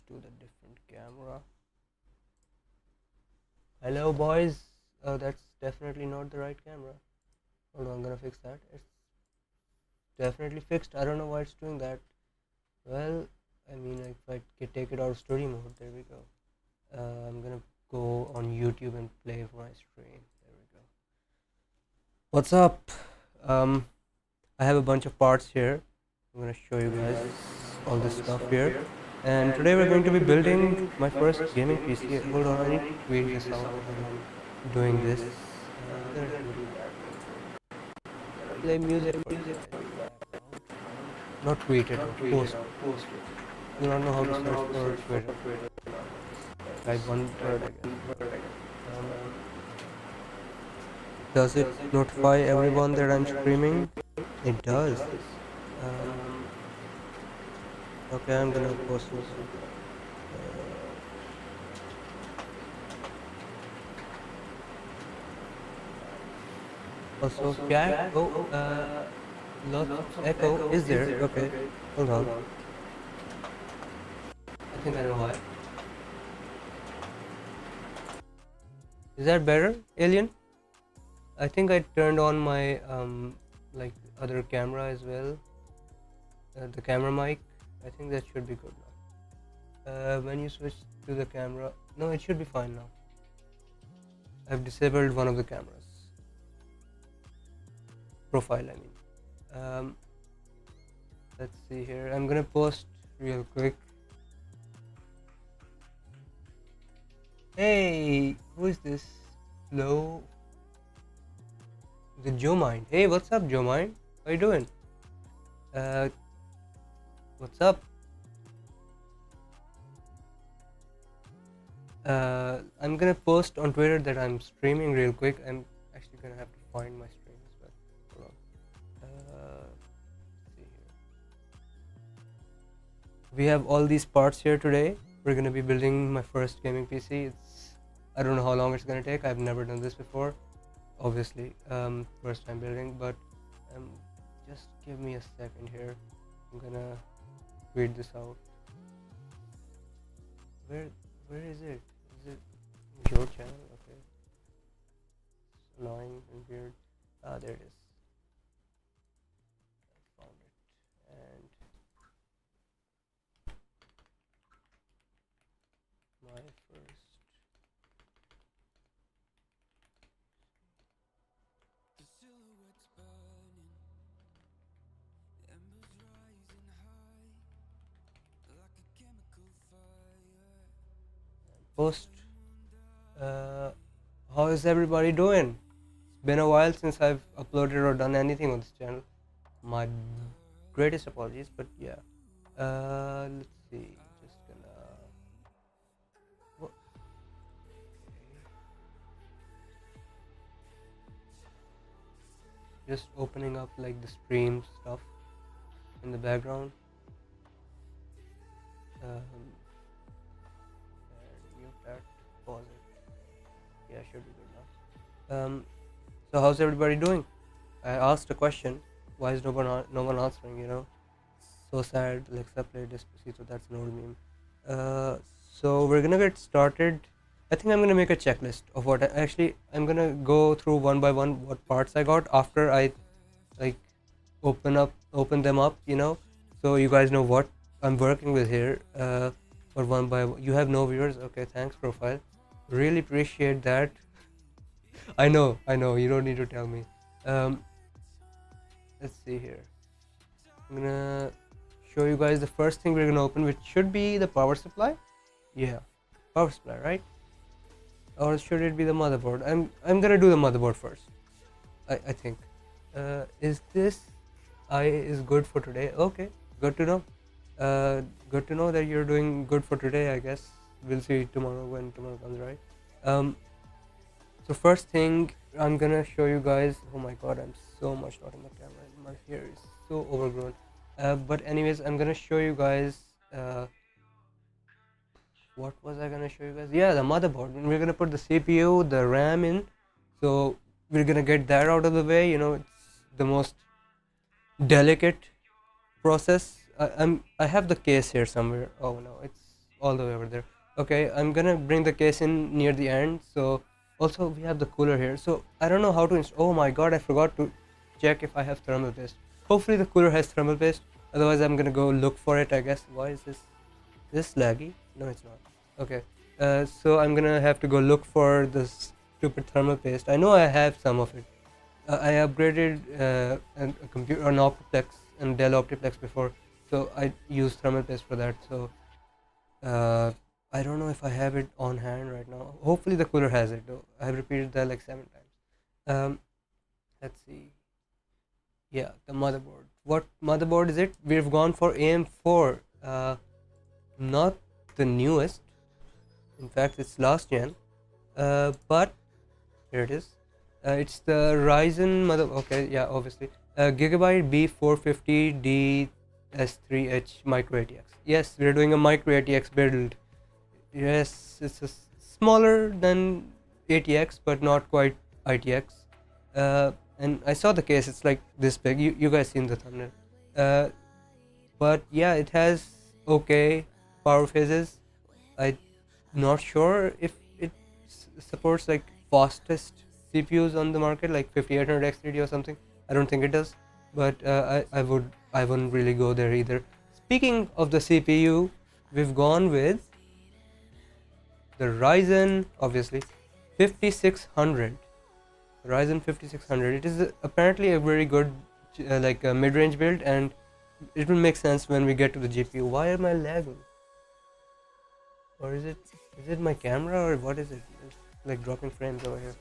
to the different camera. Hello boys. That's definitely not the right camera. Hold on, I'm gonna fix that. It's definitely fixed. I don't know why it's doing that. Well, I mean, if I could take it out of story mode, there we go. I'm gonna go on YouTube and play my stream. There we go. What's up? Um, I have a bunch of parts here. I'm gonna show you guys all this stuff here. And today we're going to be building my first gaming PC. Hold on, I need to tweet this out while I'm doing this. I'm gonna do that. Gonna play music for you guys in the background. Not tweet it, but post it. Do not know how to search for Twitter. Type one word, I guess. Um, does it notify everyone that I'm streaming? It does. Okay, I'm gonna post this. Also, yeah. Lots of echo. Is there? Okay, hold on. I think I know why. Is that better, Alien? I think I turned on my like other camera as well. The camera mic. I think that should be good now. When you switch to the camera, no, it should be fine now. I've disabled one of the cameras. Profile, I mean. Let's see here. I'm gonna post real quick. Hey, who is this? Hello. The Joe Mind. Hey, what's up, Joe Mind? How you doing? What's up? I'm gonna post on Twitter that I'm streaming real quick. I'm actually gonna have to find my stream as well. Hold on. Let's see here. We have all these parts here today. We're gonna be building my first gaming PC. I don't know how long it's gonna take. I've never done this before. Obviously, first time building, but just give me a second here. I'm gonna read this out. Where is it? Is it your channel? Okay. It's annoying and weird. Ah, there it is. I found it. And my first. Post. How is everybody doing? It's been a while since I've uploaded or done anything on this channel. My greatest apologies, but yeah. Let's see. Just gonna. Okay. Just opening up like the stream stuff in the background. Mute that, pause it. Yeah, should be good now. So how's everybody doing? I asked a question. Why is no one answering? You know, so sad. Alexa played Despacito. That's an old meme. So we're gonna get started. I think I'm gonna make a checklist of what I'm gonna go through one by one what parts I got after I like open them up. You know, so you guys know what I'm working with here. Or one by one. You have no viewers. Okay, thanks, profile. Really appreciate that. I know. You don't need to tell me. Let's see here. I'm gonna show you guys the first thing we're gonna open, which should be the power supply. Yeah, power supply, right? Or should it be the motherboard? I'm gonna do the motherboard first. I think. Is this is good for today? Okay, good to know. Good to know that you're doing good for today. I guess we'll see tomorrow when tomorrow comes, right? So first thing I'm gonna show you guys. Oh my god, I'm so much not in the camera. My hair is so overgrown. But anyways, I'm gonna show you guys. What was I gonna show you guys? Yeah, the motherboard. We're gonna put the CPU, the RAM in. So we're gonna get that out of the way. You know, it's the most delicate process. I have the case here somewhere. Oh no, it's all the way over there. Okay, I'm gonna bring the case in near the end. So also we have the cooler here. So I don't know how to oh my god, I forgot to check if I have thermal paste. Hopefully the cooler has thermal paste. Otherwise I'm gonna go look for it, I guess. Why is this laggy? No, it's not. Okay. So I'm gonna have to go look for this stupid thermal paste. I know I have some of it. I upgraded a computer, an Optiplex and Dell Optiplex before, so I used thermal paste for that. So I don't know if I have it on hand right now. Hopefully the cooler has it though. I have repeated that like 7 times. Let's see. Yeah, the motherboard. What motherboard is it? We've gone for AM4. Not the newest. In fact, it's last gen. But here it is. It's the Ryzen mother. Okay, yeah, obviously. Gigabyte B450D S3H Micro ATX. Yes, we're doing a Micro ATX build. Yes, it's smaller than ATX, but not quite ITX. And I saw the case. It's like this big. You guys seen the thumbnail. But yeah, it has okay power phases. I'm not sure if it supports like fastest CPUs on the market, like 5800 X3D or something. I don't think it does, but I wouldn't really go there either. Speaking of the CPU, we've gone with the Ryzen, obviously, 5600. Ryzen 5600. It is apparently a very good like a mid-range build, and it will make sense when we get to the GPU. Why am I lagging? Or is it my camera, or what is it? It's like dropping frames over here.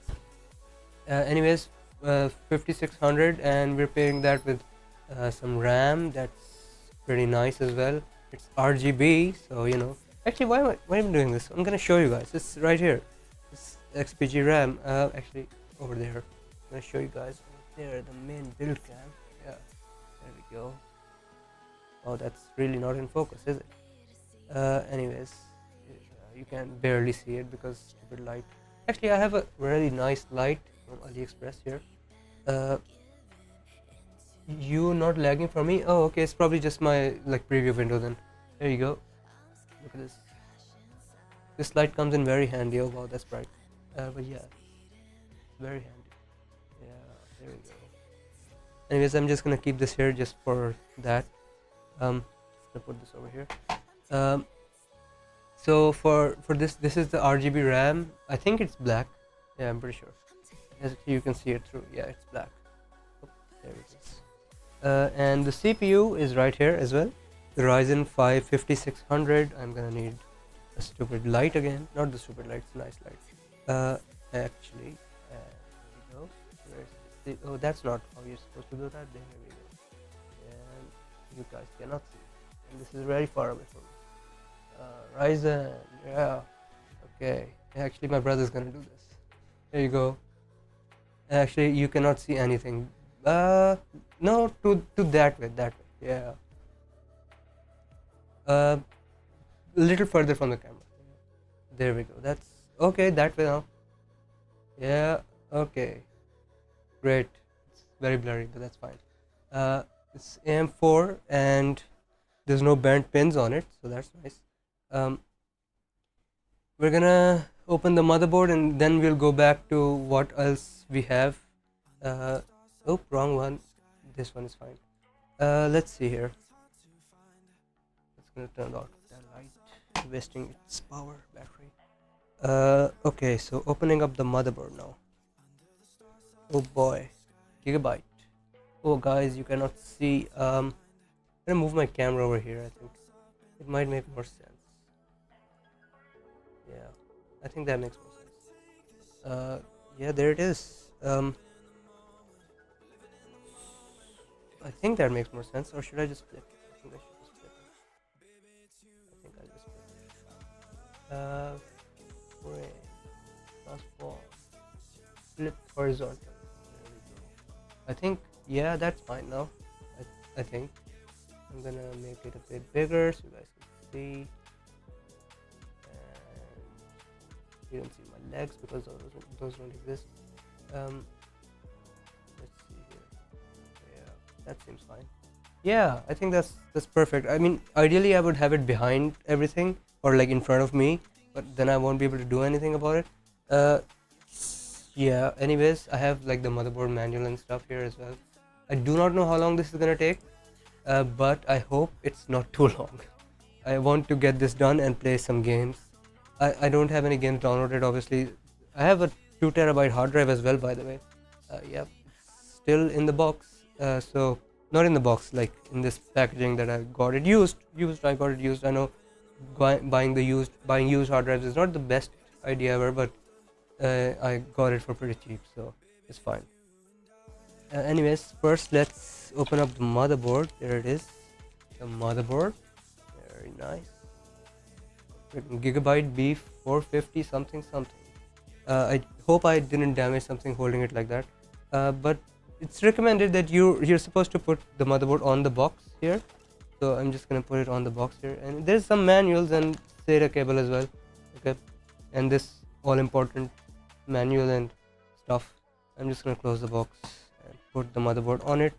Anyways, 5600, and we're pairing that with some RAM. That's pretty nice as well. It's RGB, so you know. Actually, why am I doing this? I'm gonna show you guys. It's right here. It's XPG RAM. Actually, over there. I'm gonna show you guys there, the main build cam. Yeah, there we go. Oh, that's really not in focus, is it? Anyways, you can barely see it because stupid light. Actually, I have a really nice light from AliExpress here. You not lagging for me? Oh, okay, it's probably just my like preview window then. There you go. Look at this. This light comes in very handy. Oh wow, that's bright. But yeah, it's very handy. Yeah, there we go. Anyways, I'm just gonna keep this here just for that. Gonna put this over here. So for this is the RGB RAM. I think it's black. Yeah, I'm pretty sure. As you can see it through. Yeah, it's black. Oh, there it is. And the CPU is right here as well. The Ryzen 5 5600. I'm gonna need a stupid light again. Not the stupid light. It's a nice light. Actually, there we go. Where's the, oh, that's not how you're supposed to do that. There we go. And you guys cannot see. And this is very far away from me. Ryzen, yeah. Okay. Actually, my brother's gonna do this. There you go. Actually, you cannot see anything. No, to that way, yeah. A little further from the camera. There we go. That's okay. That way now. Yeah. Okay. Great. It's very blurry, but that's fine. It's AM4 and there's no bent pins on it, so that's nice. We're gonna open the motherboard and then we'll go back to what else we have. Oh, wrong one. This one is fine. Let's see here. It's gonna turn off that light, wasting its power battery. Okay, so opening up the motherboard now. Oh boy, Gigabyte. Oh guys, you cannot see. I'm gonna move my camera over here. I think it might make more sense. Yeah, I think that makes more sense. Yeah, there it is. I think that makes more sense, or should I just flip it? I think I should just flip it. I think I'll just flip it. Frame, transform, flip horizontal. There we go. I think, yeah, that's fine now. I think I'm gonna make it a bit bigger so you guys can see. And you don't see my legs because those don't exist. Let's see here. Yeah, that seems fine. Yeah, I think that's perfect. I mean, ideally I would have it behind everything, or like in front of me, but then I won't be able to do anything about it. uh, yeah, anyways, I have like the motherboard manual and stuff here as well. I do not know how long this is gonna take, but I hope it's not too long. I want to get this done and play some games. I don't have any games downloaded, obviously. I have a 2 terabyte hard drive as well, by the way. Yeah, it's still in the box. So not in the box, like in this packaging that I got it used. I got it used. I know buying used hard drives is not the best idea ever, but I got it for pretty cheap, so it's fine. Anyways, first let's open up the motherboard. There it is, the motherboard. Very nice. Gigabyte B450 something something. I hope I didn't damage something holding it like that. But it's recommended that you're supposed to put the motherboard on the box here. So I'm just gonna put it on the box here, and there's some manuals and SATA cable as well. Okay, and this all important manual and stuff. I'm just gonna close the box and put the motherboard on it.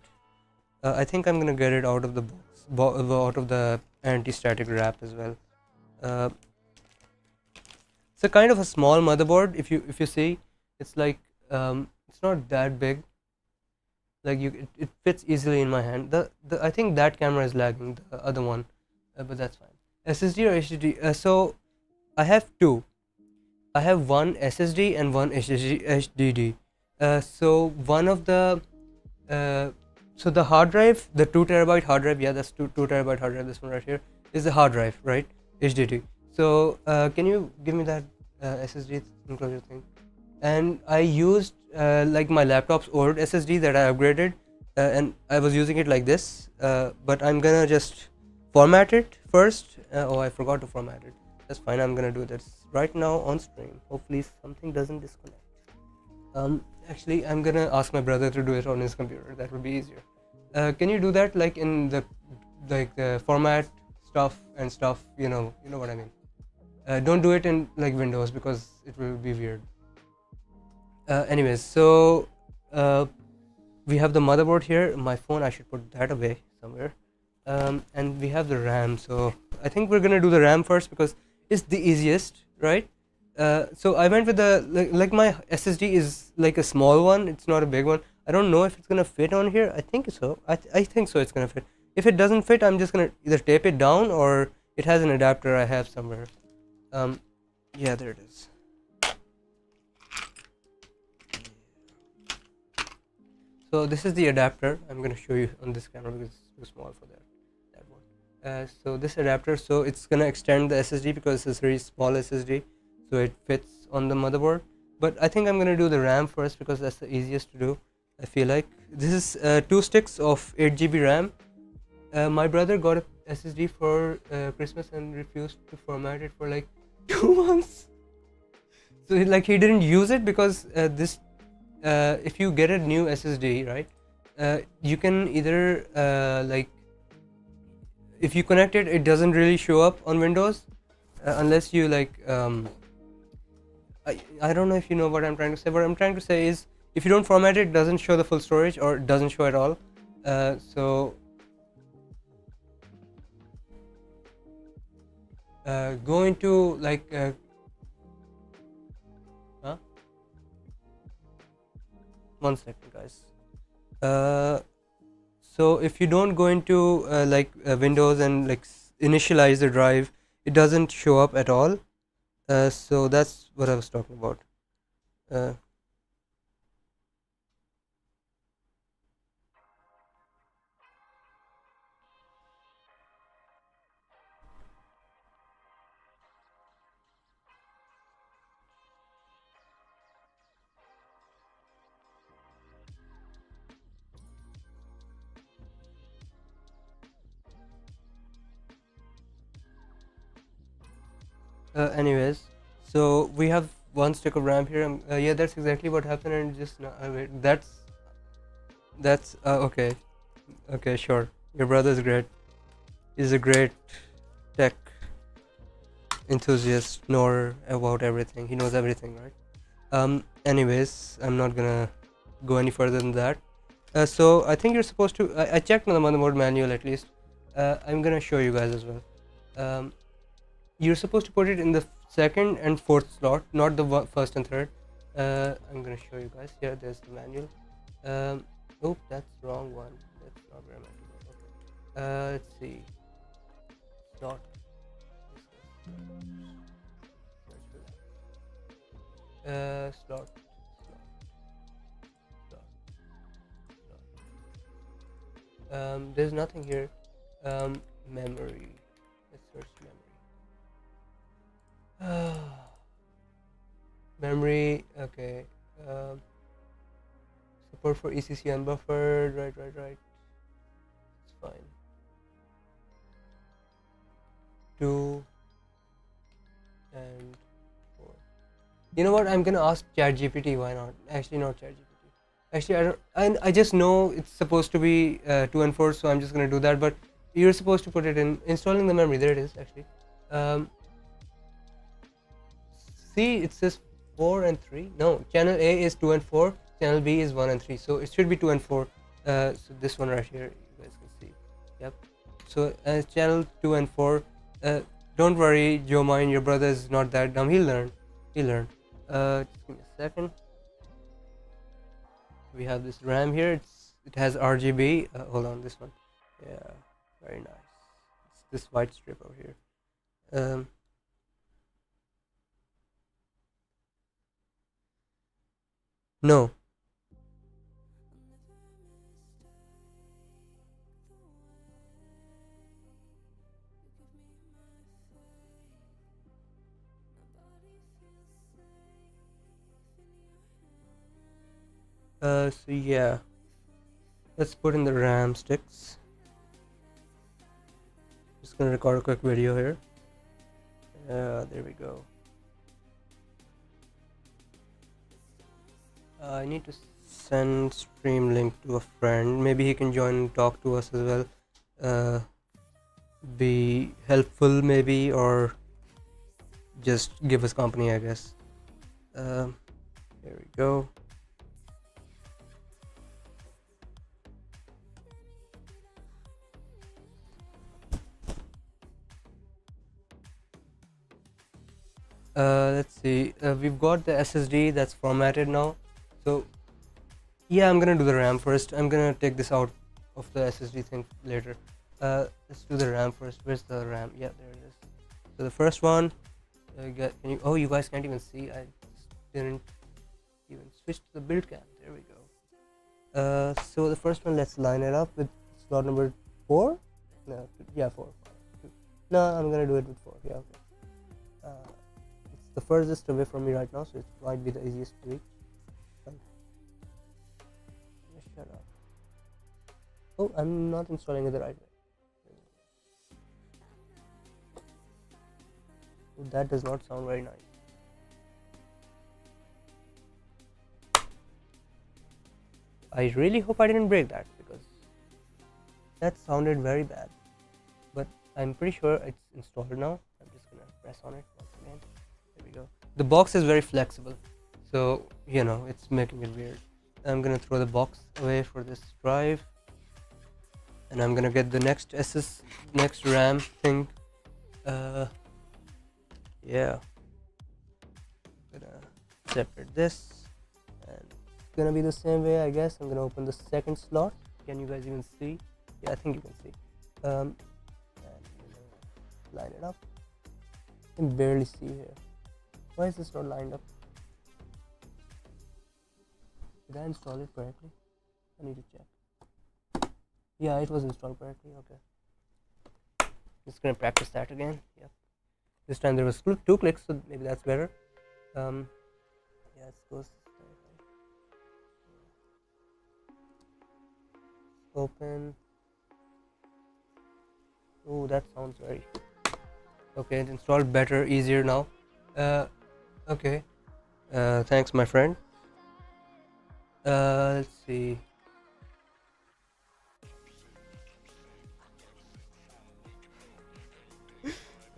I think I'm gonna get it out of the box, out of the anti-static wrap as well. It's a kind of a small motherboard. If you see, it's like it's not that big. Like it fits easily in my hand. The I think that camera is lagging, the other one, but that's fine. SSD or HDD? So I have two. I have one SSD and one HDD. So one of the so the hard drive, the 2 terabyte hard drive, yeah, that's 2 terabyte hard drive. This one right here is the hard drive, right? HDD. So can you give me that SSD enclosure thing? And I used like my laptop's old SSD that I upgraded, and I was using it like this, but I'm gonna just format it first. Oh, I forgot to format it. That's fine, I'm gonna do this right now on stream. Hopefully something doesn't disconnect. Actually, I'm gonna ask my brother to do it on his computer. That would be easier. Can you do that, like in the the format stuff and stuff? You know what I mean. Don't do it in like Windows because it will be weird. Anyways, so we have the motherboard here. My phone, I should put that away somewhere. And we have the RAM. So I think we're gonna do the RAM first because it's the easiest, right? So I went with the like my SSD is like a small one. It's not a big one. I don't know if it's gonna fit on here. I think so. I think so. It's gonna fit. If it doesn't fit, I'm just gonna either tape it down or it has an adapter I have somewhere. Yeah, there it is. So this is the adapter. I'm gonna show you on this camera because it's too small for that one. So this adapter, so it's gonna extend the SSD because it's a very small SSD, so it fits on the motherboard. But I think I'm gonna do the RAM first because that's the easiest to do. I feel like this is 2 sticks of 8 GB RAM. My brother got a SSD for Christmas and refused to format it for like 2 months. So like he didn't use it because this if you get a new SSD, right, you can either like if you connect it, it doesn't really show up on Windows unless you like I don't know if you know what I'm trying to say. What I'm trying to say is if you don't format it, it doesn't show the full storage or it doesn't show at all. So go into like one second, guys. So if you don't go into like Windows and like initialize the drive, it doesn't show up at all. So that's what I was talking about. Anyways, so we have 1 stick of RAM here. Yeah, that's exactly what happened. And just wait, that's okay. Okay, sure. Your brother's great. He's a great tech enthusiast, knower about everything. He knows everything, right? Anyways, I'm not gonna go any further than that. So I think you're supposed to. I checked on the motherboard manual at least. I'm gonna show you guys as well. you're supposed to put it in the second and fourth slot, not the first and third. I'm gonna show you guys here. There's the manual. Oh, that's wrong one. That's not where I'm at. Okay. Let's see. Slot. Slot. There's nothing here. Memory. Let's search memory. Memory. Okay. Support for ECC unbuffered. Right. It's fine. 2 and 4. You know what? I'm gonna ask ChatGPT. Why not? Actually, not ChatGPT. Actually, I don't. I just know it's supposed to be 2 and 4, so I'm just gonna do that. But you're supposed to put it in installing the memory. There it is. Actually, see, it says 4 and 3. No, channel A is 2 and 4. Channel B is 1 and 3. So it should be 2 and 4. So this one right here, you guys can see. Yep. So channel 2 and 4. Don't worry, Joe Mine. Your brother is not that dumb. He'll learn. Just give me a second. We have this RAM here. It has RGB. Hold on, this one. Yeah, very nice. It's this white strip over here. No. So yeah, let's put in the RAM sticks. Just gonna record a quick video here. There we go. I need to send stream link to a friend. Maybe he can join and talk to us as well. Be helpful maybe, or just give us company, I guess. Here we go. Let's see, we've got the SSD that's formatted now, so yeah, I'm gonna do the RAM first. I'm gonna take this out of the SSD thing later. Let's do the RAM first. Where's the RAM? Yeah, there it is. So the first one, oh, you guys can't even see. I didn't even switch to the build cam. There we go. So the first one, let's line it up with slot number 4. No, yeah, 4. No, I'm gonna do it with 4. Yeah, okay. It's the furthest away from me right now, so it might be the easiest to reach. Shut up. Oh, I'm not installing it the right way. Oh, that does not sound very nice. I really hope I didn't break that, because that sounded very bad. But I'm pretty sure it's installed now. I'm just gonna press on it once again. There we go. The box is very flexible, so you know it's making it weird. I'm gonna throw the box away for this drive, and I'm gonna get the next RAM thing. Yeah, gonna separate this, and it's gonna be the same way, I guess. I'm gonna open the second slot. Can you guys even see? Yeah, I think you can see. And line it up. I can barely see here. Why is this not lined up? Did I install it correctly? I need to check. Yeah, it was installed correctly. Okay. Just gonna practice that again. Yep. This time there was 2 clicks, so maybe that's better. Yeah, it goes. Open. Oh, that sounds very. Okay, it's installed better, easier now. Okay. Thanks, my friend. Let's see.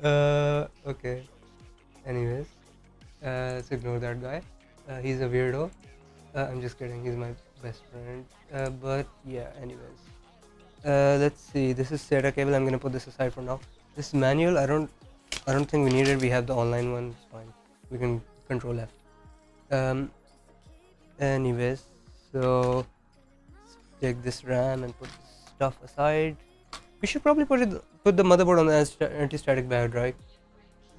Okay. Anyways, let's ignore that guy. He's a weirdo. I'm just kidding. He's my best friend. But yeah. Anyways, let's see. This is SATA cable. I'm gonna put this aside for now. This manual, I don't I don't think we need it. We have the online one. It's fine. We can control F. Anyways, so take this RAM and put this stuff aside. We should probably put the motherboard on the anti-static bag, right?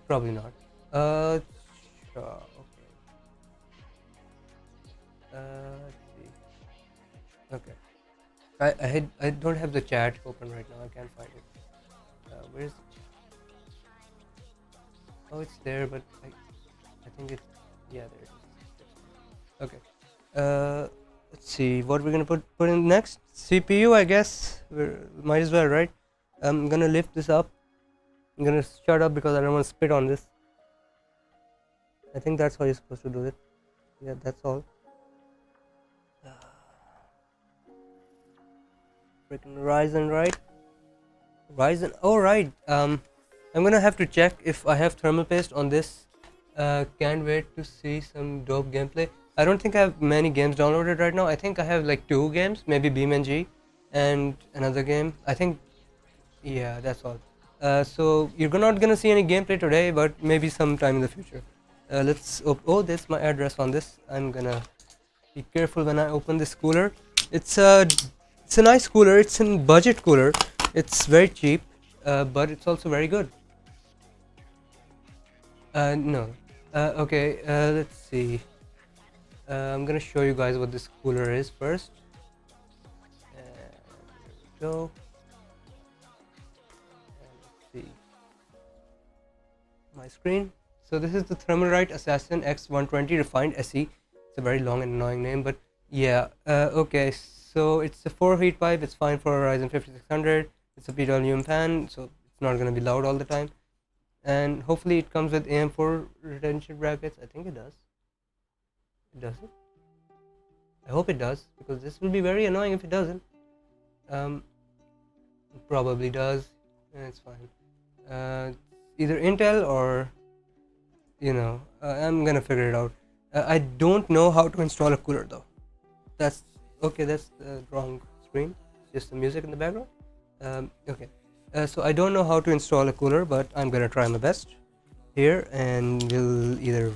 Probably not. Sure. Okay. Let's see. Okay. I don't have the chat open right now. I can't find it. Where's? Oh, it's there, but I think it's, yeah, there it is. Okay. Let's see what we're gonna put in next. CPU, I guess. We might as well, right? I'm gonna lift this up. I'm gonna shut up because I don't want to spit on this. I think that's how you're supposed to do it. Yeah, that's all. Freaking Ryzen, right? Ryzen. Oh, right. I'm gonna have to check if I have thermal paste on this. Can't wait to see some dope gameplay. I don't think I have many games downloaded right now. I think I have like 2 games, maybe BeamNG and another game. I think, yeah, that's all. So you're not gonna see any gameplay today, but maybe sometime in the future. Let's oh, there's my address on this. I'm gonna be careful when I open this cooler. It's a nice cooler. It's a budget cooler. It's very cheap, but it's also very good. No. Okay. Let's see. I'm gonna show you guys what this cooler is first. There we go. And let's see my screen. So this is the Thermalright Assassin X120 Refined SE. It's a very long and annoying name, but yeah. Okay. So it's a 4 heat pipe. It's fine for a Ryzen 5600. It's a PWM fan, so it's not gonna be loud all the time. And hopefully it comes with AM4 retention brackets. I think it does. It doesn't. I hope it does, because this will be very annoying if it doesn't. It probably does, and it's fine. Either Intel or, I'm gonna figure it out. I don't know how to install a cooler though. That's okay. That's the wrong screen. Just the music in the background. Okay. So I don't know how to install a cooler, but I'm gonna try my best here, and we'll either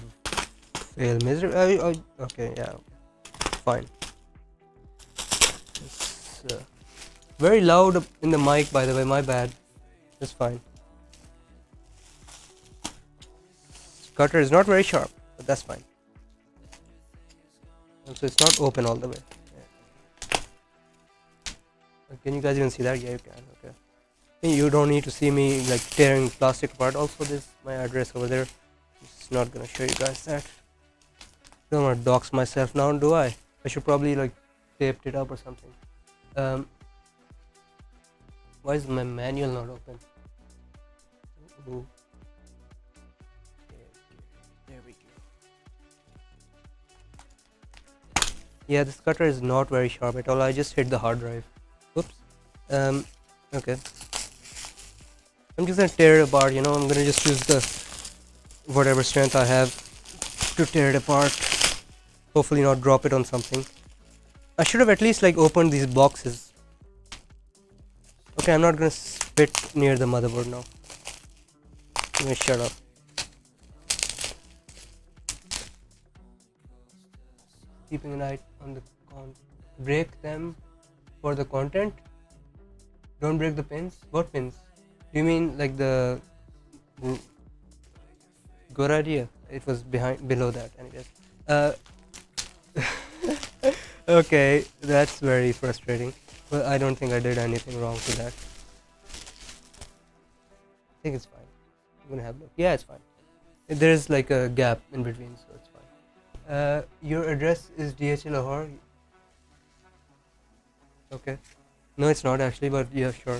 fail miserably. Okay, yeah, fine. It's very loud in the mic, by the way. My bad. That's fine. Cutter is not very sharp, but that's fine. So it's not open all the way. Yeah. Can you guys even see that? Yeah, you can. Okay. You don't need to see me like tearing plastic apart. Also, this my address over there. It's not gonna show you guys that. Don't want to dox myself now, do I? I should probably like taped it up or something. Why is my manual not open? Ooh. There we go. Yeah, this cutter is not very sharp at all. I just hit the hard drive. Oops. Okay. I'm just gonna tear it apart, I'm gonna just use the whatever strength I have to tear it apart. Hopefully not drop it on something. I should have at least like opened these boxes. Okay, I'm not gonna spit near the motherboard now. I'm gonna shut up. Keeping an eye on the break them for the content. Don't break the pins. What pins? Do you mean like the good idea? It was below that, anyways. Okay, that's very frustrating. Well, I don't think I did anything wrong to that. I think it's fine. I'm gonna have a look. Yeah, it's fine. There's like a gap in between, so it's fine. Your address is DHL Lahore. Okay. No, it's not actually, but yeah, sure.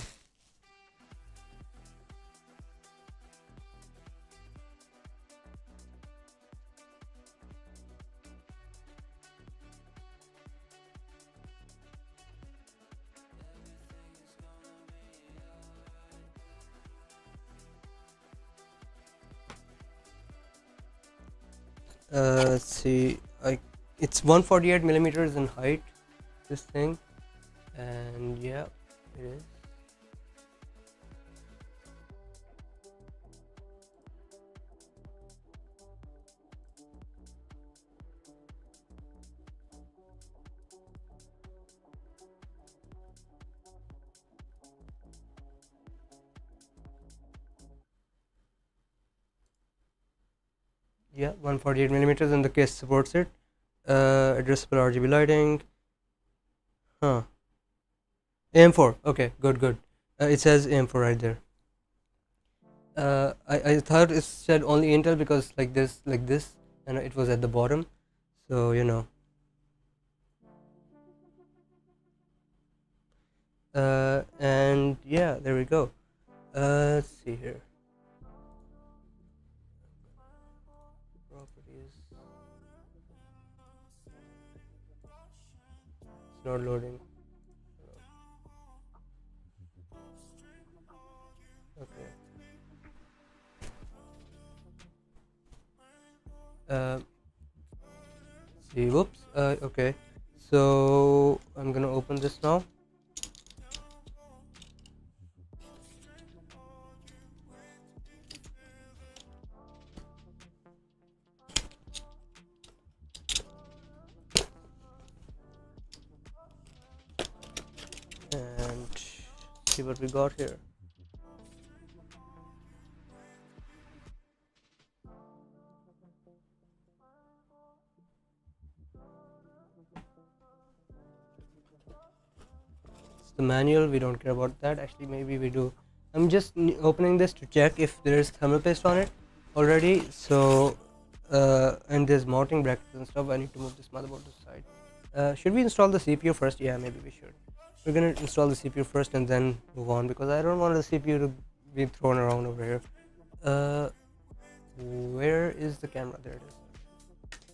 Let's see. It's 148 millimeters in height. This thing, and yeah, it is. Yeah, 148 millimeters, and the case supports it. Addressable RGB lighting. Huh. AM4. Okay, good, good. It says AM4 right there. I thought it said only Intel because like this, and it was at the bottom. So you know. And yeah, there we go. Let's see here. Properties. It's not loading. Okay. Uh, see, whoops. Okay. So I'm gonna open this now. And see what we got here. It's the manual. We don't care about that. Actually, maybe we do. I'm just opening this to check if there's thermal paste on it already. So and there's mounting brackets and stuff. I need to move this motherboard to the side. Should we install the CPU first? Yeah, maybe we should. We're gonna install the CPU first and then move on because I don't want the CPU to be thrown around over here. Uh, where is the camera? There it is.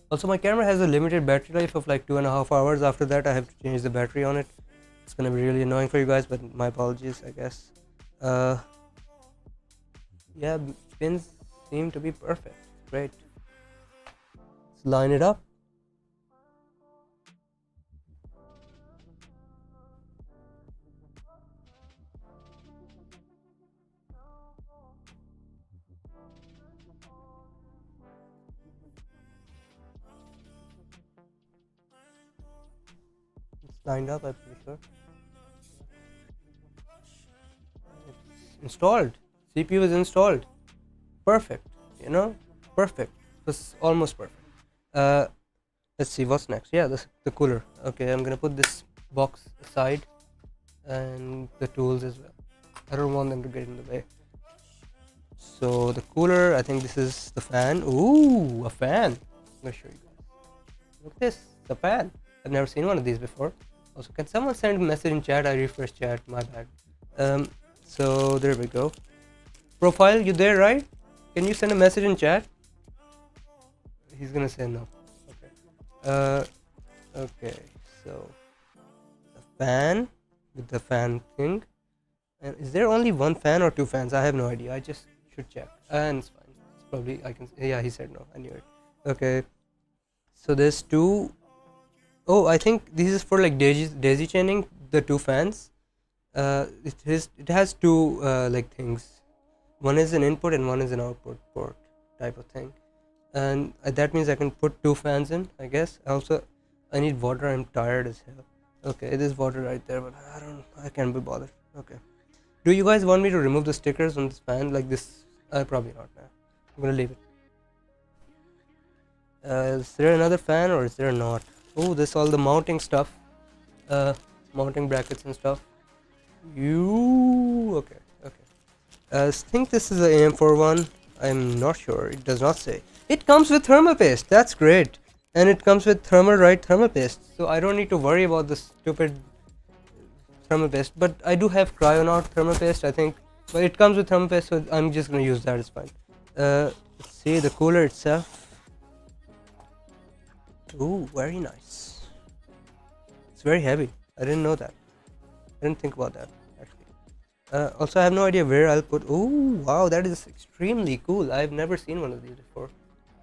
Also, my camera has a limited battery life of like 2.5 hours. After that, I have to change the battery on it. It's gonna be really annoying for you guys, but my apologies, I guess. Uh, yeah, pins seem to be perfect. Great. Let's line it up. It's lined up, I'm pretty sure. It's installed. CPU is installed. Perfect. You know, perfect. It was almost perfect. Uh, let's see what's next. Yeah, the cooler. Okay, I'm gonna put this box aside and the tools as well. I don't want them to get in the way. So the cooler, I think this is the fan. Ooh, a fan. I'm gonna show you guys. Look at this, the fan. I've never seen one of these before. Also, can someone send a message in chat? I refresh chat. My bad. So there we go. Profile, you there, right? Can you send a message in chat? He's gonna say no. Okay. Okay. So the fan with the fan thing. And is there only one fan or two fans? I have no idea. I just should check. And it's fine. It's probably I can. Yeah, he said no. I knew it. Okay. So there's two. Oh, I think this is for like daisy chaining the two fans. It has two like things. One is an input and one is an output port type of thing. And that means I can put two fans in. I guess. Also, I need water. I'm tired as hell. Okay, there's water right there, but I can't be bothered. Okay. Do you guys want me to remove the stickers on this fan like this? Probably not. Nah. I'm gonna leave it. Is there another fan or is there not? Oh, this all the mounting stuff. Uh, mounting brackets and stuff. You okay? Okay. I think this is the AM4 one. I'm not sure. It does not say. It comes with thermal paste. That's great. And it comes with thermal paste. So I don't need to worry about the stupid thermal paste. But I do have Cryonaut thermal paste, I think. But it comes with thermal paste, so I'm just gonna use that. It's fine. Let's see the cooler itself. Ooh, very nice. It's very heavy. I didn't know that. I didn't think about that actually. Also, I have no idea where I'll put. Ooh, wow, that is extremely cool. I've never seen one of these before.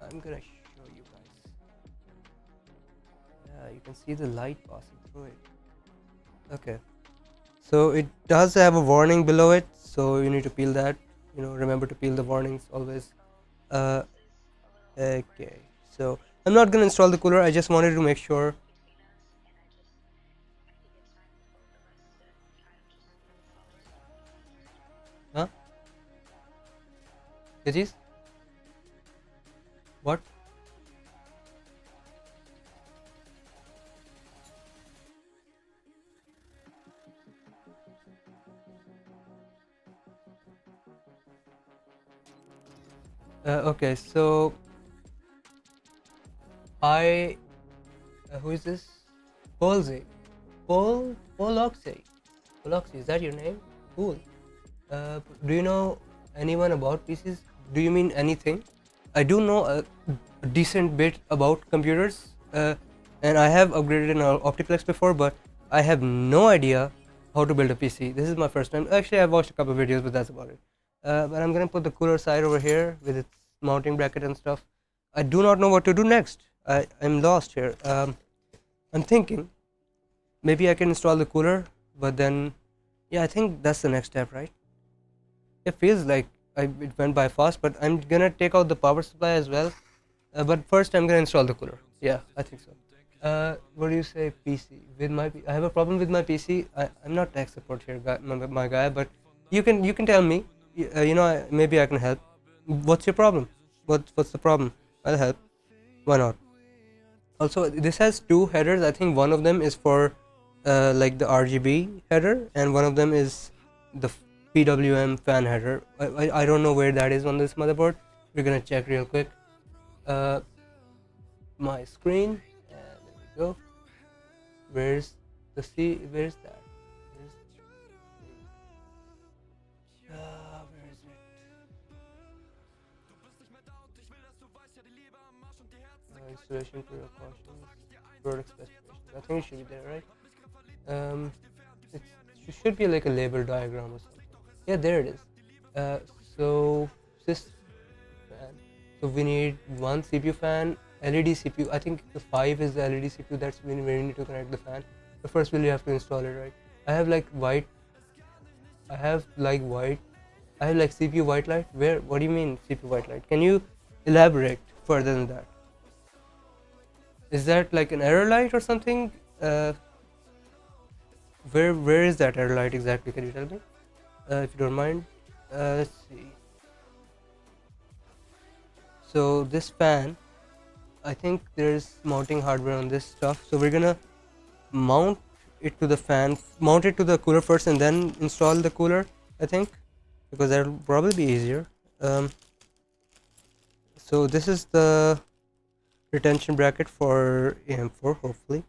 I'm gonna show you guys. Yeah, you can see the light passing through it. Okay, so it does have a warning below it, so you need to peel that. Remember to peel the warnings always. Uh, okay, so I'm not gonna install the cooler. I just wanted to make sure. Huh? It is. What? Okay, so I who is this? Polze. Poloxy. Poloxy, is that your name? Cool. Do you know anyone about PCs? Do you mean anything? I do know a decent bit about computers, and I have upgraded in Optiplex before, but I have no idea how to build a PC. This is my first time. Actually, I've watched a couple of videos, but that's about it. But I'm gonna put the cooler side over here with its mounting bracket and stuff. I do not know what to do next. I'm lost here. I'm thinking maybe I can install the cooler, but then yeah, I think that's the next step, right? It feels like it went by fast, but I'm gonna take out the power supply as well. But first, I'm gonna install the cooler. Yeah, I think so. What do you say, PC? I have a problem with my PC. I'm not tech support here, my guy, but you can tell me. Maybe I can help. What's your problem? What's the problem? I'll help. Why not? Also, this has two headers. I think one of them is for like the RGB header, and one of them is the PWM fan header. I don't know where that is on this motherboard. We're gonna check real quick. My screen, and there we go. Where's the C? Where's that? Where is it? Installation precautions, product specifications. I think it should be there, right? It should be like a label diagram or something. Yeah, there it is. So this fan. So we need one CPU fan, LED CPU. I think the 5 is the LED CPU. That's when we need to connect the fan. But first we'll have to install it, right? I have like CPU white light. Where? What do you mean CPU white light? Can you elaborate further than that? Is that like an error light or something? Where is that error light exactly? Can you tell me? If you don't mind. Let's see. So this fan, I think there's mounting hardware on this stuff. So we're gonna mount it to the fan, mount it to the cooler first, and then install the cooler. I think because that'll probably be easier. So this is the retention bracket for AM4, hopefully.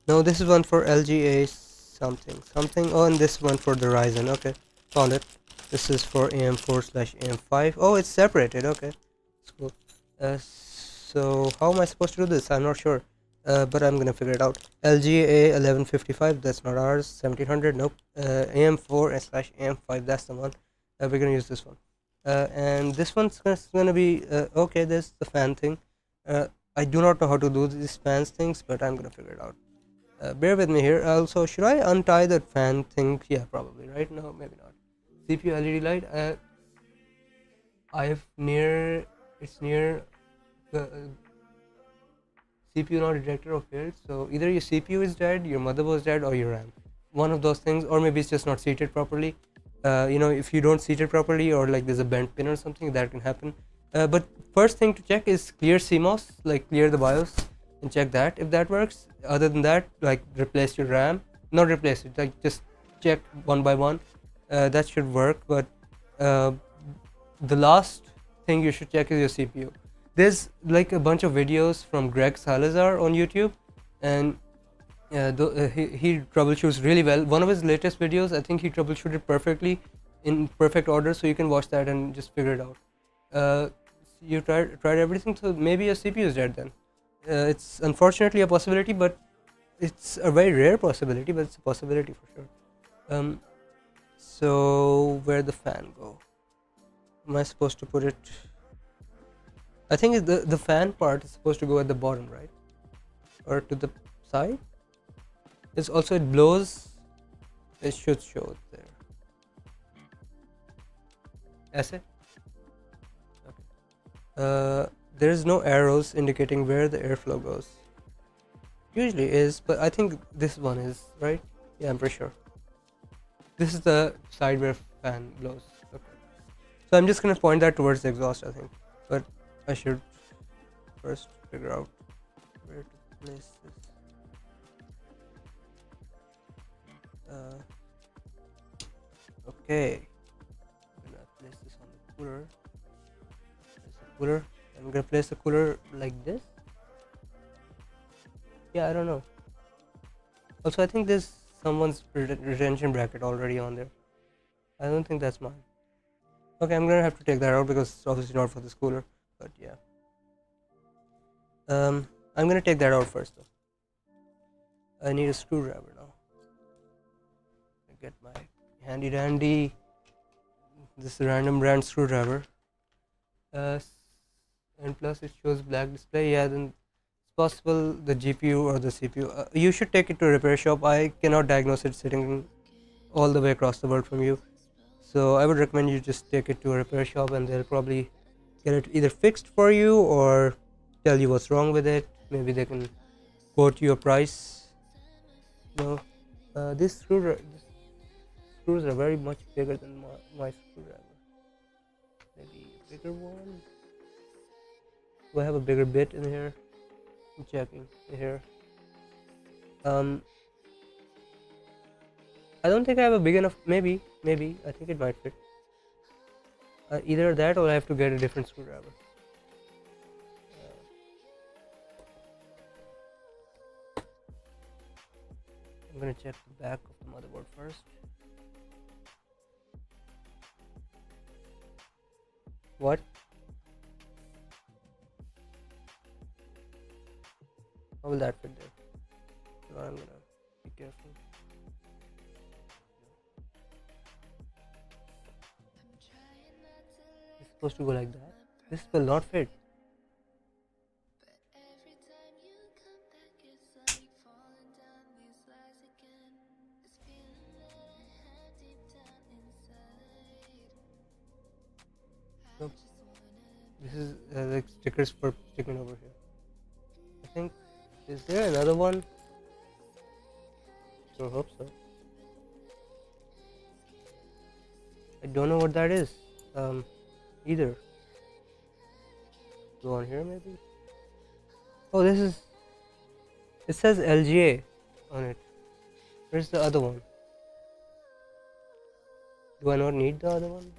No, this is one for LGA something. Oh, and this one for the Ryzen. Okay, found it. This is for AM4/AM5. Oh, it's separated. Okay, that's cool. So how am I supposed to do this? I'm not sure. But I'm gonna figure it out. LGA 1155. That's not ours. 1700. Nope. AM4/AM5. That's the one. We're gonna use this one. And this one's gonna be okay. There's the fan thing. I do not know how to do these fans things, but I'm gonna figure it out. Bear with me here. Also, should I untie that fan thing? Yeah, probably, right? No, maybe not. CPU LED light. It's near the CPU not detector of failed. So either your CPU is dead, your motherboard is dead, or your RAM. One of those things, or maybe it's just not seated properly. If you don't seat it properly, or like there's a bent pin or something, that can happen. But first thing to check is clear CMOS, like clear the BIOS and check that if that works. Other than that, like replace your RAM, not replace it, like just check one by one. That should work. But the last thing you should check is your CPU. There's like a bunch of videos from Greg Salazar on YouTube, and he troubleshoots really well. One of his latest videos, I think he troubleshooted perfectly in perfect order, so you can watch that and just figure it out. You tried everything, so maybe your CPU is dead then. It's unfortunately a possibility, but it's a very rare possibility, but it's a possibility for sure. So where the fan go? Am I supposed to put it? I think the fan part is supposed to go at the bottom, right? Or to the side? It's also, it blows. It should show it there. That's it. Okay. There is no arrows indicating where the airflow goes. Usually is, but I think this one is, right? Yeah, I'm pretty sure. This is the side where fan blows. Okay. So I'm just gonna point that towards the exhaust, I think. But I should first figure out where to place this. Okay. I'm gonna place this on the cooler. Place the cooler. I'm gonna place the cooler like this. Yeah, I don't know. Also, I think there's someone's retention bracket already on there. I don't think that's mine. Okay, I'm gonna have to take that out because it's obviously not for this cooler. But yeah. I'm gonna take that out first though. I need a screwdriver now. I get my handy dandy this random brand screwdriver. And plus it shows black display. Yeah, then it's possible the GPU or the CPU. You should take it to a repair shop. I cannot diagnose it sitting all the way across the world from you. So I would recommend you just take it to a repair shop and they'll probably get it either fixed for you or tell you what's wrong with it. Maybe they can quote you a price. No, these screws are very much bigger than my screwdriver. Maybe a bigger one. Do I have a bigger bit in here? I'm checking here. I don't think I have a big enough. Maybe. I think it might fit. Either that or I have to get a different screwdriver. I'm gonna check the back of the motherboard first. What? How will that fit there? So I'm gonna be careful. It's supposed to go like that. This will not fit. Nope. This is like stickers for sticking over here. I think. Is there another one? I hope so. I don't know what that is. Either. Go on here maybe. Oh, this is. It says LGA on it. Where's the other one? Do I not need the other one?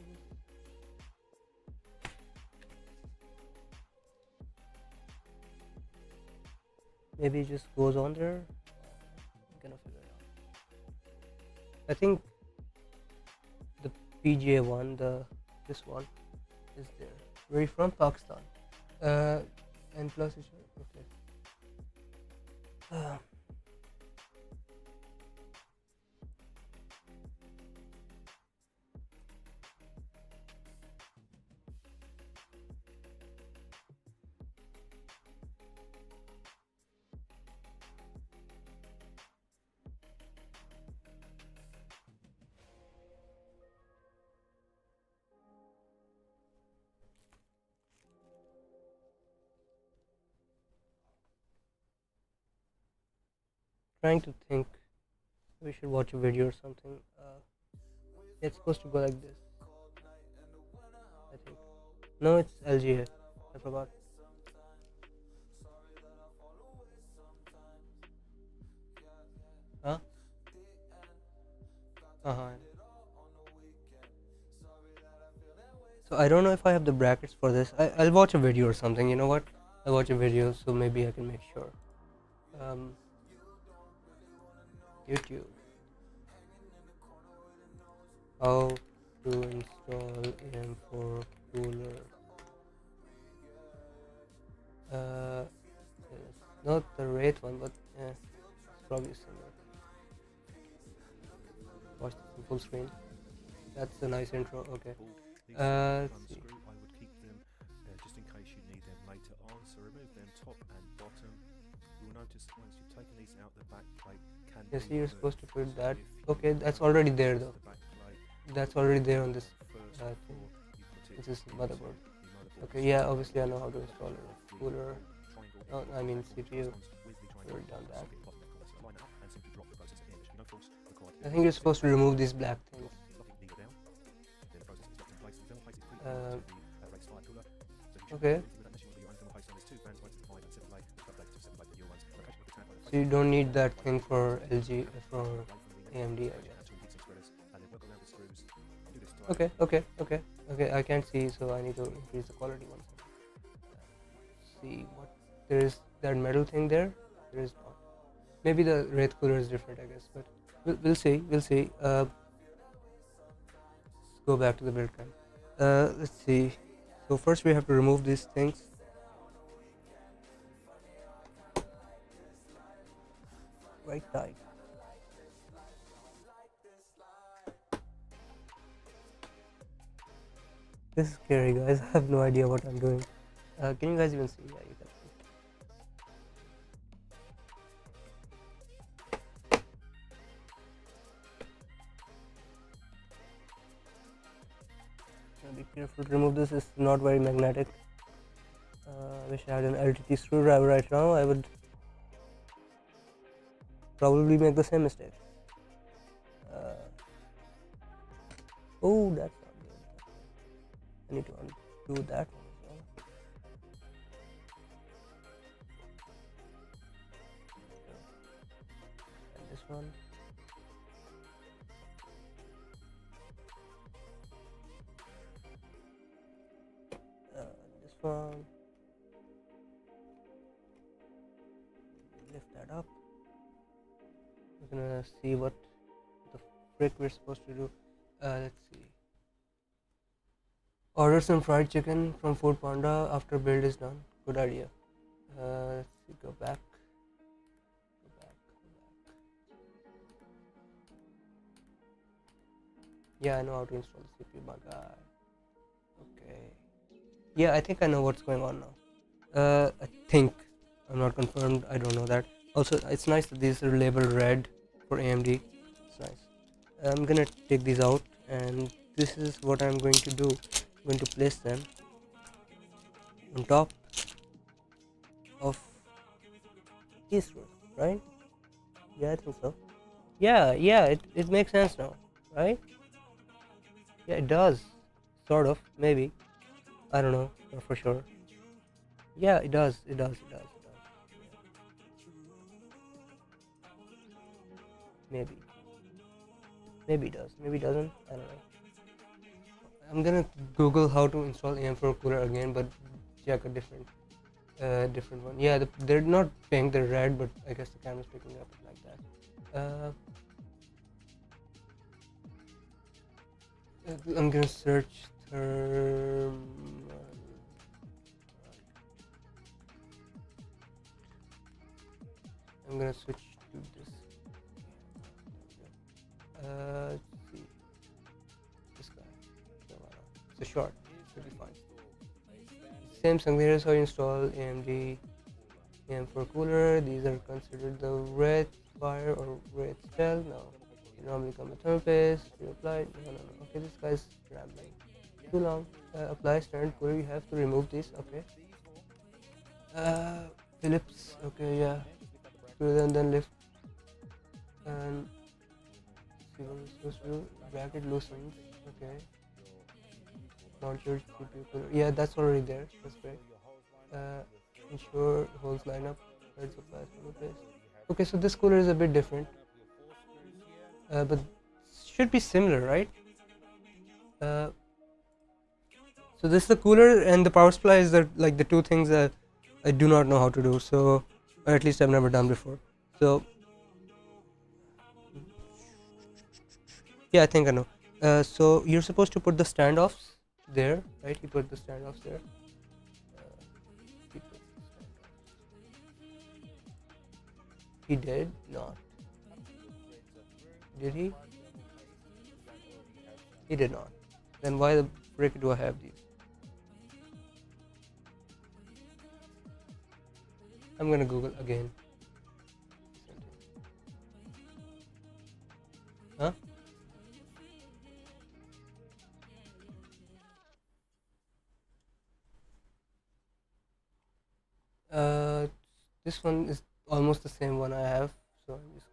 Maybe it just goes on there. I'm gonna figure it out. I think the PGA one, this one, is there. Where are you from? Pakistan. And plus it's okay. Trying to think. We should watch a video or something. It's supposed to go like this. I think. No, it's LGA. I forgot. Huh? So I don't know if I have the brackets for this. I'll watch a video or something. You know what? I'll watch a video so maybe I can make sure. YouTube. How to install AM4 cooler. It's not the Wraith one, but it's probably similar. Watch this in full screen. That's a nice intro. Okay. Let's see. I would keep them just in case you need them later on. So remove them top and bottom. You will notice once you've taken these out, the back plate can Yes, be you're supposed to put that. if Okay, that's already there though. the back plate That's already there on this. first Thing. before you put it This is into motherboard. the motherboard. Okay, yeah, obviously I know how to install a cooler. Triangle Oh, I mean corresponds CPU. with the triangle Already done that. socket bottleneck on it. Line it up and simply drop the processor in. There should be no force required. I think you're supposed to remove these black things. If you lock it needle down, then the processor is locked in place. The thermal plate is Okay. With that meshing, you're only going to paste on these two fans, 1 to 5 and 7 plate, which updated to 7 plate, the new ones. Location of the tab, So you don't need that thing for LG for away from the AMD, I and guess. two heatsink spreaders, and then work around with screws. Do this Okay, okay, okay, okay. I can't see, so I need to increase the quality one second. See what there is, that metal thing there. There is not. Maybe the wraith cooler is different, I guess, but we'll see. We'll see. Let's go back to the build cam. Let's see. So first we have to remove these things. Right side. This is scary, guys. I have no idea what I'm doing. Can you guys even see? Yeah, you can see. Be careful to remove this. It's not very magnetic. Wish I had an LTT screwdriver right now. I would probably make the same mistake. Oh, that's not good. I need to undo that one as well. And this one. This one. Lift that up. We're gonna see what the frick we're supposed to do. Let's see. Order some fried chicken from Food Panda after build is done. Good idea. Let's see. Go back. Go back. Yeah, I know how to install the CPU, my guy. Okay. Yeah, I think I know what's going on now. I think. I'm not confirmed. I don't know that. Also, it's nice that these are labeled red for AMD. It's nice. I'm gonna take these out, and this is what I'm going to do. I'm going to place them on top of this row, right? Yeah, I think so. Yeah, it makes sense now, right? Yeah, it does. Sort of, maybe. I don't know, not for sure. Yeah, it does. Maybe it does, maybe it doesn't. I don't know. I'm gonna Google how to install AM4 cooler again, but check a different one. Yeah, they're not pink, they're red, but I guess the camera's picking up like that. I'm gonna search thermal. I'm gonna switch to this. Let's see. This guy. It's a short. Should be fine. Samsung, here is how you install AMD AM4 cooler. These are considered the red fire or red cell. No. You normally come with thermal paste. You apply. No. Okay, this guy's rambling. Too long. Apply standard cooler. You have to remove these. Okay. Phillips. Okay, yeah. Screw them, then lift. And see what we're supposed to do. Bracket loosens. Okay. Mount your CPU cooler. Yeah, that's already there. That's great. Ensure holes line up. Let's apply thermal paste. Okay, so this cooler is a bit different. But should be similar, right? So this is the cooler and the power supply is like the two things that I do not know how to do. So, or at least I've never done before. So, yeah, I think I know. So you're supposed to put the standoffs there, right? You put the standoffs there. He did not. Did he? He did not. Then why the frick do I have these? I'm gonna Google again. Huh? This one is almost the same one I have, so I'm just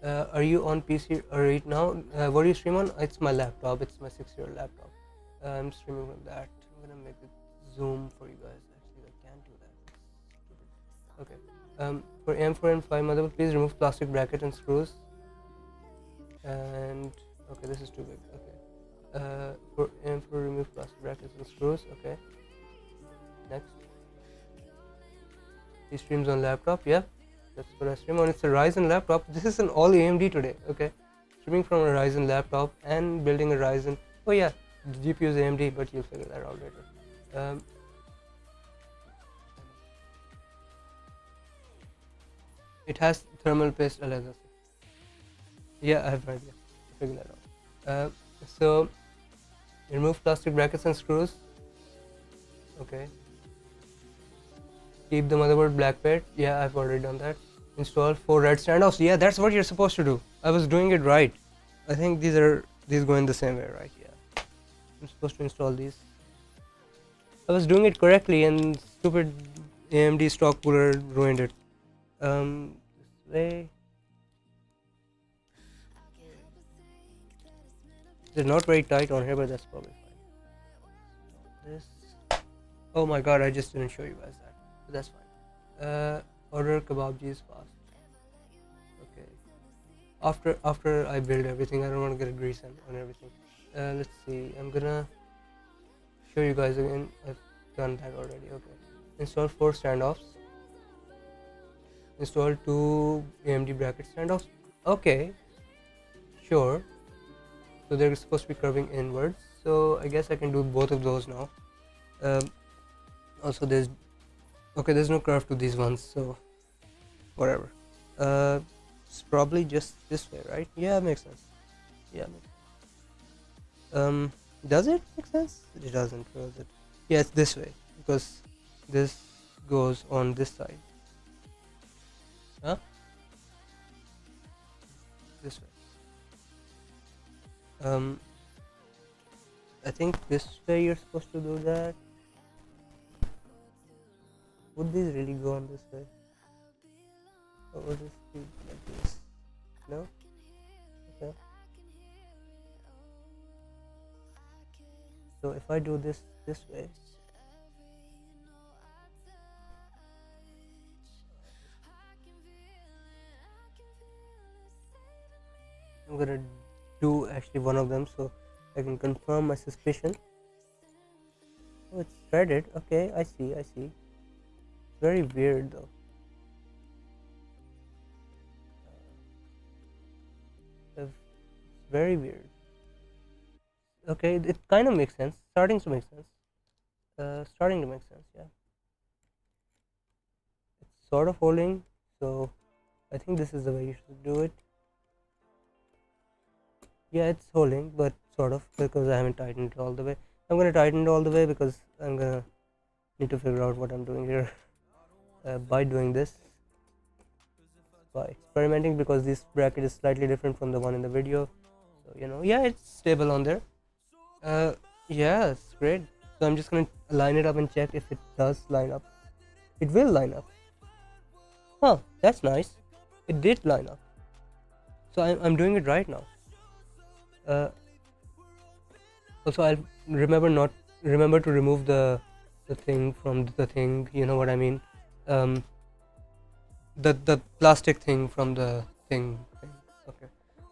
gonna. Are you on PC right now? What do you stream on? It's my laptop. It's my 6-year laptop. I'm streaming from that. I'm gonna make it zoom for you guys. Actually, I can't do that. Stupid. Okay. For M4 and 5 motherboard, please remove plastic bracket and screws. And okay, this is too big. Okay. For M4, remove plastic brackets and screws. Okay. Next. He streams on laptop. Yeah, that's what I stream on. It's a Ryzen laptop. This is an all AMD today. Okay. Streaming from a Ryzen laptop and building a Ryzen. Oh yeah, the GPU is AMD, but you'll figure that out later. It has thermal paste Alexa. Yeah, I have no idea. Figure that out. So remove plastic brackets and screws. Okay. Keep the motherboard black bed. Yeah, I've already done that. Install 4 red standoffs. Yeah, that's what you're supposed to do. I was doing it right. I think these go in the same way, right? Yeah. I'm supposed to install these. I was doing it correctly, and stupid AMD stock cooler ruined it. This way. It's not very tight on here, but that's probably fine. This. Oh my god, I just didn't show you guys that. But that's fine. Order kebabjis fast. Okay. After I build everything, I don't want to get a grease on everything. Let's see. I'm gonna show you guys again. I've done that already. Okay. Install 4 standoffs. Install 2 AMD bracket standoffs. Okay. Sure. So they're supposed to be curving inwards. So I guess I can do both of those now. Also there's no curve to these ones, so whatever. It's probably just this way, right? Yeah, makes sense. Yeah, does it make sense? It doesn't, does it? Yeah, it's this way because this goes on this side. Huh? This way. I think this way you're supposed to do that. Would these really go on this way? Or would this be like this? No? Okay. So if I do this way, I'm gonna do actually one of them so I can confirm my suspicion. Oh, it's threaded. Okay, I see. Very weird though. It's very weird. Okay, it kind of makes sense. Starting to make sense. Yeah. It's sort of holding, so I think this is the way you should do it. Yeah, it's holding, but sort of, because I haven't tightened it all the way. I'm gonna tighten it all the way because I'm gonna need to figure out what I'm doing here. By doing this, by experimenting, because this bracket is slightly different from the one in the video, so yeah, it's stable on there. Yeah, it's great. So I'm just gonna line it up and check if it does line up. It will line up. Huh, that's nice. It did line up. So I'm doing it right now. Also I'll remember to remove the thing from the thing, you know what I mean. The plastic thing from the thing. Okay.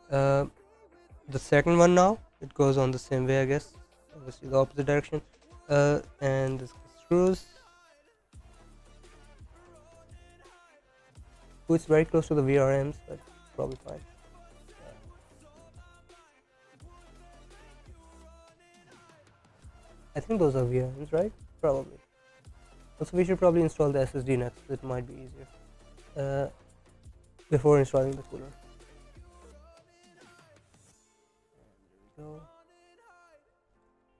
The second one now, it goes on the same way, I guess. Obviously the opposite direction. And the screws. Oh, it's very close to the VRMs, but probably fine. I think those are VRMs, right? Probably. Also, we should probably install the SSD next. It might be easier before installing the cooler. There we go.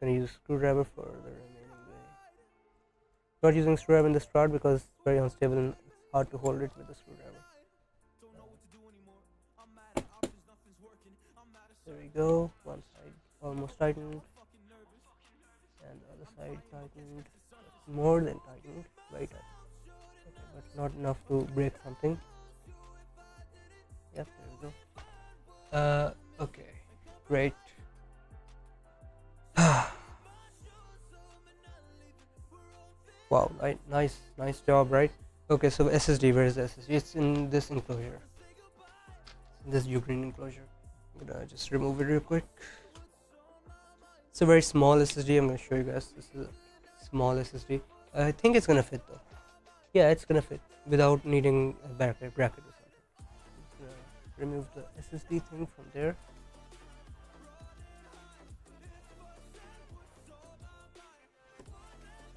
I'm gonna use a screwdriver for the remaining way. Not using screwdriver in the start because it's very unstable and it's hard to hold it with the screwdriver. There we go. One side almost tightened, and the other side tightened. More than tightened, very tight. Okay, but not enough to break something. Yep, there we go. Okay, great. Wow, nice job, right? Okay, so SSD, where is the SSD? It's in this enclosure, this Ugreen enclosure. I'm gonna just remove it real quick. It's a very small SSD. I'm gonna show you guys. This is a small SSD. I think it's gonna fit though. Yeah, it's gonna fit without needing a bracket or something. Remove the SSD thing from there.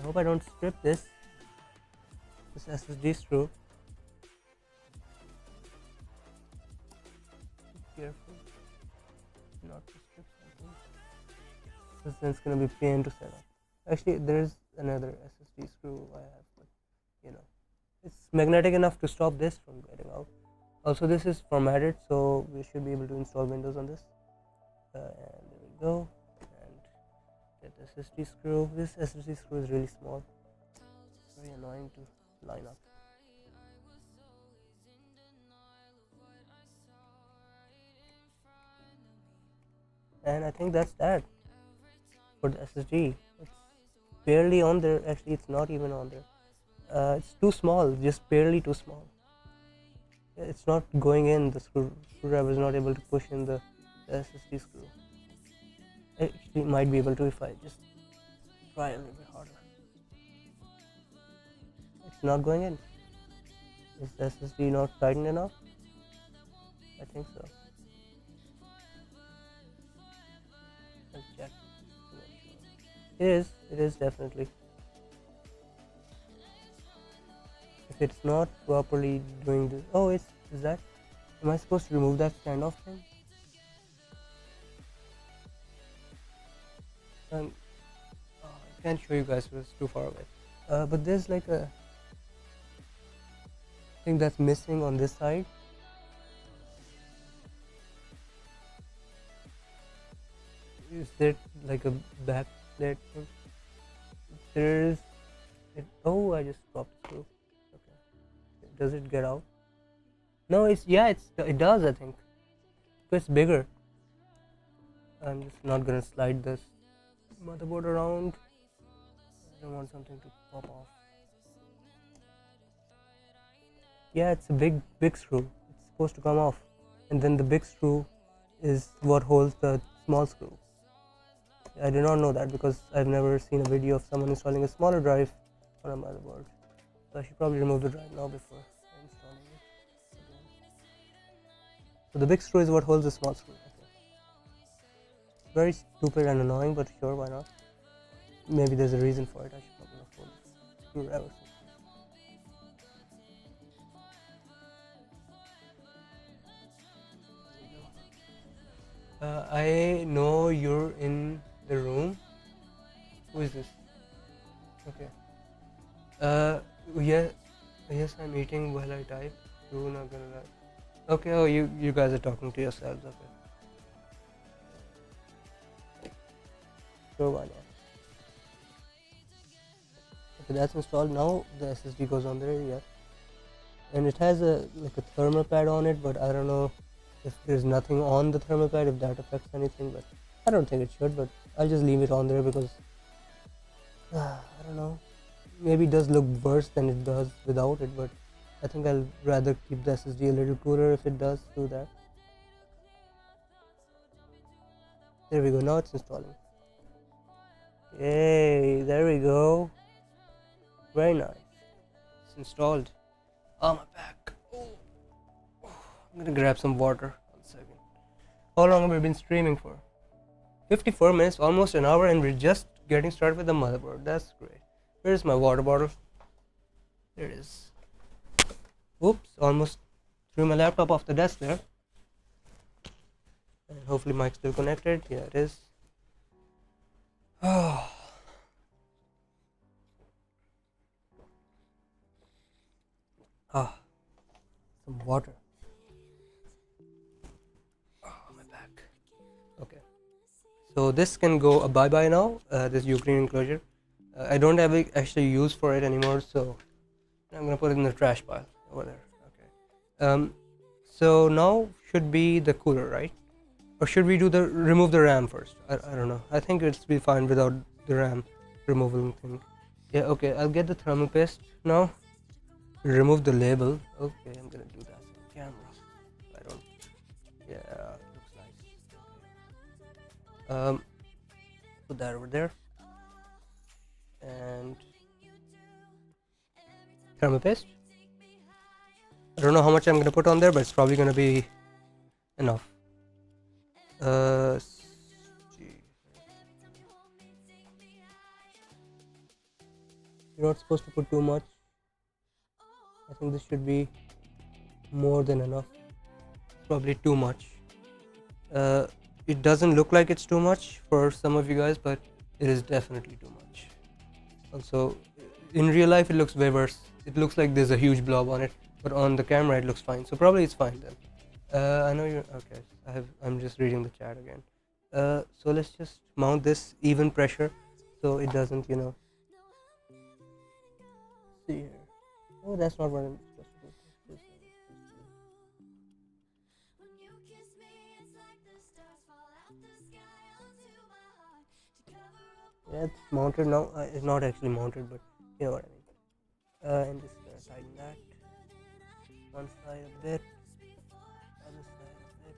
I hope I don't strip this SSD screw. Be careful not to strip something. Because then it's gonna be pain to set up. Actually, there's another SSD screw I have, but you know, it's magnetic enough to stop this from getting out. Also, this is formatted, so we should be able to install Windows on this. And there we go. And get the SSD screw. This SSD screw is really small. It's very annoying to line up. And I think that's that for the SSD. It's barely on there. Actually, it's not even on there. It's too small, just barely too small. It's not going in. The screwdriver is not able to push in the SSD screw. Actually, might be able to if I just try a little bit harder. It's not going in. Is the SSD not tightened enough? I think so. Let's check. It is definitely. If it's not properly doing this, oh, is that? Am I supposed to remove that standoff thing? I can't show you guys because it's too far away. But there's like a thing that's missing on this side. Is there like a back plate thing? There's it. Oh, I just popped through. Okay. Does it get out? No, it does. I think it's bigger. I'm just not gonna slide this motherboard around. I don't want something to pop off. Yeah, it's a big screw. It's supposed to come off, and then the big screw is what holds the small screw. I did not know that because I've never seen a video of someone installing a smaller drive on a motherboard. So I should probably remove the drive now before installing it again. So the big screw is what holds the small screw. Okay. Very stupid and annoying, but sure, why not? Maybe there's a reason for it. I should probably not hold the screwdriver. I know you're in the room. Who is this? Okay. Yeah. Yes, I'm eating while I type. You're not gonna lie. Okay. Oh, you guys are talking to yourselves. Okay. So why not? Okay, that's installed now. The SSD goes on there. Yeah. And it has a thermal pad on it, but I don't know if there's nothing on the thermal pad, if that affects anything, but I don't think it should, but I'll just leave it on there because I don't know, maybe it does look worse than it does without it, but I think I'll rather keep the SSD a little cooler if it does do that. There we go, now it's installing. Yay, there we go. Very nice. It's installed. Oh, my back. I'm gonna grab some water. 1 second. How long have we been streaming for? 54 minutes, almost an hour, and we're just getting started with the motherboard. That's great. Where's my water bottle? There it is. Oops, almost threw my laptop off the desk there. And hopefully mic's still connected. Yeah, it is. Oh. Some water. Okay, so this can go a bye-bye now, this Ugreen enclosure. I don't have actually use for it anymore, so I'm gonna put it in the trash pile over there. Okay. So now should be the cooler, right? Or should we remove the RAM first? I don't know. I think it's be fine without the RAM removal thing. Yeah, okay, I'll get the thermal paste now. Remove the label. Okay, I'm gonna do that on camera. I don't. Yeah, looks nice. Put that over there and thermal paste. I don't know how much I'm gonna put on there, but it's probably gonna be enough. See. You're not supposed to put too much. I think this should be more than enough. Probably too much. Uh, it doesn't look like it's too much for some of you guys, but it is definitely too much. Also, in real life, it looks way worse. It looks like there's a huge blob on it, but on the camera, it looks fine. So probably it's fine then. I know you're okay. I'm just reading the chat again. So let's just mount this even pressure, so it doesn't, see here. Oh, that's not what I'm supposed to do. Yeah, it's mounted now. It's not actually mounted, but you know what I mean. And just gonna tighten that. One side a bit, other side a bit.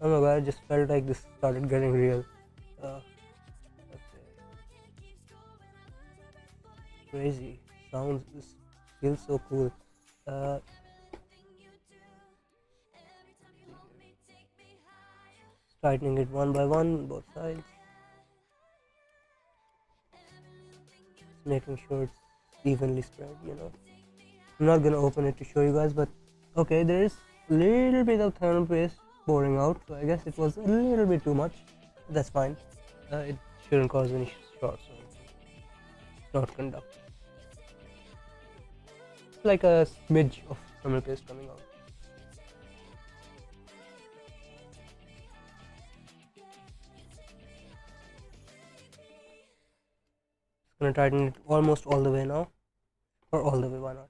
Oh my god, I just felt like this started getting real. Okay. Crazy. Sounds, this feels so cool. Uh, tightening it one by one, both sides. Just making sure it's evenly spread. I'm not gonna open it to show you guys, but okay, there is a little bit of thermal paste pouring out, so I guess it was a little bit too much. That's fine. It shouldn't cause any shorts or anything. It's not conductive. It's like a smidge of thermal paste coming out. Just gonna tighten it almost all the way now, or all the way. Why not?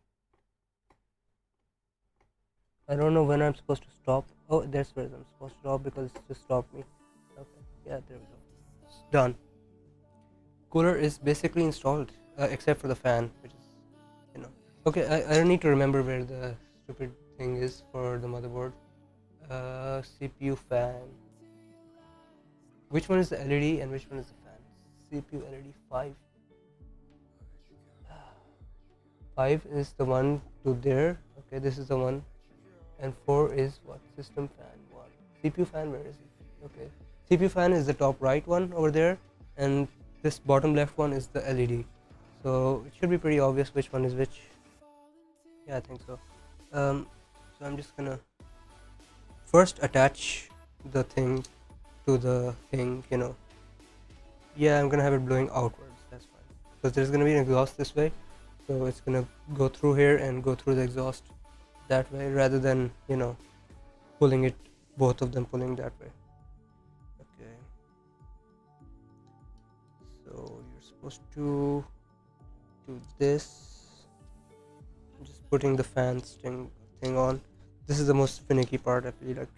I don't know when I'm supposed to stop. Oh, that's where I'm supposed to stop because it just stopped me. Okay, yeah, there we go. It's done. Cooler is basically installed, except for the fan, which is, Okay, I don't need to remember where the stupid thing is for the motherboard. CPU fan. Which one is the LED and which one is the fan? CPU LED 5. 5 is the one to there. Okay, this is the one. And 4 is what? System fan 1. CPU fan, where is it? Okay. CPU fan is the top right one over there, and this bottom left one is the LED. So it should be pretty obvious which one is which. Yeah, I think so. So I'm just gonna first attach the thing to the thing. Yeah, I'm gonna have it blowing outwards. That's fine. Because there's gonna be an exhaust this way, so it's gonna go through here and go through the exhaust that way, rather than pulling it, both of them pulling that way. Okay. So you're supposed to do this. I'm just putting the fan thing on. This is the most finicky part, I feel like.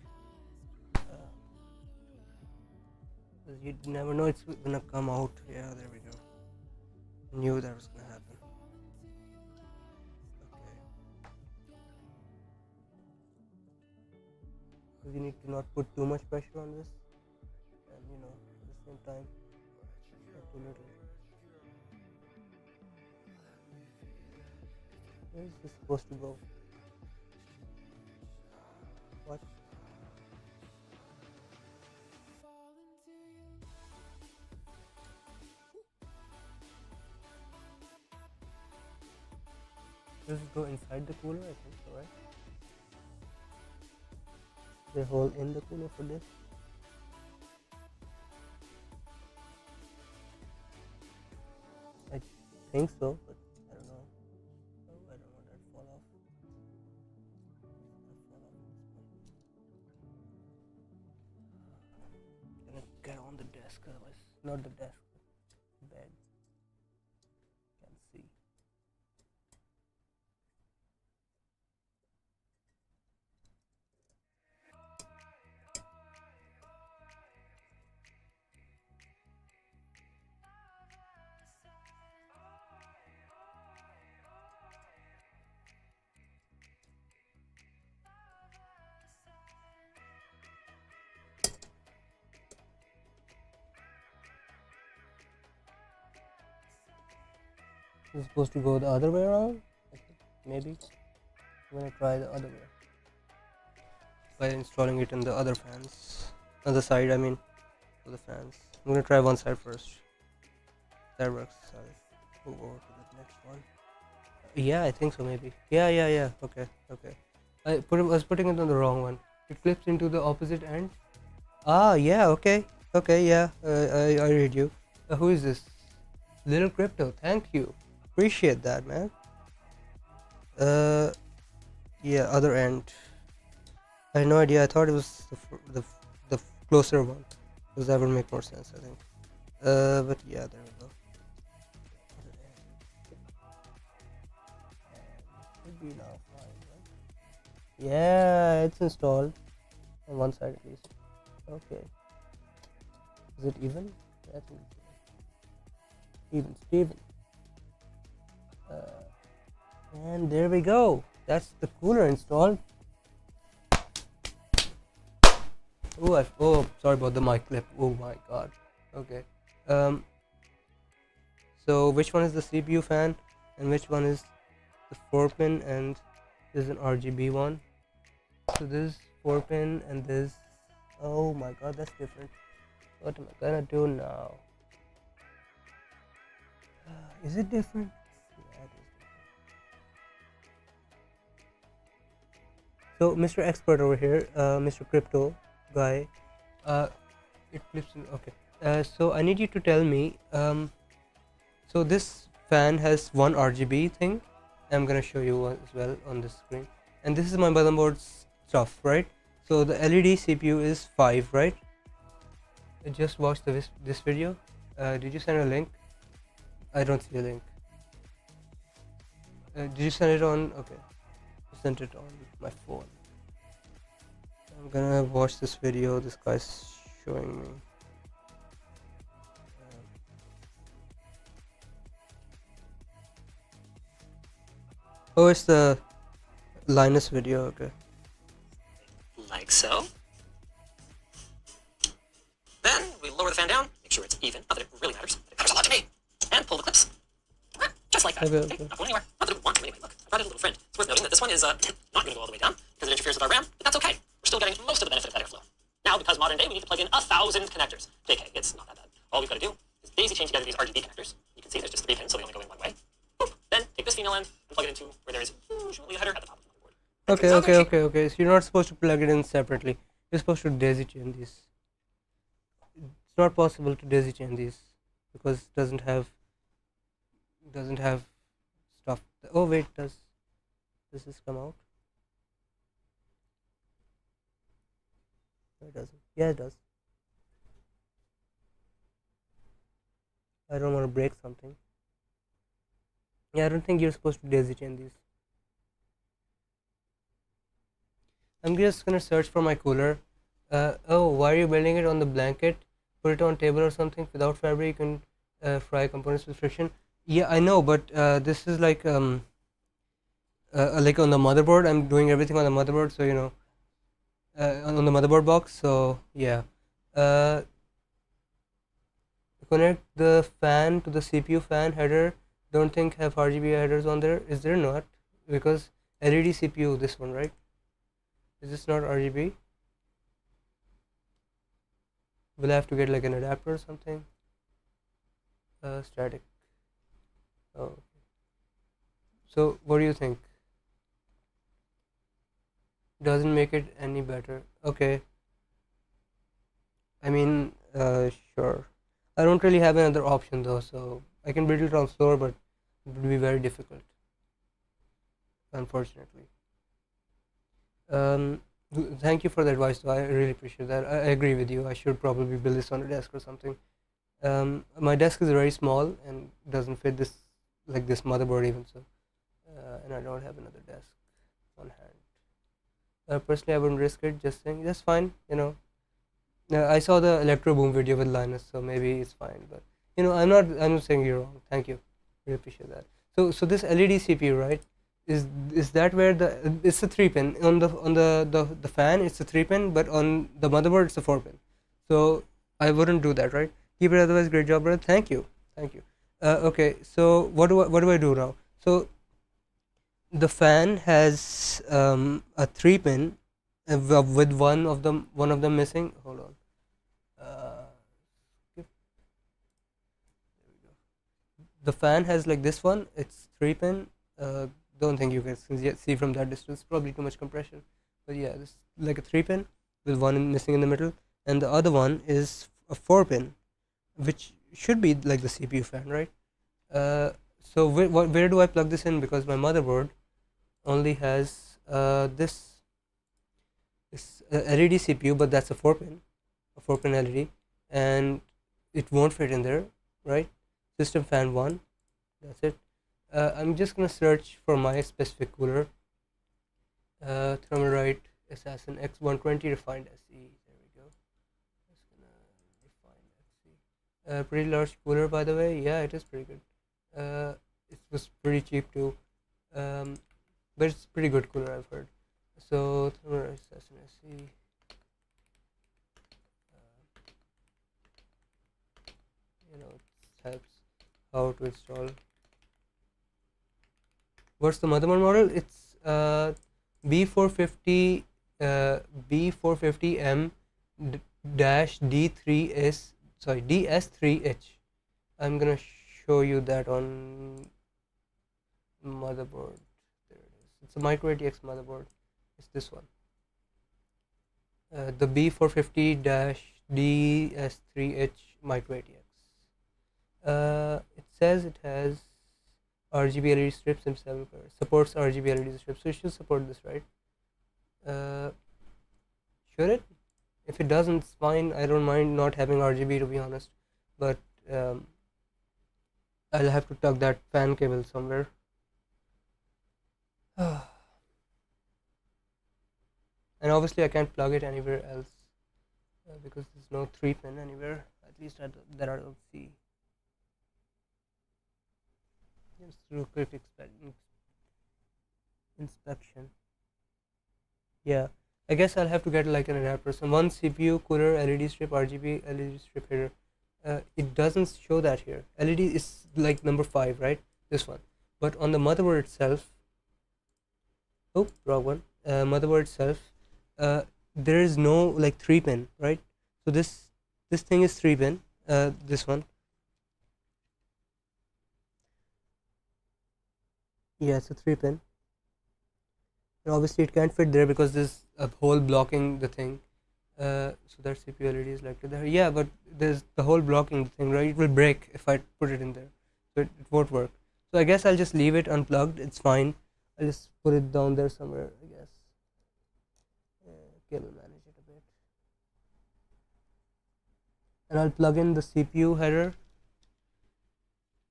You never know it's gonna come out. Yeah, there we go. Knew that was gonna happen. Okay. Because you need to not put too much pressure on this, and at the same time, not too little. Where is this supposed to go? What? Does it go inside the cooler? I think so, right? Is there a hole in the cooler for this? I think so, but I don't know. Oh, I don't want that to fall off. Gonna get on the desk, otherwise, not the desk, but bed. Can't see. Is it supposed to go the other way around? Maybe. I'm gonna try the other way by installing it in the other fans. Other side, I mean, for the fans. I'm gonna try one side first. That works. Sorry. Move over to the next one. Yeah, I think so. Maybe. Yeah. Okay. I was putting it on the wrong one. It clips into the opposite end. Ah, yeah. Okay. Yeah. I read you. Who is this? Little Crypto. Thank you. Appreciate that, man. Yeah. Other end. I had no idea. I thought it was the closer one, because that would make more sense, I think. But yeah, there we go. Should be now fine, right? Yeah, it's installed on one side at least. Okay. Is it even? Yeah, I think it's even. Steven. And there we go. That's the cooler installed. Oh, sorry about the mic clip. Oh my god. Okay. So which one is the CPU fan and which one is the 4-pin, and this is an RGB one. So this 4-pin and this. Oh my god, that's different. What am I gonna do now? Is it different? Yeah, it is different. So Mr. Expert over here, Mr. Crypto guy, it flips in. Okay. So I need you to tell me. So this fan has one RGB thing. I'm gonna show you as well on the screen. And this is my motherboard stuff, right? So the LED CPU is 5, right? I just watched this video. Did you send a link? I don't see a link. Did you send it on? Okay, I sent it on my phone. I'm gonna watch this video. This guy's showing me. Oh, it's the Linus video. Okay. Like so. Then we lower the fan down, make sure it's even, not that it really matters, but it matters a lot to me. And pull the clips. Just like that. Okay. Not going anywhere. Not that it would want to anyway. Look, I brought in a little friend. It's worth noting that this one is not going to go all the way down because it interferes with our RAM, but that's okay. We're still getting most of the benefit of that airflow. Now, because modern day, we need to plug in 1,000 connectors. JK, it's not that bad. All we've got to do is daisy chain together these RGB connectors. You can see there's just 3 pins, so they only go in one way. Boop. Then take this female end and plug it into where there is usually a header at the top of the motherboard. Okay. So you're not supposed to plug it in separately. You're supposed to daisy chain these. It's not possible to daisy chain these because it doesn't have stuff. Oh wait, does this come out? No, it doesn't. Yeah, it does. I don't want to break something. Yeah, I don't think you're supposed to daisy chain these. I'm just gonna search for my cooler. Oh, why are you building it on the blanket? Put it on table or something. Without fabric, you can fry components with friction. Yeah, I know, but this is like on the motherboard. I'm doing everything on the motherboard, so you know, on the motherboard box. So yeah, connect the fan to the CPU fan header. Don't think have RGB headers on there. Is there not? Because LED CPU, this one, right? Is this not RGB? Will I have to get like an adapter or something? Static. Oh. So what do you think? Doesn't make it any better. Okay. I mean, sure. I don't really have another option though, so I can build it on floor, but it would be very difficult, unfortunately. Thank you for the advice though. I really appreciate that. I agree with you. I should probably build this on a desk or something. My desk is very small and doesn't fit this motherboard even, so and I don't have another desk on hand. Personally, I wouldn't risk it. Just saying, that's fine. You know, I saw the Electro Boom video with Linus, so maybe it's fine. But you know, I'm not saying you're wrong. Thank you. Really appreciate that. So this LED CPU, right? Is that where it's a 3-pin on the fan? It's a 3-pin, but on the motherboard it's a 4-pin. So I wouldn't do that, right? Keep it otherwise. Great job, brother. Thank you. Okay, so what do I do now? So the fan has a 3 pin with one of them missing. Hold on. Skip. The fan has like this one. It's 3 pin. Don't think you guys can see from that distance. Probably too much compression. But yeah, this like a 3 pin with missing in the middle, and the other one is a 4 pin, which should be like the CPU fan, right? Uh, so where do I plug this in? Because my motherboard only has this LED CPU, but that's a 4 pin LED, and it won't fit in there, right? System fan 1, that's it. I'm just gonna search for my specific cooler. Thermalright Assassin X120 refined SE. There we go. Just gonna refine SE. Pretty large cooler, by the way. Yeah, it is pretty good. It was pretty cheap too. Um, but it's pretty good cooler, I've heard. So Thermalright Assassin SE. It helps how to install. What's the motherboard model? It's B450 B450M dash D3S, sorry, DS3H. I'm gonna show you that on motherboard. There it is. It's a micro ATX motherboard. It's this one. The B450 dash DS3H micro ATX. It says it has RGB LED strips and several colors. Supports RGB LED strips, so it should support this, right? Should it? If it doesn't, it's fine. I don't mind not having RGB, to be honest, but I'll have to tug that fan cable somewhere. And obviously I can't plug it anywhere else because there's no 3 pin anywhere, at least that I don't see. Just do a quick inspection. Yeah, I guess I'll have to get like an adapter. So one CPU, cooler, LED strip, RGB, LED strip header. It doesn't show that here. LED is like number 5, right? This one. But on the motherboard itself, oh, wrong one. Motherboard itself, there is no like 3 pin, right? So this thing is 3 pin. This one. Yeah, it's a 3 pin. And obviously it can't fit there because there's a hole blocking the thing. So that CPU LED is like there. Yeah, but there's the hole blocking the thing, right? It will break if I put it in there, so it won't work. So I guess I'll just leave it unplugged. It's fine. I'll just put it down there somewhere, I guess. Cable manage it a bit, and I'll plug in the CPU header.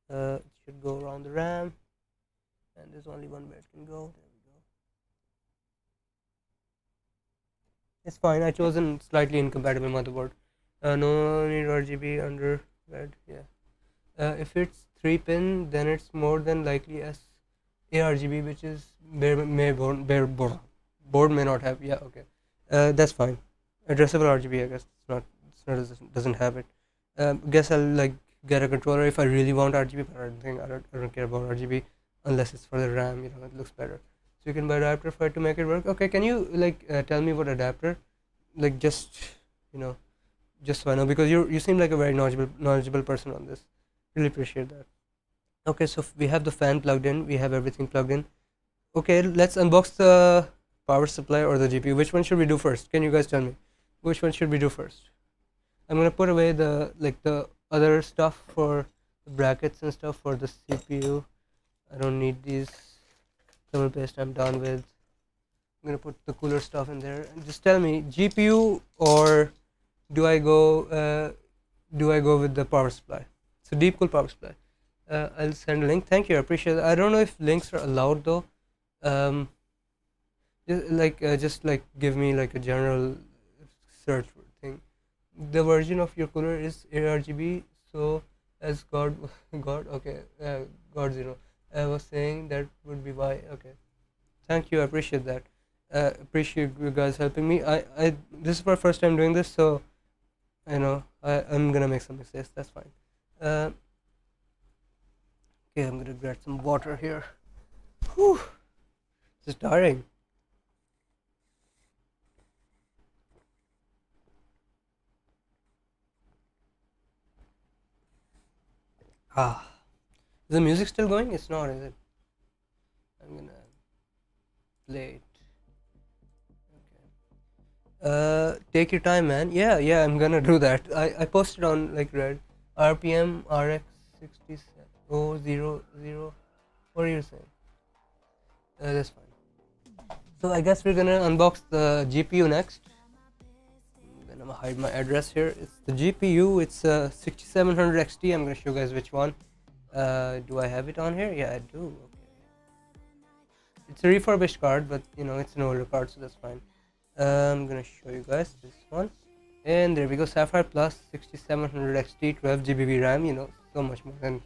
It should go around the RAM, and there's only one where it can go. There we go. It's fine. I chosen slightly incompatible motherboard. No need RGB under red. Yeah. If it's 3 pin, then it's more than likely as ARGB, which is board may not have. Yeah, okay. That's fine. Addressable RGB, I guess. Doesn't have it. Guess I'll like get a controller if I really want RGB, but I don't care about RGB unless it's for the RAM. You know, it looks better. So you can buy adapter for it to make it work. Okay, can you like tell me what adapter? Like just just so I know, because you seem like a very knowledgeable person on this. Really appreciate that. Okay, so we have the fan plugged in. We have everything plugged in. Okay, let's unbox the power supply or the GPU. Which one should we do first? Can you guys tell me? Which one should we do first? I'm gonna put away the other stuff for the brackets and stuff for the CPU. I don't need these. Thermal paste I'm done with. I'm gonna put the cooler stuff in there. And just tell me, GPU or do I go with the power supply? So Deepcool power supply. I'll send a link. Thank you, I appreciate it. I don't know if links are allowed though. Just give me like a general search thing. The version of your cooler is ARGB. So as God okay, God 0. I was saying that would be why. Okay, thank you, I appreciate that. Appreciate you guys helping me. I this is my first time doing this, so I'm gonna make some mistakes. That's fine. Okay, I'm gonna grab some water here. Whew. This is tiring. Ah, is the music still going? It's not, is it? I'm gonna play it. Okay. Take your time, man. Yeah, I'm gonna do that. I posted on like Red RPM RX 67 000. What are you saying? That's fine. So I guess we're gonna unbox the GPU next. Then I'm gonna hide my address here. It's the GPU. It's a 6700 XT. I'm gonna show you guys which one. Do I have it on here? Yeah, I do. Okay. It's a refurbished card, but you know it's an older card, so that's fine. I'm gonna show you guys this one. And there we go. Sapphire Plus 6700 XT, 12 GB RAM. You know, so much more than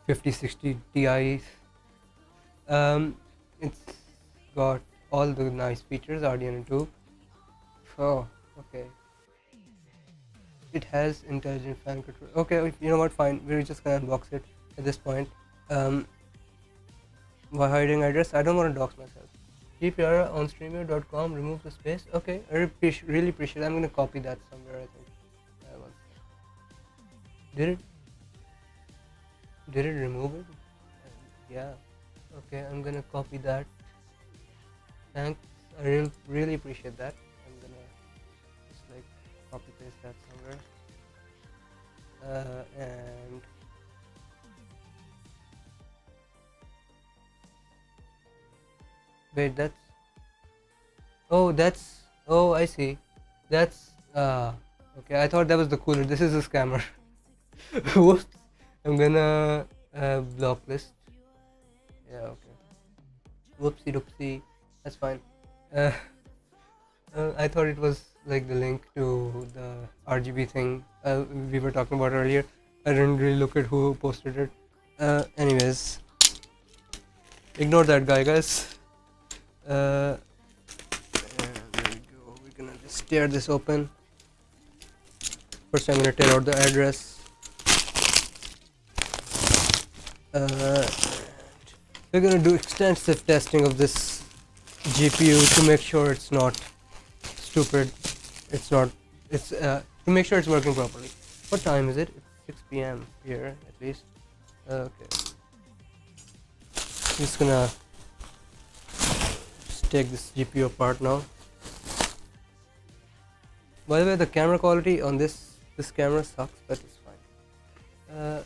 5060 Ti. It's got all the nice features, Arduino tube. Oh, okay. It has intelligent fan control. Okay, you know what? Fine. We're just gonna unbox it at this point. By hiding address, I don't want to dox myself. GPR on streamer.com. Remove the space. Okay, I really appreciate it. I'm gonna copy that somewhere. I think. Did it remove it? Yeah. Okay, I'm gonna copy that. Thanks. I really appreciate that. I'm gonna just like copy paste that somewhere. And wait, oh, I see. That's okay. I thought that was the cooler. This is a scammer. Whoops. I'm gonna block list. Yeah, okay. Whoopsie doopsie. That's fine. I thought it was like the link to the RGB thing we were talking about earlier. I didn't really look at who posted it. Anyways, ignore that guy, guys. There we go. We're gonna just tear this open. First, I'm gonna tear out the address. We're gonna do extensive testing of this GPU to make sure it's not stupid. It's to make sure it's working properly. What time is it? It's 6 p.m. here at least. Okay. Just gonna take this GPU apart now. By the way, the camera quality on this camera sucks, but it's fine.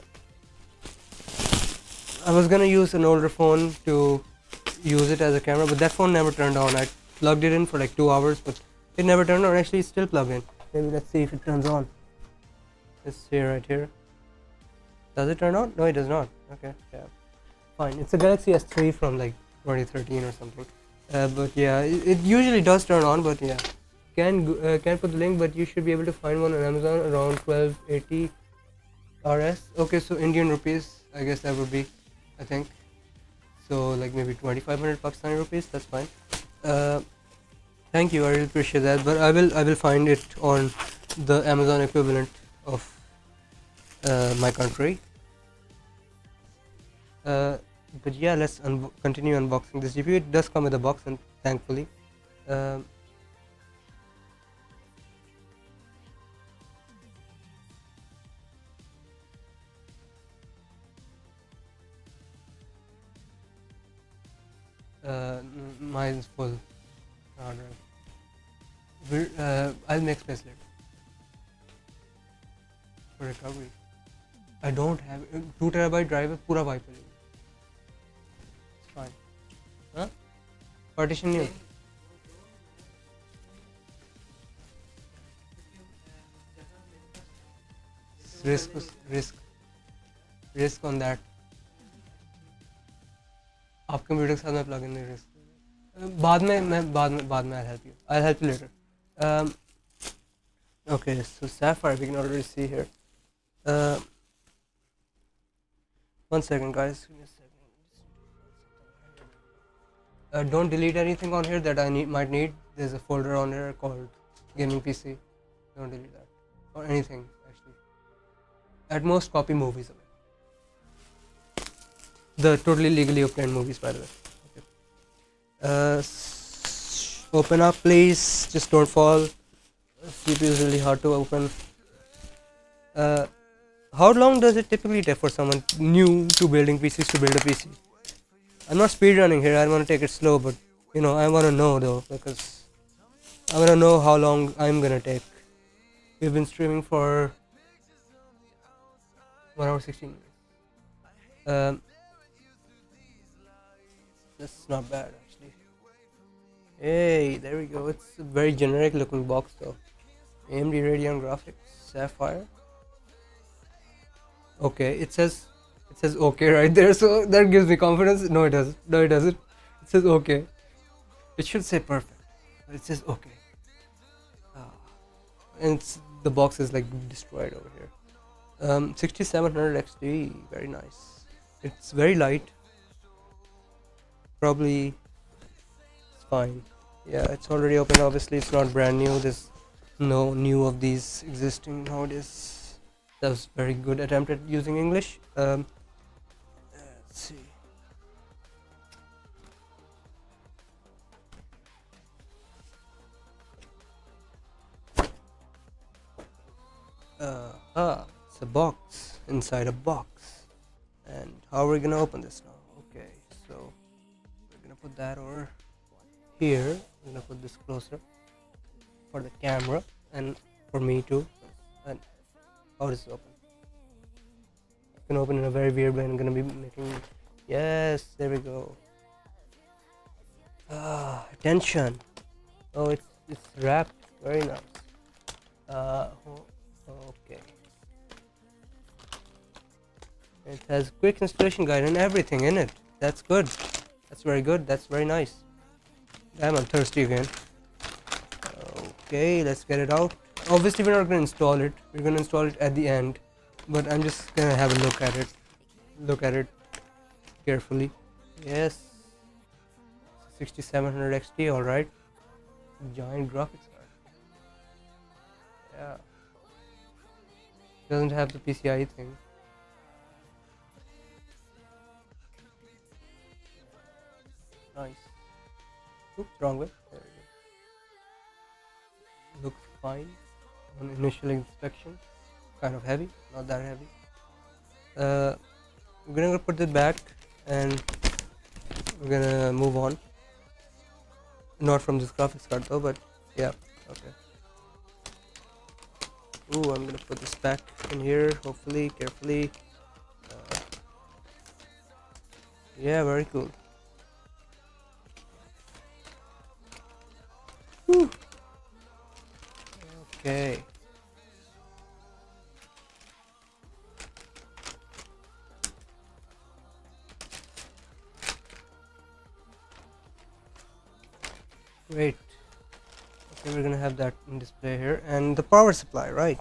I was gonna use an older phone to use it as a camera, but that phone never turned on. I plugged it in for like 2 hours, but it never turned on. Actually, it's still plugged in. Maybe let's see if it turns on. It's here, right here. Does it turn on? No, it does not. Okay, yeah, fine. It's a Galaxy S3 from like 2013 or something. But yeah, it usually does turn on. But yeah, can put the link, but you should be able to find one on Amazon around 1280 RS. Okay, so Indian rupees, I guess that would be, I think. So like maybe 2500 Pakistani rupees. That's fine. Thank you, I really appreciate that. But I will find it on the Amazon equivalent of my country. But yeah, let's continue unboxing this GPU. It does come with a box, and thankfully. Mine is full. I'll make space later for recovery. I don't have 2 terabyte drive है पूरा wipe करेगा. It's fine. Huh? Partition new. Risk on that. आप computer के साथ में plug in नहीं risk बाद में I'll help you later. Okay, so Sapphire we can already see here. 1 second, guys. Give me a second. Don't delete anything on here that I might need. There's a folder on here called gaming PC. Don't delete that or anything actually. At most, copy movies away. The totally legally obtained movies, by the way. Okay. Open up, please. Just don't fall. CPU is really hard to open. How long does it typically take for someone new to building PCs to build a PC? I'm not speedrunning here. I want to take it slow, but I want to know though, because I want to know how long I'm gonna take. We've been streaming for 1 hour 16 minutes. That's not bad actually. Hey, there we go. It's a very generic looking box though. AMD Radeon graphics, Sapphire. Okay, it says okay right there, so that gives me confidence. No, it doesn't. No, it doesn't. It says okay. It should say perfect, but it says okay. And the box is like destroyed over here. 6700 XT, very nice. It's very light. Probably it's fine. Yeah, it's already open. Obviously, it's not brand new. There's no new of these existing nowadays. That was very good attempt at using English. Let's see. It's a box inside a box. And how are we gonna open this now? Okay, so we're gonna put that over here. I'm gonna put this closer for the camera and for me too. And how does it open? It's gonna open in a very weird way. I'm gonna be making. Yes, there we go. Attention. Oh, it's wrapped. Very nice. Okay. It has quick installation guide and everything in it. That's good. That's very good. That's very nice. Damn, I'm thirsty again. Okay, let's get it out. Obviously, we're not going to install it. We're going to install it at the end. But I'm just going to have a look at it. Look at it carefully. Yes. 6700 XT, alright. Giant graphics card. Yeah. Doesn't have the PCIe thing. Nice. Oops, wrong way. There we go. Looks fine on initial inspection. Kind of heavy, not that heavy. We're gonna put it back and we're gonna move on. Not from this graphics card though, but yeah, okay. Ooh, I'm gonna put this back in here, hopefully, carefully. Yeah, very cool. Whew. Okay. Great. Okay, we're gonna have that in display here, and the power supply, right?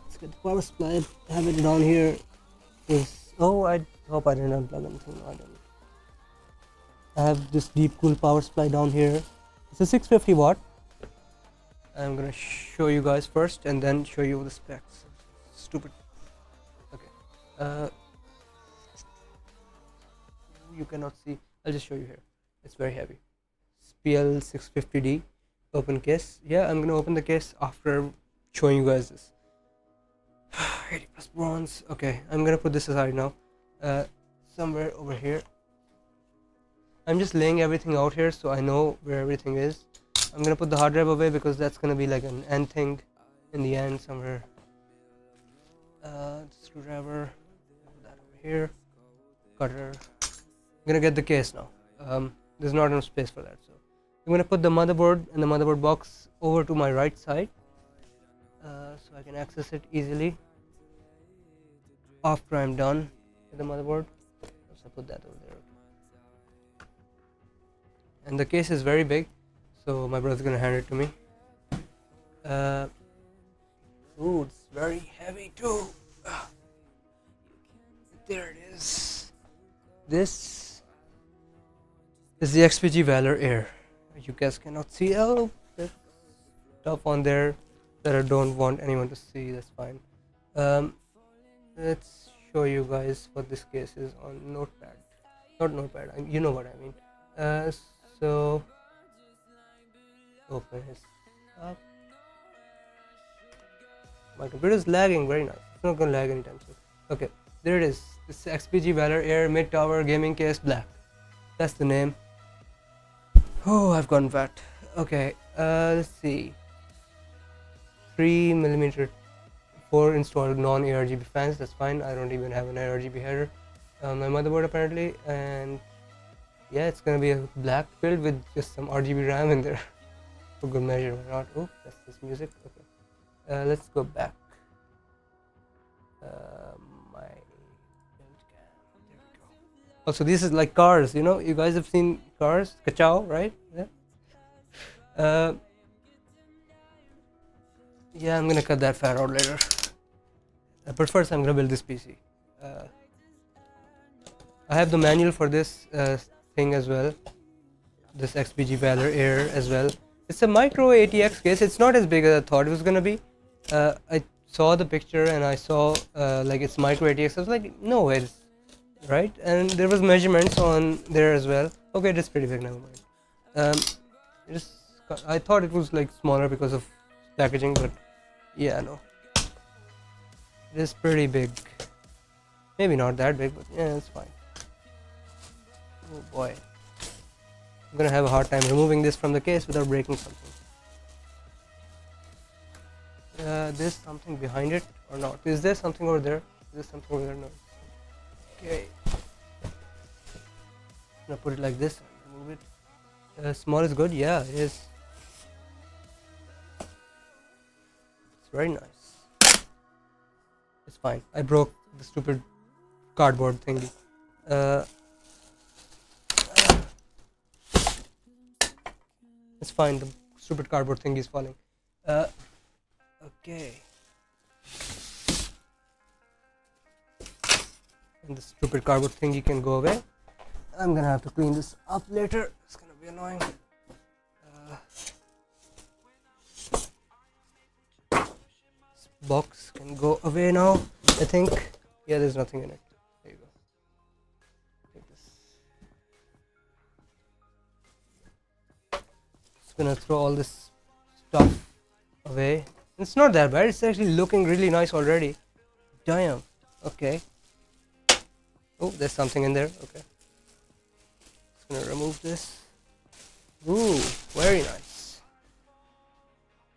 Let's get the power supply. Have it down here. Oh, I hope I didn't unplug anything. No, I didn't. I have this deep cool power supply down here. It's a 650 watt. I'm gonna show you guys first, and then show you the specs. Stupid. Okay. You cannot see. I'll just show you here. It's very heavy. PL650D open case. Yeah, I'm gonna open the case after showing you guys this. 80 plus bronze. Okay, I'm gonna put this aside now. Somewhere over here. I'm just laying everything out here so I know where everything is. I'm gonna put the hard drive away because that's gonna be like an end thing in the end somewhere. Screwdriver. Put that over here. Cutter. I'm gonna get the case now. There's not enough space for that, so I'm gonna put the motherboard and the motherboard box over to my right side, so I can access it easily after I'm done with the motherboard. So I put that over there. And the case is very big, so my brother's gonna hand it to me. Ooh, it's very heavy too. There it is. This is the XPG Valor Air. You guys cannot see. Oh, there's stuff on there that I don't want anyone to see. That's fine. Let's show you guys what this case is on Notepad. not notepad. You know what I mean. So open this up. My computer is lagging very nice. It's not gonna lag anytime soon. Okay, there it is. This XPG Valor Air Mid Tower Gaming Case Black. That's the name. Oh, I've gone fat. Okay, let's see. 3mm 4 installed non-ARGB fans. That's fine. I don't even have an ARGB header on my motherboard apparently, and yeah, it's gonna be a black build with just some RGB RAM in there for good measure. Why not? Oh, that's this music. Okay, let's go back. My build cam. There we go. Also, this is like cars. You know, you guys have seen cars, Kachow, right? Yeah. Yeah, I'm gonna cut that fat out later. But first, I'm gonna build this PC. I have the manual for this thing as well. This XPG Valor Air as well. It's a micro ATX case. It's not as big as I thought it was gonna be. I saw the picture and I saw like it's micro ATX. I was like, no, it's right. And there was measurements on there as well. Okay, it's pretty big. Never mind. I thought it was like smaller because of packaging, but yeah, no. It is pretty big. Maybe not that big, but yeah, it's fine. Oh boy. I'm gonna have a hard time removing this from the case without breaking something. There's something behind it or not? Is there something over there? Is there something over there? No. Okay. I'm gonna put it like this and remove it. Small is good? Yeah, it is. It's very nice. It's fine. I broke the stupid cardboard thingy. It's fine. The stupid cardboard thing is falling. Okay. And the stupid cardboard thingy can go away. I'm gonna have to clean this up later. It's gonna be annoying. This box can go away now. I think. Yeah, there's nothing in it. There you go. Take this. Just gonna throw all this stuff away. It's not that bad. It's actually looking really nice already. Damn. Okay. Oh, there's something in there. Okay. Just gonna remove this. Ooh, very nice.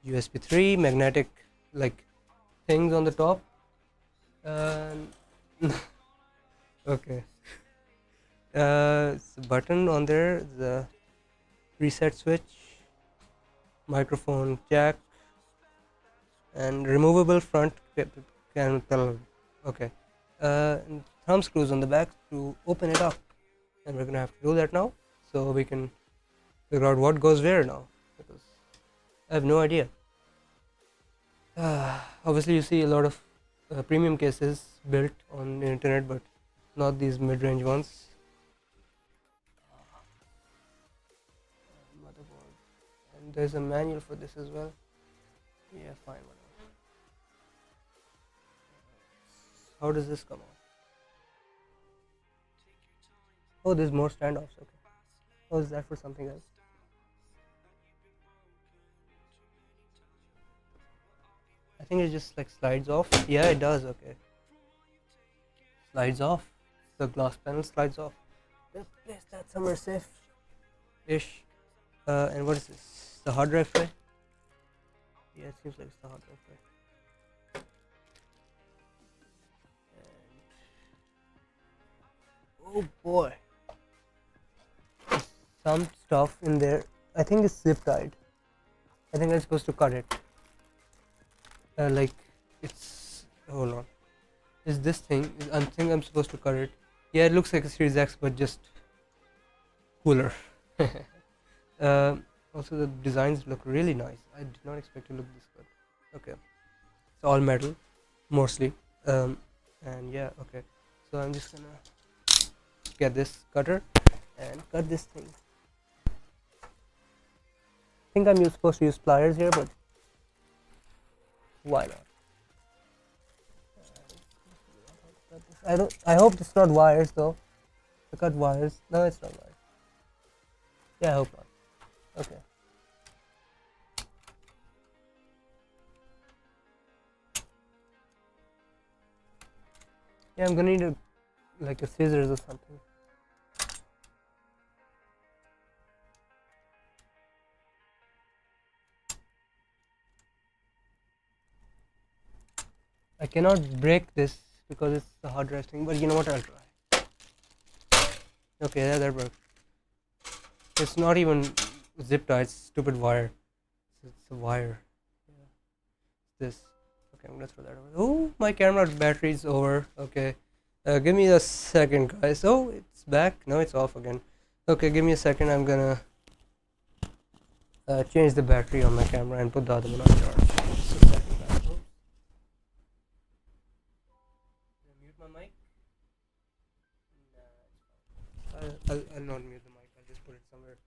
USB 3 magnetic like things on the top. Okay. It's a button on there. The reset switch, microphone jack, and removable front panel. Okay. And thumb screws on the back to open it up, and we're gonna have to do that now so we can figure out what goes where now, because I have no idea. Obviously you see a lot of premium cases built on the internet, but not these mid-range ones. Motherboard, and there's a manual for this as well. Yeah, fine, whatever. How does this come out? Oh, there's more standoffs. Okay. Oh, is that for something else? I think it just like slides off. Yeah, it does. Okay. Slides off. The glass panel slides off. Let's place that somewhere safe-ish. And what is this? The hard drive tray? Yeah, it seems like it's the hard drive tray. And oh boy. Some stuff in there. I think it's zip tied. I think I'm supposed to cut it. Like it's, hold on, is this thing, I think I'm supposed to cut it. Yeah, it looks like a Series X, but just cooler. Also the designs look really nice. I did not expect to look this good. Okay, it's all metal mostly, and yeah, okay, so I'm just gonna get this cutter and cut this thing. I think I'm supposed to use pliers here, but why not? I hope it's not wires though. I cut wires. No, it's not wires. Yeah, I hope not. Okay. Yeah, I'm gonna need like a scissors or something. I cannot break this because it's the hard drive thing, but you know what, I'll try. Okay, yeah, that worked. It's not even zip tie, it's stupid wire. It's a wire. Yeah. This. Okay, I'm gonna throw that away. Oh, my camera's battery is over. Okay. Give me a second, guys. Oh, it's back. No, it's off again. Okay, give me a second. I'm gonna change the battery on my camera and put the other one on charge. Just a second, guys. Oh. Did I mute my mic? Nah, it's fine. I'll not mute the mic. I'll just put it somewhere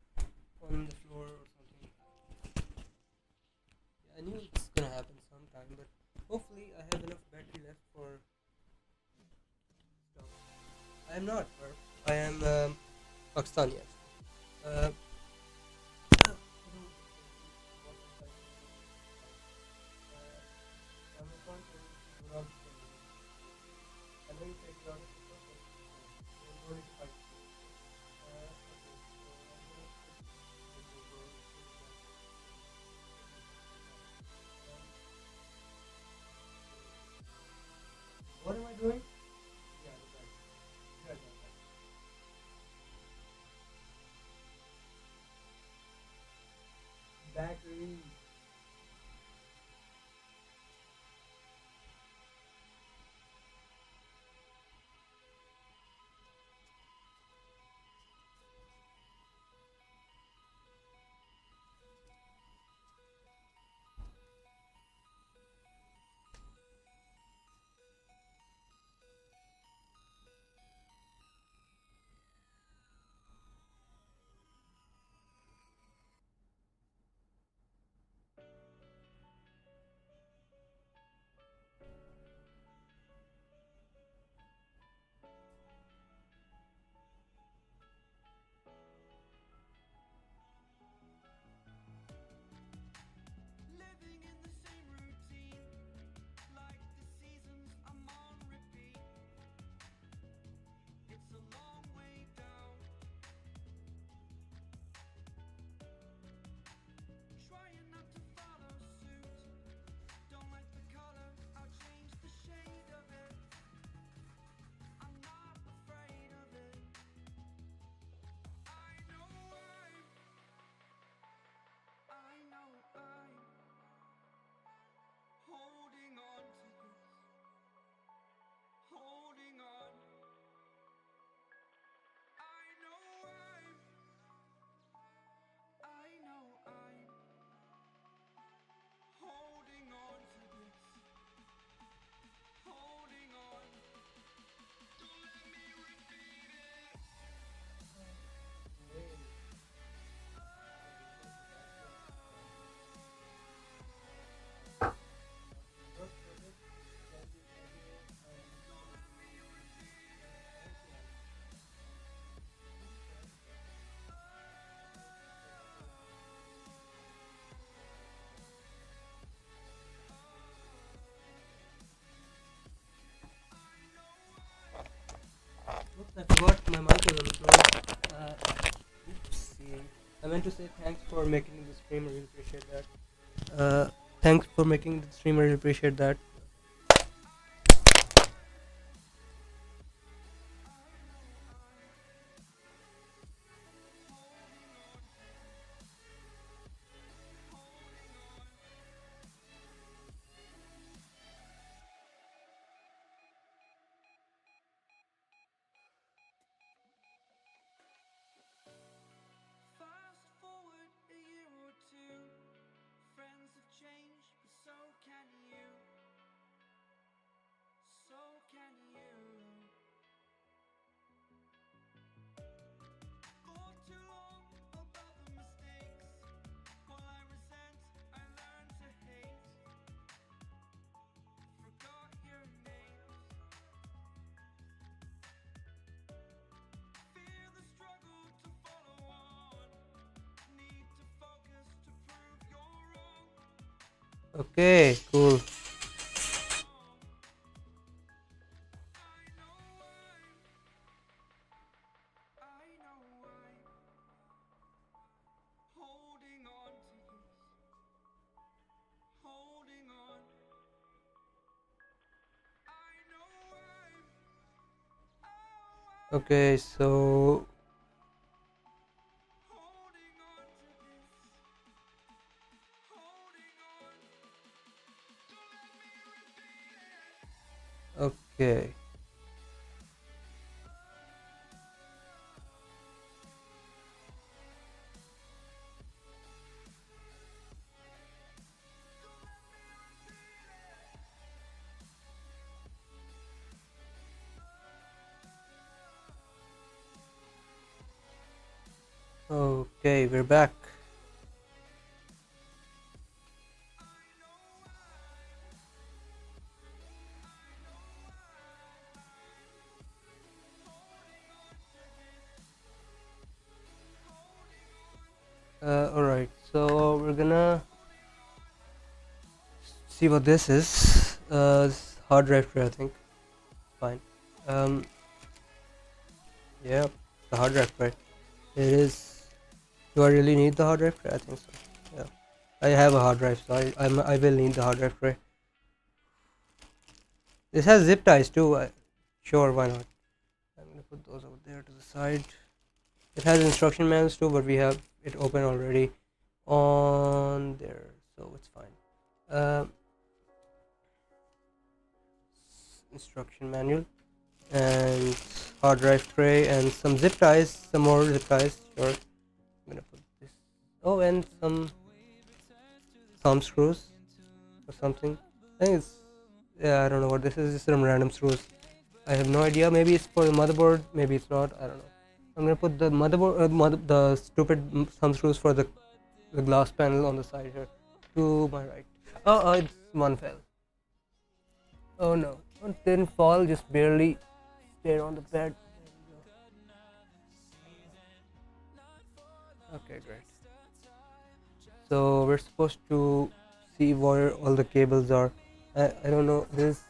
on the floor or something. Yeah, I knew it's gonna happen sometime, but hopefully I have enough battery left for stuff. I am not, or I am Pakistani actually. What am I doing? Yeah, right. Battery. Oops, I forgot my mic was on the floor. Oopsie. I meant to say thanks for making the stream. I really appreciate that. Thanks for making the stream. I really appreciate that. Friends have changed, but so can you. Okay, cool. Okay, so okay. Okay, we're back. Alright, so we're gonna see what this is. Hard drive tray, I think. Fine. Um, yeah, the hard drive tray. It is. Do I really need the hard drive tray? I think so. Yeah, I have a hard drive, so I will need the hard drive tray. This has zip ties too. Sure, why not? I'm gonna put those over there to the side. It has instruction manuals too, but we have it open already on there, so it's fine. Um, Instruction manual and hard drive tray and some zip ties, some more zip ties. Sure, I'm gonna put this. Oh, and some thumb screws or something. I think it's, yeah, I don't know what this is. Just some random screws. I have no idea. Maybe it's for the motherboard. Maybe it's not. I don't know. I'm gonna put the motherboard, the stupid thumb screws for the glass panel on the side here, to my right. Oh, it's one fell. Oh no, it didn't fall. Just barely stayed on the bed. Okay, great. So we're supposed to see where all the cables are. I don't know this.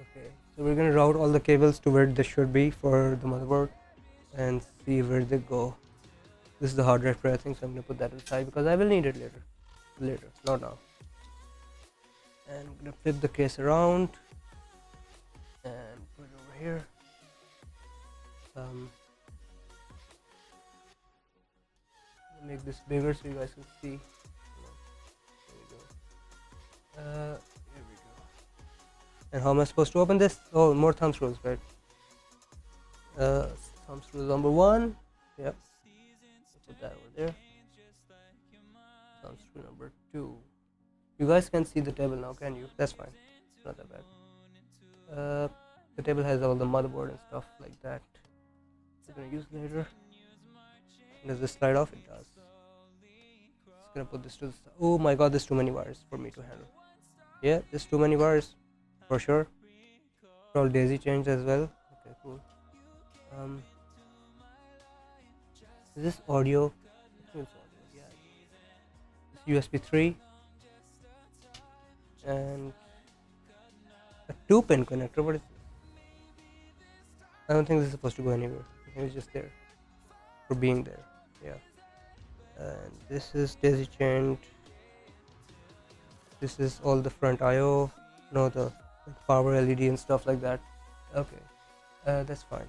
Okay, so we're gonna route all the cables to where they should be for the motherboard and see where they go. This is the hard drive tray, I think, so I'm gonna put that aside because I will need it later. Later, not now. And I'm gonna flip the case around and put it over here. Make this bigger so you guys can see. There we go. Here we go. And how am I supposed to open this? Oh, more thumb screws, right? Thumb screw number one. Yep. Put that over there. Thumb screw number two. You guys can see the table now, can you? That's fine. It's not that bad. The table has all the motherboard and stuff like that. We're gonna use later. Does this slide off? It does. Just gonna put this to the side. Oh my god, there's too many wires for me to handle. Yeah, there's too many wires for sure. All daisy chains as well. Okay, cool. Is this audio? I think it's audio. Yeah. It's USB 3 and a 2-pin connector. What is this? I don't think this is supposed to go anywhere. It was just there for being there. Yeah. And this is daisy chained. This is all the front IO. No, the power LED and stuff like that. Okay, that's fine.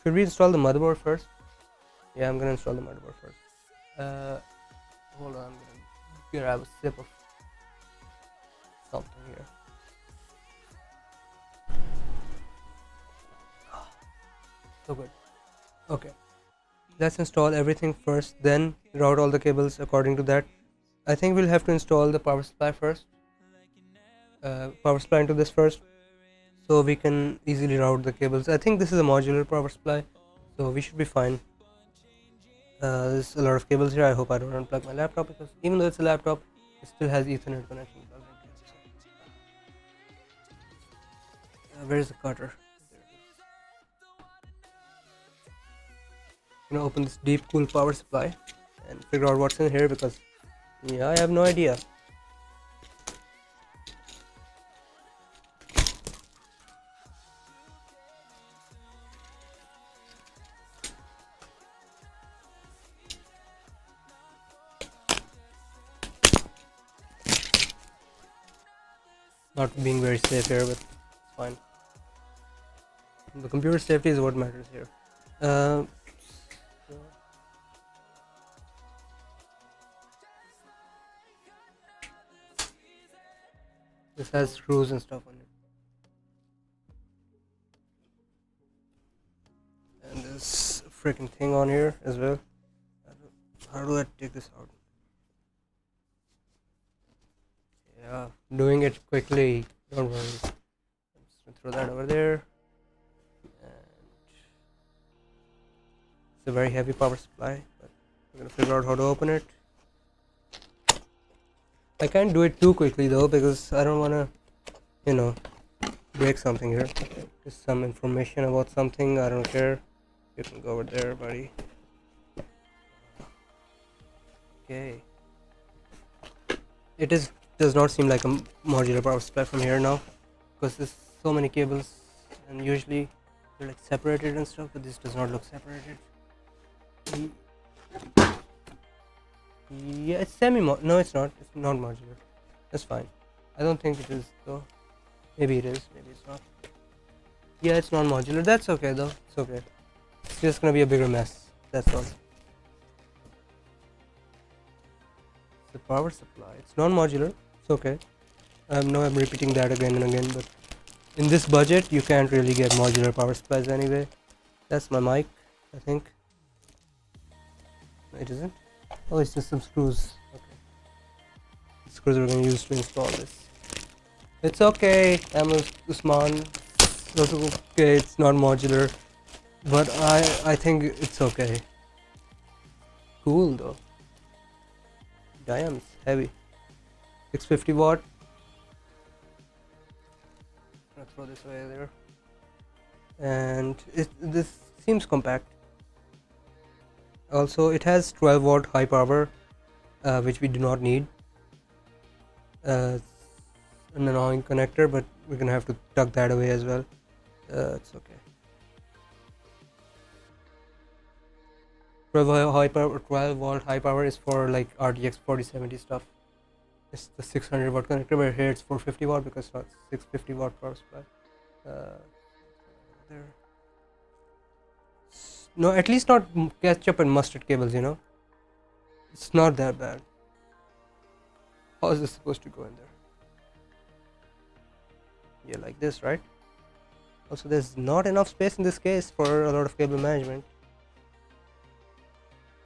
Should we install the motherboard first? Yeah, I'm gonna install the motherboard first. Hold on, I'm gonna grab a sip of something here. So good. Okay, let's install everything first, then route all the cables according to that. I think we'll have to install the power supply first. Power supply into this first, so we can easily route the cables. I think this is a modular power supply, so we should be fine. There's a lot of cables here. I hope I don't unplug my laptop, because even though it's a laptop, it still has Ethernet connection plugged into it. So. Where's the cutter? open this deep cool power supply and figure out what's in here, because yeah, I have no idea. Not being very safe here, but it's fine. The computer safety is what matters here. So this has screws and stuff on it, and this freaking thing on here as well. How do I take this out? Yeah, doing it quickly. Don't worry. I'm just gonna throw that over there. It's a very heavy power supply, but we're gonna figure out how to open it. I can't do it too quickly though, because I don't wanna, break something here. Just some information about something. I don't care. You can go over there, buddy. Okay. It does not seem like a modular power supply from here now, because there's so many cables, and usually they're like separated and stuff, but this does not look separated. Yeah, it's no, it's not. It's not modular. That's fine. I don't think it is though. Maybe it is. Maybe it's not. Yeah, it's not modular. That's okay though. It's okay. It's just gonna be a bigger mess. That's all. The power supply. It's non-modular. It's okay. No, I'm repeating that again and again, but in this budget, you can't really get modular power supplies anyway. That's my mic, I think. No, it isn't. Oh, it's just some screws. Okay. The screws we're going to use to install this. It's okay, Usman. It's okay, it's not modular, but I think it's okay. Cool though. Damn, it's heavy. 650 watt. I'm gonna throw this away there. And this seems compact. Also, it has 12 watt high power, which we do not need. It's an annoying connector, but we're gonna have to tuck that away as well. It's okay. 12 volt high power is for like RTX 4070 stuff. It's the 600 watt connector, but here it's 450 watt because it's not 650 watt power supply. There. No, at least not ketchup and mustard cables, It's not that bad. How is this supposed to go in there? Yeah, like this, right? Also, there's not enough space in this case for a lot of cable management.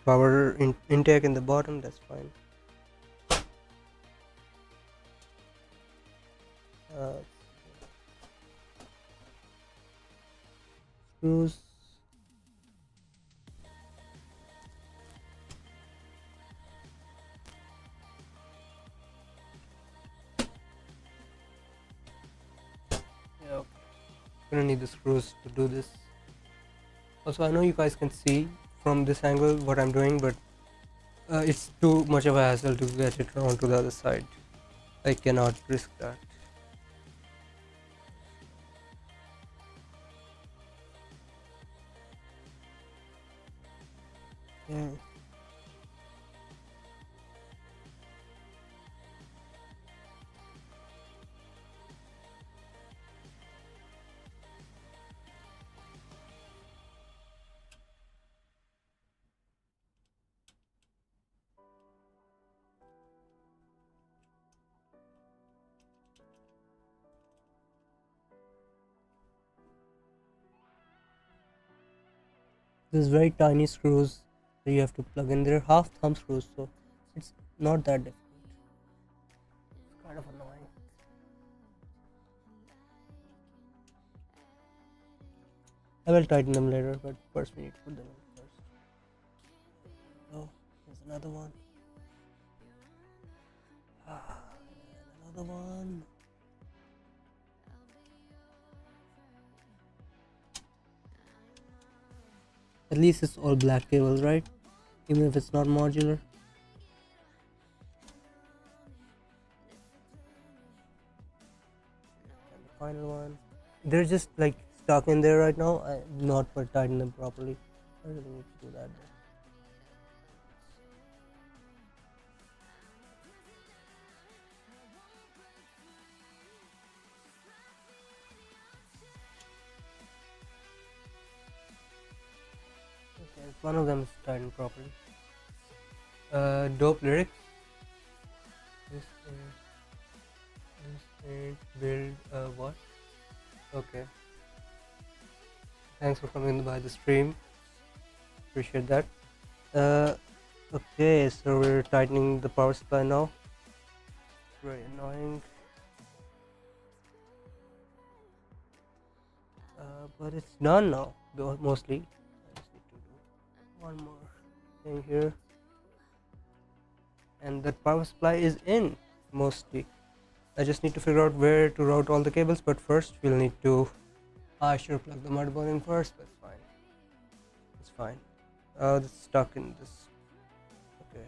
Power intake in the bottom, that's fine. Screws. Yeah, okay. Gonna need the screws to do this. Also, I know you guys can see from this angle what I'm doing, but it's too much of a hassle to get it around to the other side. I cannot risk that. Yeah. There's very tiny screws that you have to plug in. They're half thumb screws, so it's not that difficult. It's kind of annoying. I will tighten them later, but first we need to put them in first. Oh, there's another one. Another one. At least it's all black cables, right? Even if it's not modular. And the final one. They're just like stuck in there right now. I'm not tighten them properly. I really need to do that. Okay, one of them is tightened properly. Dope lyrics. This ain't build what? Okay. Thanks for coming by the stream. Appreciate that. Okay, so we're tightening the power supply now. Very annoying. But it's done now, though mostly. I just need to do one more thing here. And that power supply is in mostly. I just need to figure out where to route all the cables, but first we'll need to. I should plug the motherboard in first, but it's fine. It's fine. It's stuck in this. Okay.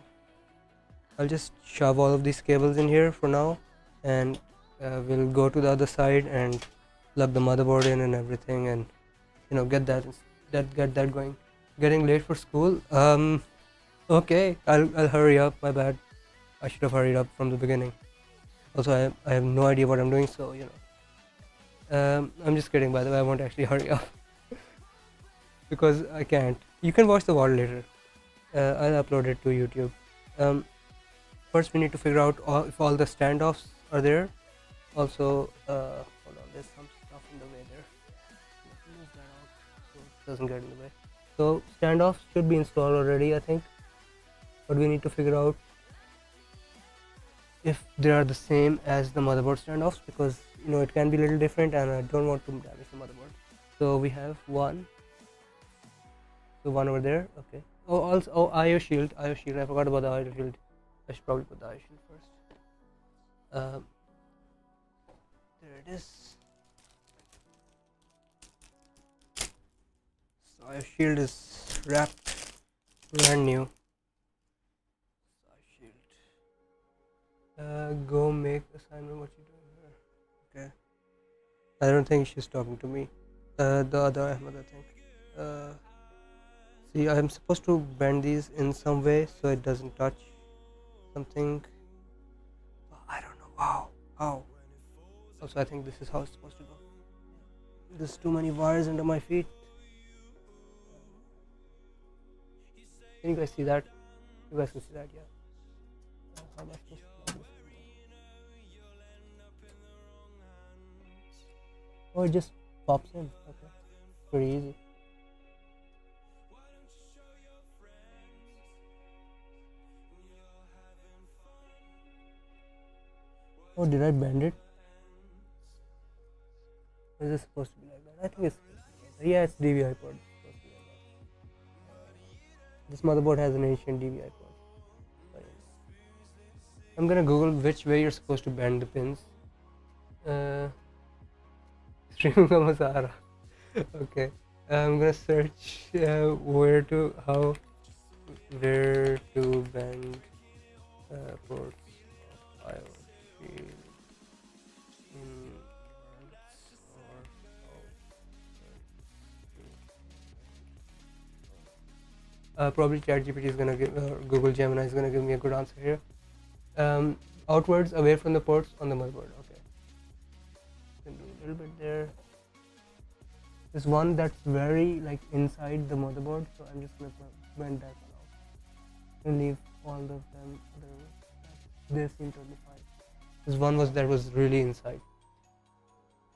I'll just shove all of these cables in here for now, and we'll go to the other side and plug the motherboard in and everything, and get that going. Getting late for school. Okay. I'll hurry up. My bad. I should have hurried up from the beginning. Also, I have no idea what I'm doing, so I'm just kidding, by the way. I won't actually hurry up because I can't. You can watch the VOD later. I'll upload it to YouTube. First we need to figure out if all the standoffs are there. Also, hold on, there's some stuff in the way there. Move that out so it doesn't get in the way. So standoffs should be installed already, I think, but we need to figure out if they are the same as the motherboard standoffs, because it can be a little different and I don't want to damage the motherboard. So we have one. So one over there. Okay. Oh, also IO shield. I forgot about the IO shield. I should probably put the IO shield first. There it is. So IO shield is wrapped, brand new. Go make assignment. What you doing here? Okay. I don't think she's talking to me. The other Ahmed, I think. See, I'm supposed to bend these in some way so it doesn't touch something. I don't know. Wow. How? Also, I think this is how it's supposed to go. There's too many wires under my feet. Can you guys see that? You guys can see that, yeah. How am I supposed to? Oh, it just pops in. Okay, pretty easy. Oh, did I bend it? Is it supposed to be like that? I think it's supposed to be like that. Yeah, it's DVI port. It's supposed to be like that. This motherboard has an ancient DVI port. But yeah. I'm gonna Google which way you're supposed to bend the pins. Streaming Masara. Okay. I'm gonna search where to bend ports of IO shield in probably ChatGPT is gonna give Google Gemini is gonna give me a good answer here. Outwards, away from the ports on the motherboard. Okay. Can do a little bit there. There's one that's very like inside the motherboard, so I'm just gonna bend that one out and leave all of them. They seem totally fine. This one that was really inside.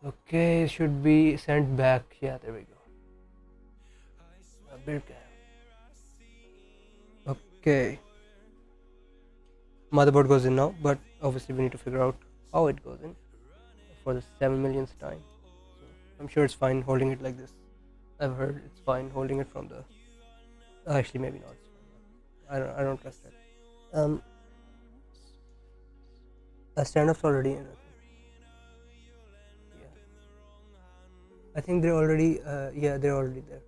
Okay, should be sent back. Yeah, there we go. Build cam. Okay. Motherboard goes in now, but obviously we need to figure out how it goes in for the 7 millionth time. So I'm sure it's fine holding it like this. I've heard it's fine holding it from the. Actually, maybe not. I don't trust that. A standoff's already in. Yeah. I think they're already. Yeah, they're already there.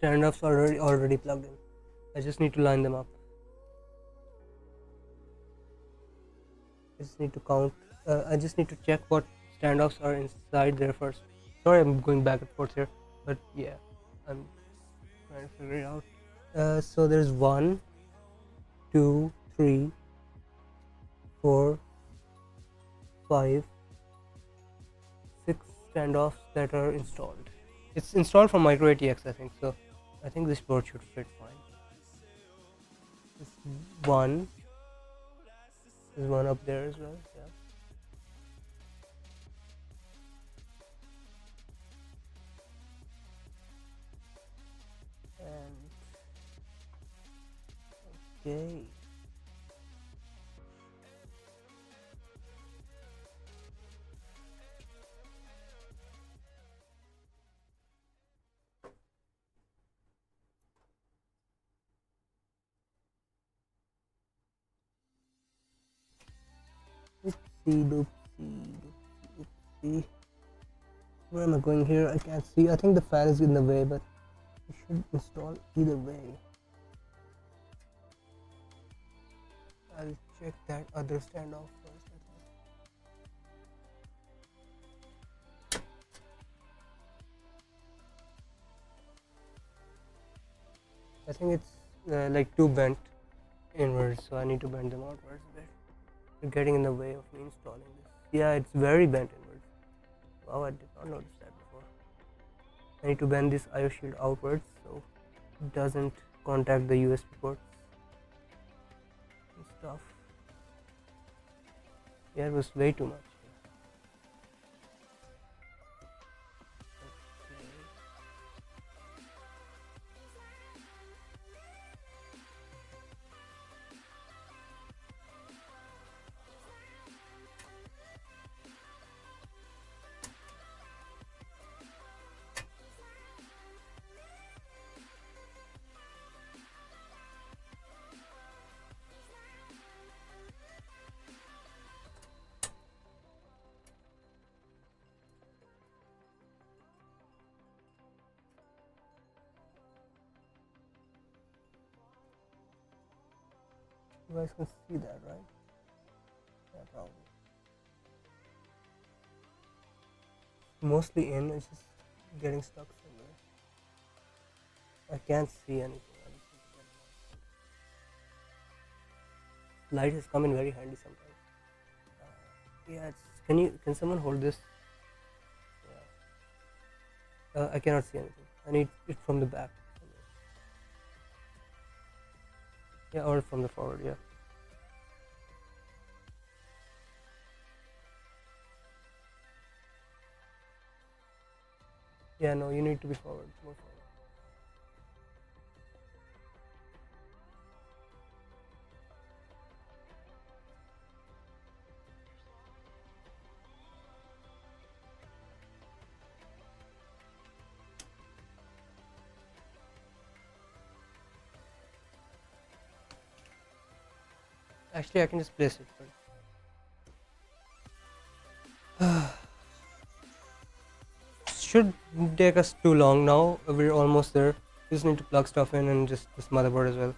standoffs are already plugged in. I just need to line them up. I just need to count. I just need to check what standoffs are inside there first. Sorry, I'm going back and forth here, but yeah, I'm trying to figure it out. So there's 1, 2, 3, 4, 5, 6 standoffs that are installed. It's installed from Micro ATX, I think. So I think this board should fit fine. This one. There's one up there as well. Yeah. And okay. Oopsie. Where am I going here? I can't see. I think the fan is in the way, but it should install either way. I'll check that other standoff first. I think it's like too bent inwards, so I need to bend them outwards a bit. You're getting in the way of me installing this. Yeah, it's very bent inwards. Wow, I did not notice that before. I need to bend this IO shield outwards so it doesn't contact the USB ports and stuff. Yeah, it was way too much. You guys can see that, right? Yeah, probably. Mostly in, it's just getting stuck somewhere. I can't see anything. I just need to get it. Light has come in very handy sometimes. Yeah, can someone hold this? Yeah. I cannot see anything. I need it from the back. Yeah, or from the forward, yeah. Yeah, no, you need to be forward, more forward. Actually, I can just place it. Should take us too long now. We're almost there. We just need to plug stuff in and just this motherboard as well.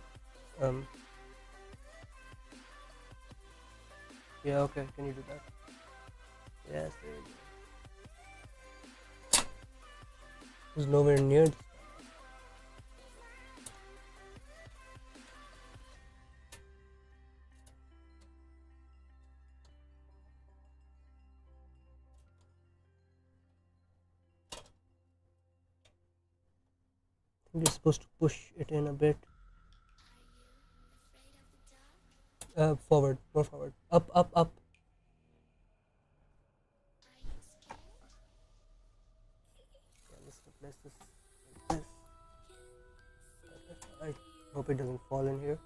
Yeah, okay. Can you do that? Yes, there you go. It's nowhere near this. You're supposed to push it in a bit. Forward, more forward. Up. Yeah, let's replace this like this. I hope it doesn't fall in here.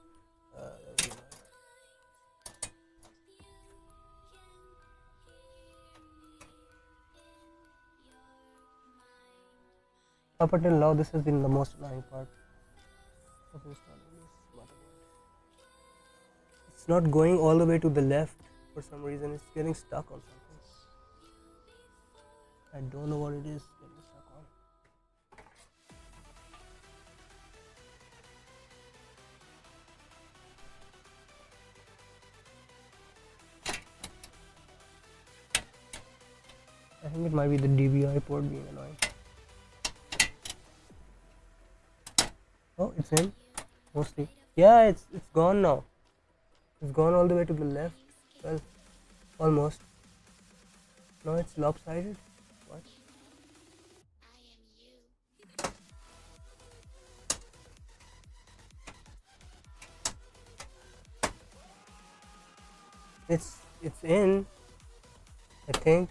Up until now, this has been the most annoying part of installing this motherboard. It's not going all the way to the left for some reason. It's getting stuck on something. I don't know what it is getting stuck on. think it might be the DVI port being annoying. Oh, it's in mostly. Yeah, it's gone now. It's gone all the way to the left. Well, almost. No, it's lopsided. What? It's in. I think.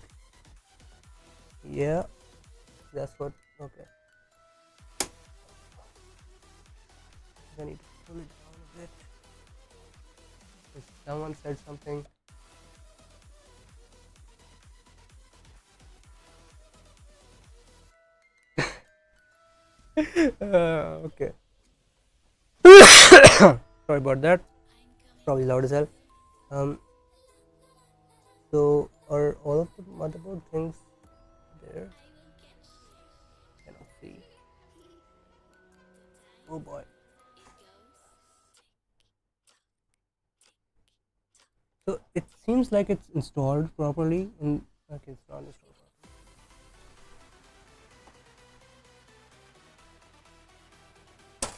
Yeah, that's what. Okay. I need to pull it down a bit. If someone said something. Okay. Sorry about that. Probably loud as hell. So are all of the motherboard things there? Cannot see. Oh boy. So it seems like it's installed properly. Okay, it's not installed properly.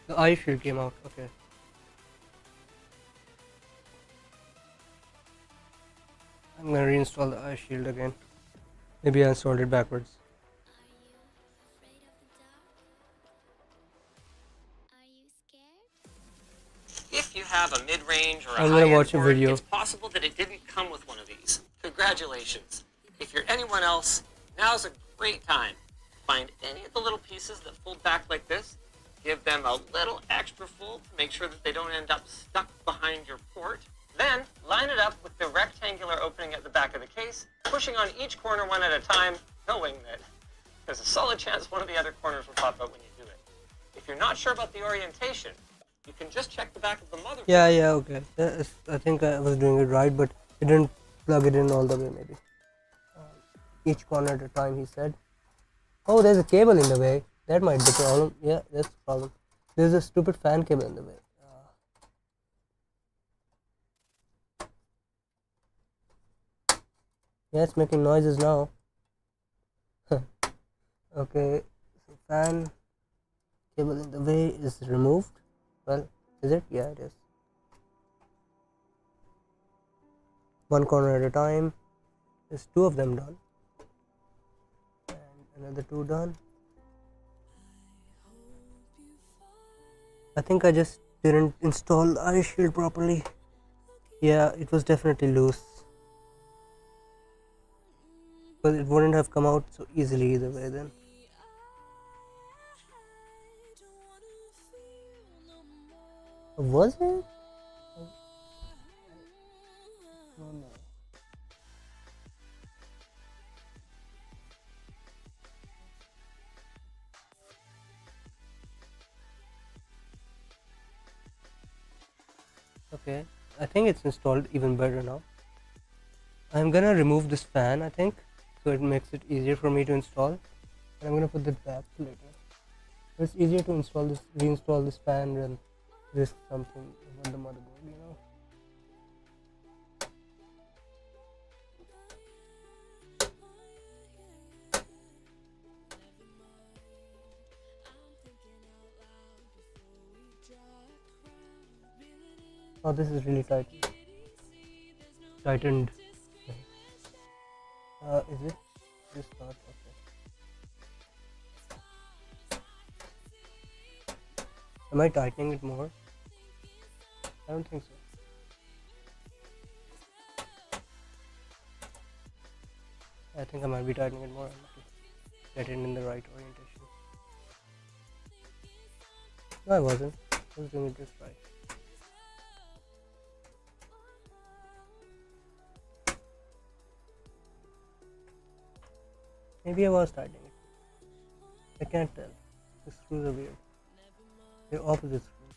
The eye shield came out. Okay. I'm gonna reinstall the eye shield again. Maybe I installed it backwards. If you have a mid-range or a I'm gonna high-end watch a board, video. it's possible that it didn't come with one of these. Congratulations. If you're anyone else, now's a great time. Find any of the little pieces that fold back like this, give them a little extra fold to make sure that they don't end up stuck behind your port. Then line it up with the rectangular opening at the back of the case, pushing on each corner one at a time, knowing that there's a solid chance one of the other corners will pop out when you do it. If you're not sure about the orientation, you can just check the back of the motherboard. Yeah, okay. I think I was doing it right, but I didn't plug it in all the way, maybe. Each corner at a time, he said. Oh, there's a cable in the way. That might be the problem. Yeah, that's the problem. There's a stupid fan cable in the way. Yeah, it's making noises now. Okay, so fan cable in the way is removed. Well, is it? Yeah, it is. One corner at a time. There's two of them done. And another two done. I think I just didn't install the eye shield properly. Yeah, it was definitely loose. But it wouldn't have come out so easily either way then. Was it? No. Okay, I think it's installed even better now. I'm gonna remove this fan, I think, so it makes it easier for me to install. And I'm gonna put that back later. It's easier to reinstall this fan than risk something on the motherboard, you know. Oh, this is really tight. Tightened. Is it? This part, okay. Am I tightening it more? I don't think so. I think I might be tightening it more. I have to get it in the right orientation. No, I wasn't. I was doing it just right. Maybe I was tightening it. I can't tell. The screws are weird. They're opposite screws.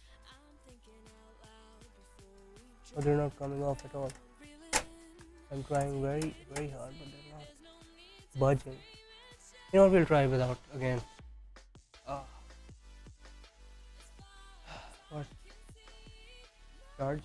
But they're not coming off at all. I'm trying very, very hard, but they're not budging. You know what, we'll try without again. What? Charge?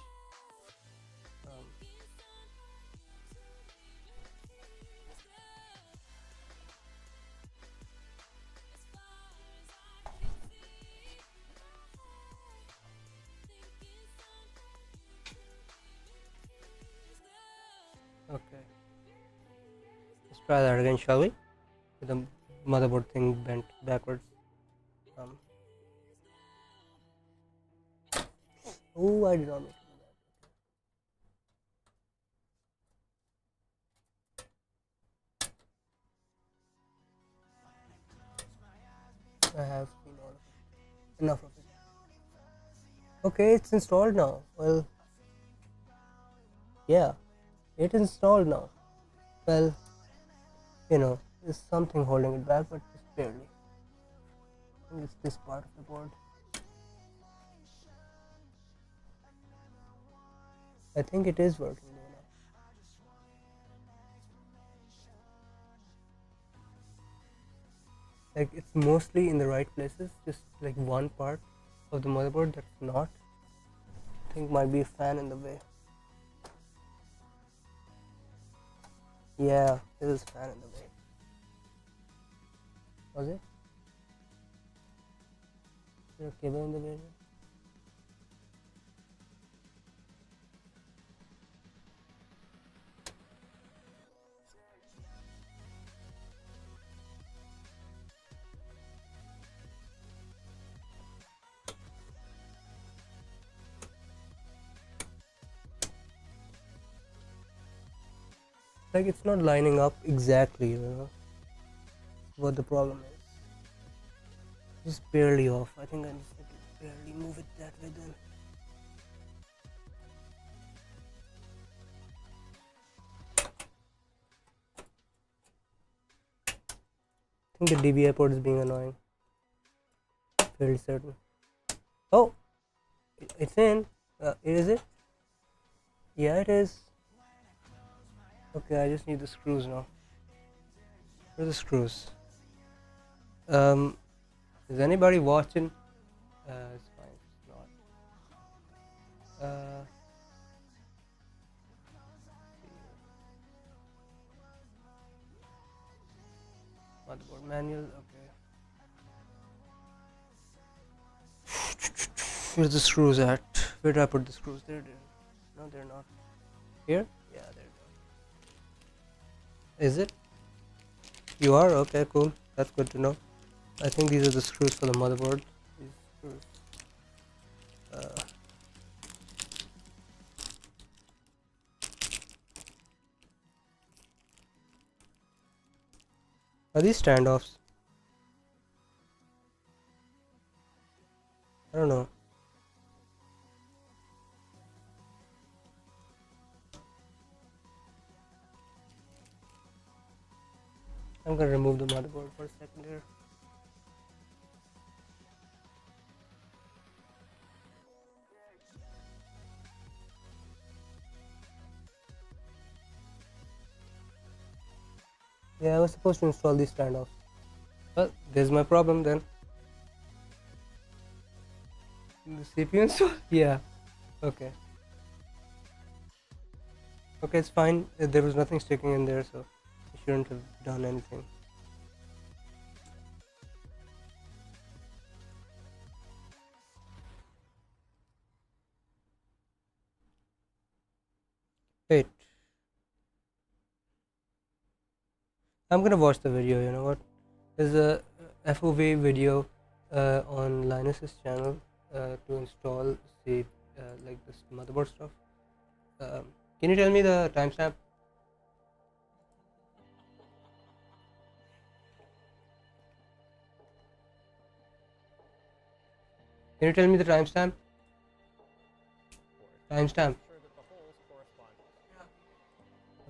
try that again, shall we? With the motherboard thing bent backwards. Oh, I did not make it. I have seen all of it. Enough of it. Okay, it's installed now. Well, yeah, it is installed now. Well, you know, there's something holding it back, but just barely. I think it's this part of the board. I think it is working though now. Like, it's mostly in the right places, just like one part of the motherboard that's not. I think might be a fan in the way. Yeah, there is a fan in the way. Was it? Is there a cable in the way? Like, it's not lining up exactly, you know what the problem is. Just barely off. I think I just need to barely move it that way then. I think the DVI port is being annoying. Fairly certain. Oh, it's in. Is it? Yeah, it is. Okay, I just need the screws now. Where are the screws? Is anybody watching? It's fine. It's not. Motherboard manual. Okay. Where's the screws at? Where did I put the screws? There. No, they're not. Here? Yeah, there. Is it? You are? Okay, cool. That's good to know. I think these are the screws for the motherboard. These screws. Are these standoffs? I don't know. I'm gonna remove the motherboard for a second here. Yeah, I was supposed to install these standoffs. Well, there's my problem then. The CPU install? Yeah. Okay. Okay, it's fine. There was nothing sticking in there, so I shouldn't have done anything. Wait. I'm gonna watch the video, you know what? There's a FOV video on Linus's channel to install the like this motherboard stuff. Can you tell me the timestamp? Can you tell me the timestamp? Timestamp.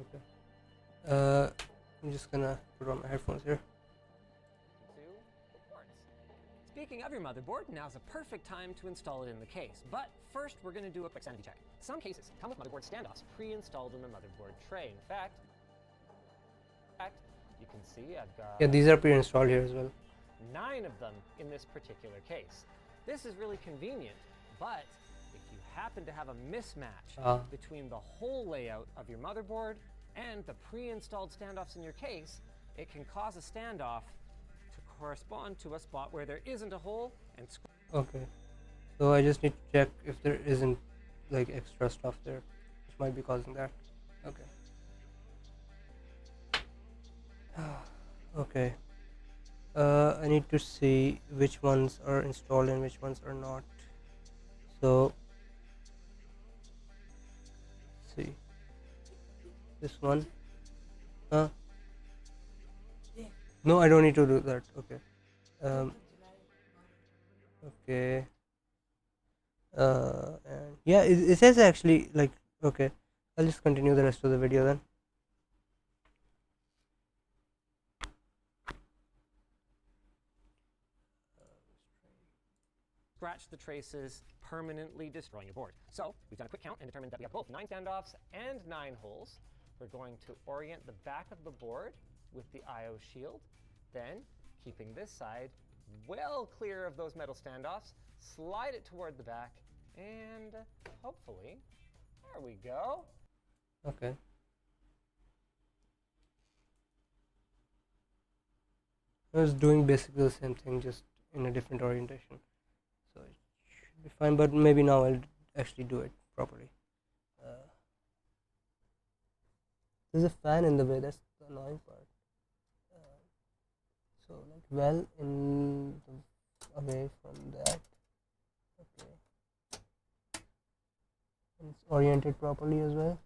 Okay. I'm just gonna put on my headphones here. Speaking of your motherboard, now's a perfect time to install it in the case. But first, we're going to do a quick sanity check. Some cases come with motherboard standoffs pre-installed in the motherboard tray. In fact, you can see I've got... Yeah, these are pre-installed here as well. 9 of them in this particular case. This is really convenient, but if you happen to have a mismatch between the whole layout of your motherboard and the pre-installed standoffs in your case, it can cause a standoff to correspond to a spot where there isn't a hole and okay, so I just need to check if there isn't like extra stuff there which might be causing that. Okay. Okay. I need to see which ones are installed and which ones are not. So, see this one. Huh? No, I don't need to do that. Okay. Um. Okay. And yeah, it says actually like okay. I'll just continue the rest of the video then. Scratch the traces, permanently destroying your board. So we've done a quick count and determined that we have both 9 standoffs and 9 holes. We're going to orient the back of the board with the IO shield, then keeping this side well clear of those metal standoffs, slide it toward the back, and hopefully, there we go. Okay. I was doing basically the same thing, just in a different orientation. So it should be fine, but maybe now I'll actually do it properly. There's a fan in the way, that's the annoying part. So like well in the, away from that. Okay. And it's oriented properly as well.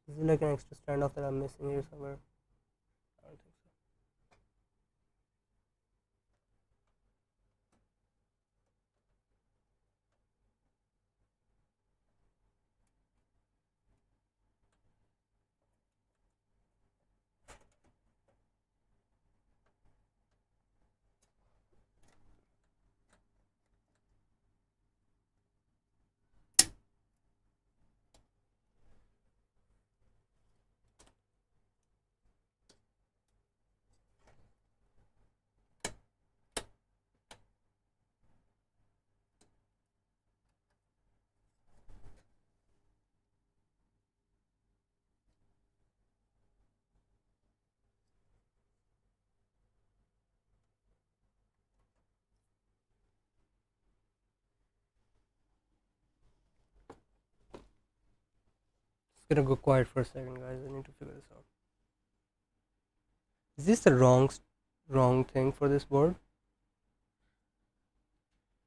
Is it like an extra standoff that I'm missing here somewhere? I don't think so. It's gonna go quiet for a second, guys. I need to figure this out. Is this the wrong thing for this board?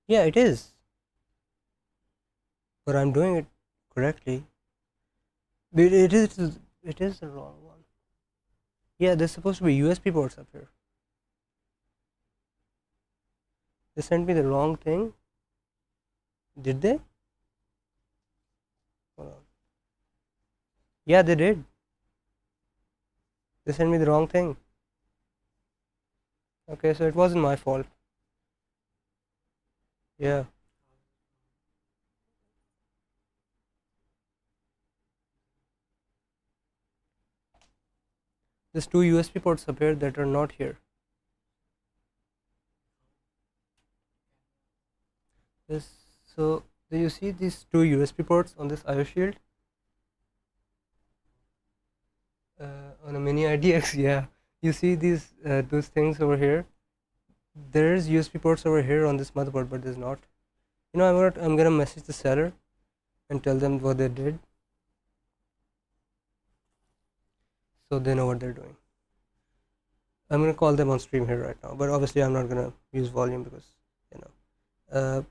Yeah, it is. But I'm doing it correctly. But it is the wrong one. Yeah, there's supposed to be USB ports up here. They sent me the wrong thing. Did they? Hold on. Yeah, they did. They sent me the wrong thing. Okay, so it wasn't my fault. Yeah. There's two USB ports up here that are not here. This so do you see these two USB ports on this IO shield? On a mini IDX, yeah. You see these those things over here. There's USB ports over here on this motherboard, but there's not. You know, I'm gonna message the seller and tell them what they did, so they know what they're doing. I'm gonna call them on stream here right now, but obviously I'm not gonna use volume because you know.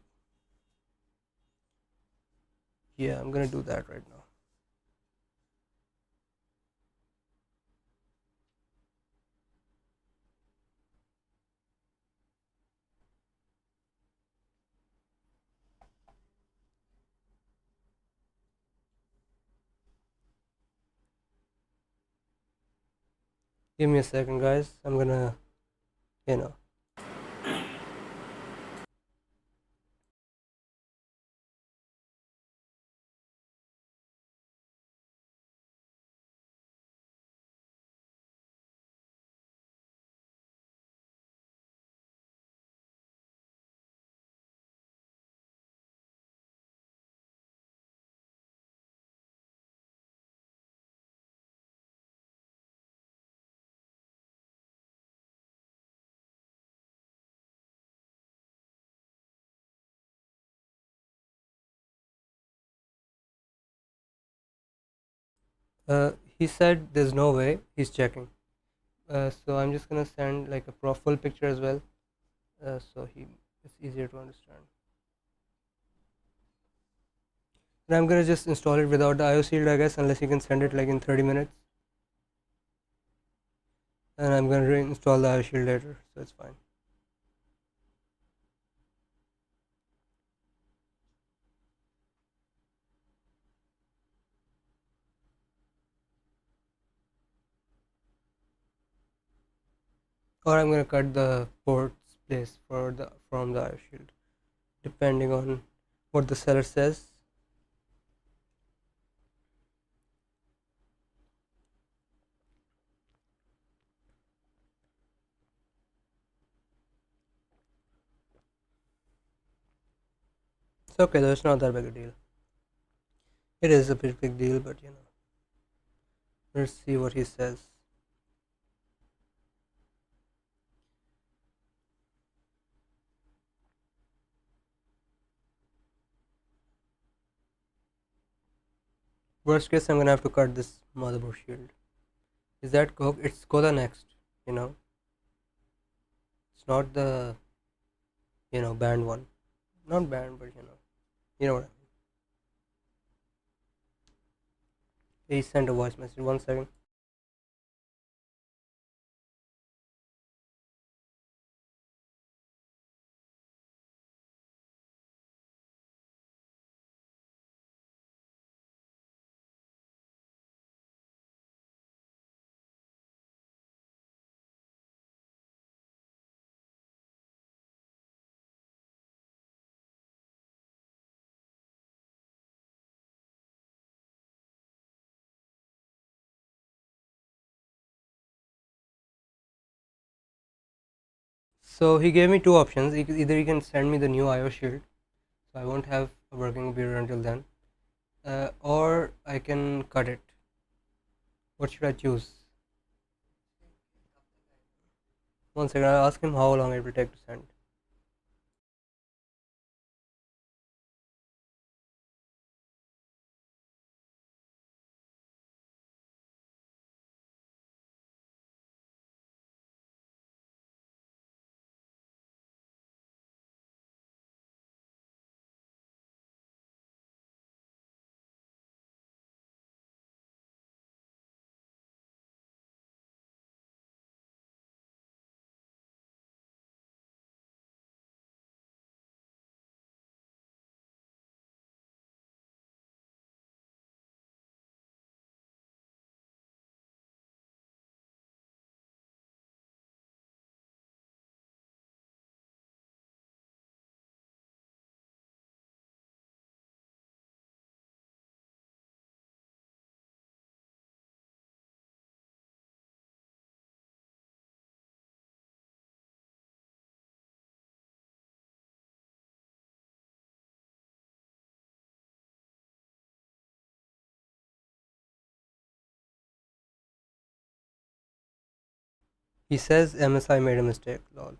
Yeah, I'm gonna do that right now. Give me a second, guys. I'm gonna, you know. He said there's no way. He's checking. So I'm just gonna send like a full picture as well. So it's easier to understand. And I'm gonna just install it without the IO shield, I guess, unless you can send it like in 30 minutes. And I'm gonna reinstall the IO shield later, so it's fine. Or I'm gonna cut the port's place from the IO shield, depending on what the seller says. It's okay though, it's not that big a deal. It is a pretty big deal, but let's see what he says. Worst case, I'm gonna have to cut this motherboard shield. Is that go? It's Koda next. You know, it's not the band one. Not band, but you know what I mean. He sent a voice message. 1 second. So he gave me two options. Either he can send me the new IO shield, so I won't have a working computer until then, or I can cut it. What should I choose? 1 second. I'll ask him how long it will take to send. He says MSI made a mistake. Lol.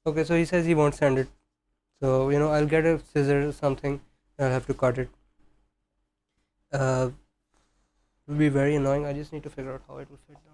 Okay, so he says he won't send it. So I'll get a scissor or something. And I'll have to cut it. It will be very annoying. I just need to figure out how it will fit now.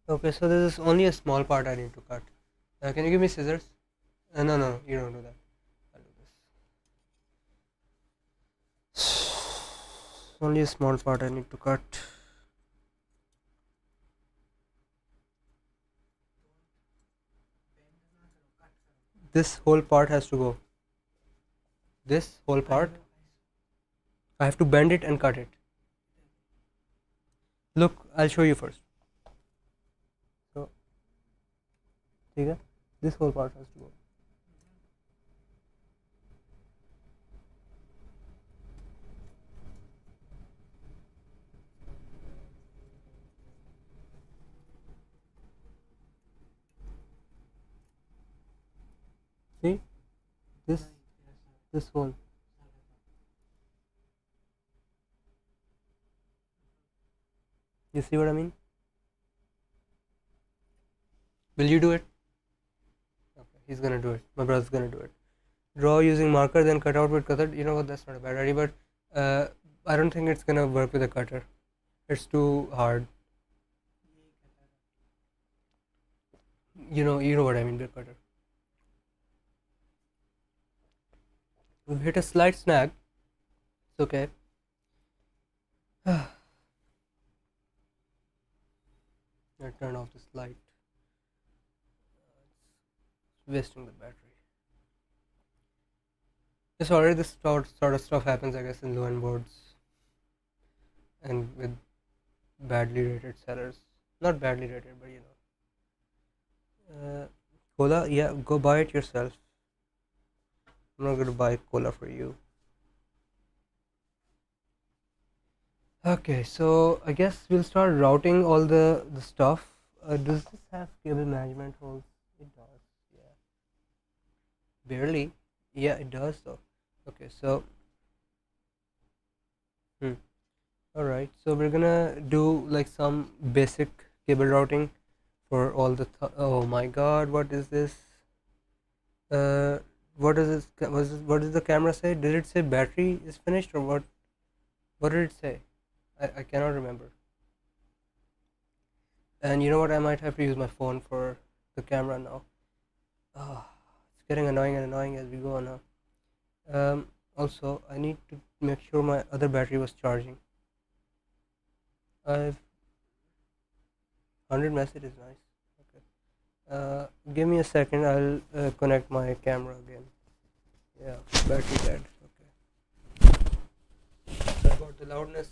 Okay, so this is only a small part I need to cut. Can you give me scissors? No, no, you don't do that. I'll do this. Only a small part I need to cut. This whole part has to go. This whole part, I have to bend it and cut it. Look, I'll show you first. So, ठीक है? This whole part has to go. See? This whole. You see what I mean? Will you do it? Okay, he's gonna do it. My brother's gonna do it. Draw using marker, then cut out with cutter. You know what? That's not a bad idea, but I don't think it's gonna work with a cutter. It's too hard. You know what I mean by cutter. We've hit a slight snag. It's okay. I turn off this light. It's wasting the battery. Yes, already this sort of stuff happens, I guess, in low-end boards and with badly rated sellers. Not badly rated, but cola. Yeah, go buy it yourself. I'm not going to buy cola for you. Okay, so I guess we'll start routing all the stuff. Does this have cable management holes? It does. Yeah. Barely. Yeah, it does though. Okay, so all right. So we're gonna do like some basic cable routing for all the. Oh my God! What is this? Uh, what is this? What does the camera say? Did it say battery is finished or what? What did it say? I cannot remember. And you know what? I might have to use my phone for the camera now. Ah, it's getting annoying and annoying as we go on now. Also, I need to make sure my other battery was charging. I've 100 messages, nice. Okay. Give me a second. I'll connect my camera again. Yeah, battery dead. Okay. So about the loudness.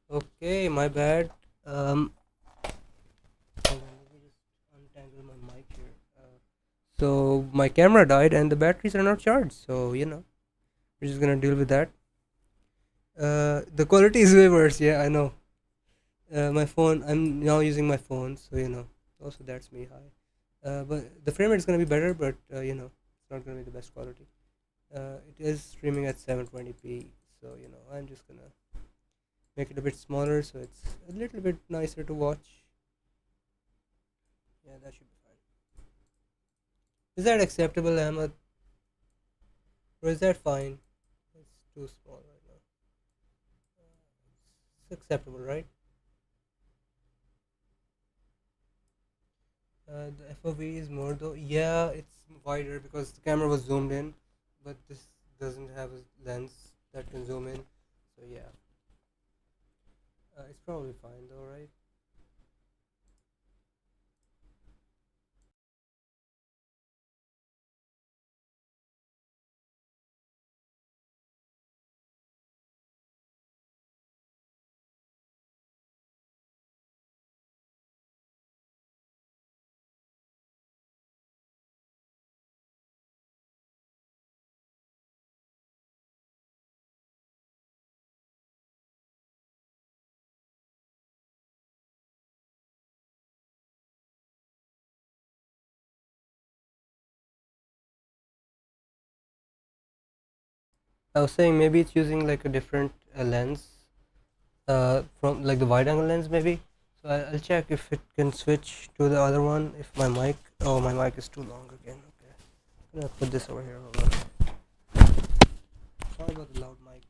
Okay, my bad. Hold on, let me just untangle my mic here. So my camera died and the batteries are not charged. So we're just gonna deal with that. The quality is way worse. Yeah, I know. My phone. I'm now using my phone, so Also, that's me high. But the frame rate is gonna be better, but it's not gonna be the best quality. It is streaming at 720p, so I'm just gonna make it a bit smaller so it's a little bit nicer to watch. Yeah, that should be fine. Is that acceptable, Ahmed? Or is that fine? It's too small right now. It's acceptable, right? The FOV is more though. Yeah, it's wider because the camera was zoomed in, but this doesn't have a lens that can zoom in. So yeah, it's probably fine though, right? I was saying maybe it's using like a different lens, from like the wide angle lens maybe. So I'll check if it can switch to the other one. If my mic, oh my mic is too long again. Okay, I'm gonna put this over here. Hold on. Sorry about the loud mic.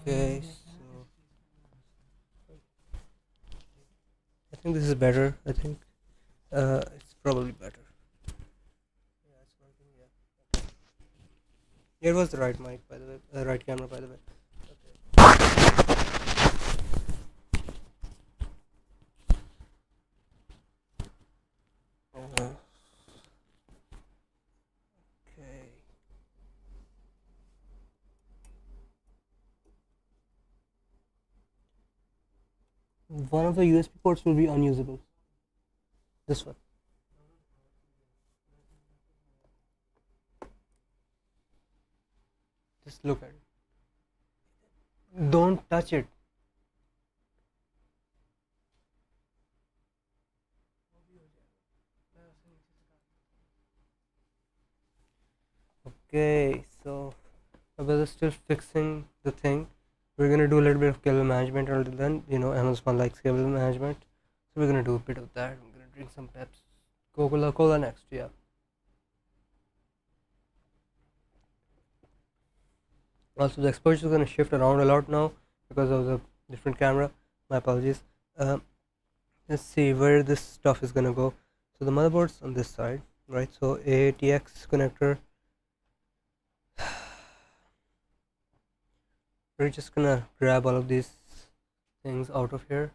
Okay, so think this is better. I think it's probably better. Yeah, it's working. Yeah. It was the right mic, by the way. Right camera, by the way. Okay. Okay. One of the USB ports will be unusable. This one. Just look at it. Don't touch it. Okay, so my brother's still fixing the thing. We're gonna do a little bit of cable management until then. You know, Amazon likes cable management, so we're gonna do a bit of that. I'm gonna drink some Peps, Coca-Cola next. Yeah. Also, the exposure is gonna shift around a lot now because of the different camera. My apologies. Let's see where this stuff is gonna go. So the motherboard's on this side, right? So ATX connector. We're just gonna grab all of these things out of here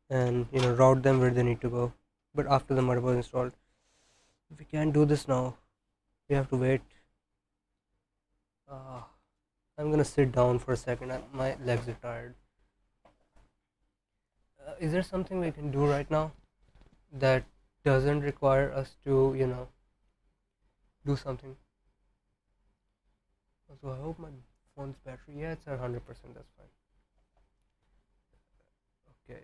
and route them where they need to go, but after the motherboard is installed. We can't do this now, we have to wait. I'm gonna sit down for a second. My legs are tired. Is there something we can do right now that doesn't require us to do something? So I hope my phone's battery, yeah, it's at 100%. That's fine. Okay,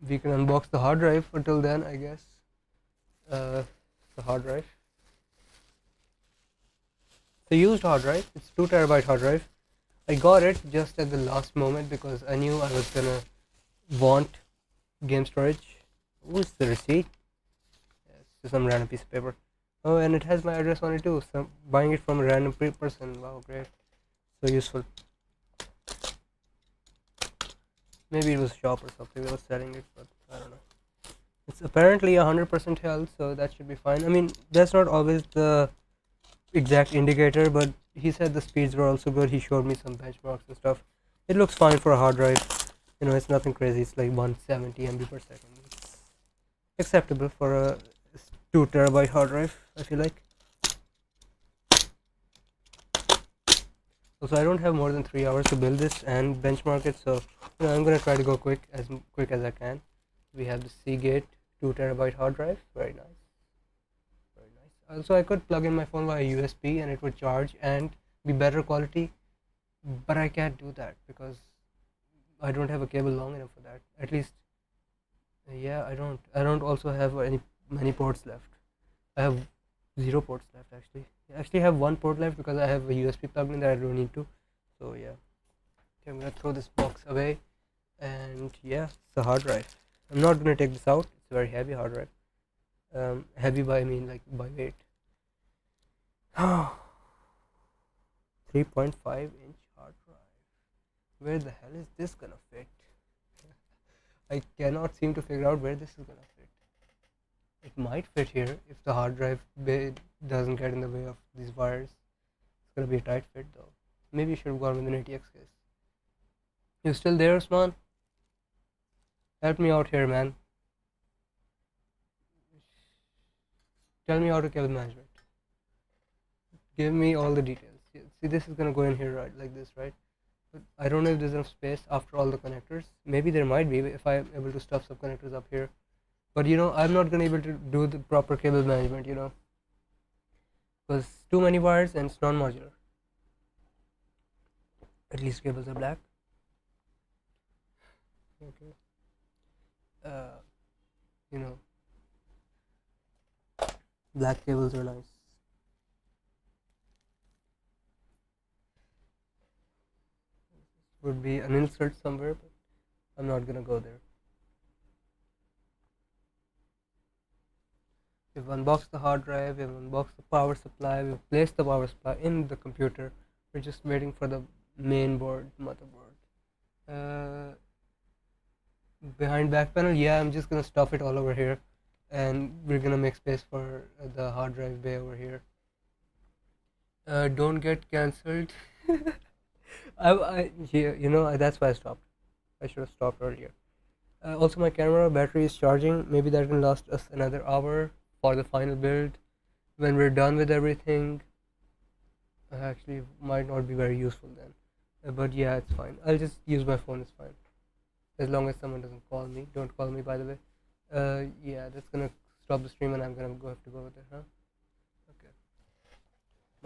we can unbox the hard drive until then, I guess. The hard drive, the used hard drive, it's 2 terabyte hard drive. I got it just at the last moment because I knew I was gonna want game storage. What's the receipt? Yes, just some random piece of paper. Oh, and it has my address on it too. So I'm buying it from a random person. Wow, great, so useful. Maybe it was shop or something that was selling it, but I don't know. It's apparently 100% held, so that should be fine. I mean, that's not always the exact indicator, but he said the speeds were also good. He showed me some benchmarks and stuff. It looks fine for a hard drive. It's nothing crazy. It's like 170 MB per second. It's acceptable for a 2 terabyte hard drive, I feel like. Also, I don't have more than 3 hours to build this and benchmark it, so I'm gonna try to go quick as I can. We have the Seagate 2 terabyte hard drive. Very nice, very nice. Also, I could plug in my phone via USB and it would charge and be better quality, but I can't do that because I don't have a cable long enough for that. At least, yeah, I don't also have many ports left. I have 0 ports left actually. I actually have 1 port left because I have a USB plug in that I don't need to. So yeah, okay, I'm gonna throw this box away, and yeah, it's a hard drive. I'm not gonna take this out. It's a very heavy hard drive. Heavy by I mean like by weight. 3.5-inch hard drive. Where the hell is this gonna fit? I cannot seem to figure out where this is gonna fit. It might fit here if the hard drive doesn't get in the way of these wires. It's gonna be a tight fit though. Maybe you should have gone with an ATX case. You still there, Usman? Help me out here, man. Tell me how to cable management. Give me all the details. See, this is gonna go in here, right, like this, right? But I don't know if there's enough space after all the connectors. Maybe there might be if I'm able to stuff some connectors up here. But I'm not gonna able to do the proper cable management, because too many wires and it's non-modular. At least cables are black. Okay. Black cables are nice. Would be an insert somewhere, but I'm not gonna go there. We've unboxed the hard drive, we've unboxed the power supply, we've placed the power supply in the computer. We're just waiting for the main board, motherboard. behind back panel, yeah, I'm just gonna stuff it all over here, and we're gonna make space for the hard drive bay over here. Don't get cancelled. Yeah, that's why I stopped. I should have stopped earlier. Also, my camera battery is charging. Maybe that can last us another hour for the final build. When we're done with everything, actually might not be very useful then. But yeah, it's fine. I'll just use my phone. It's fine as long as someone doesn't call me. Don't call me, by the way. Yeah, that's gonna stop the stream, and I'm gonna have to go with it, huh? Okay.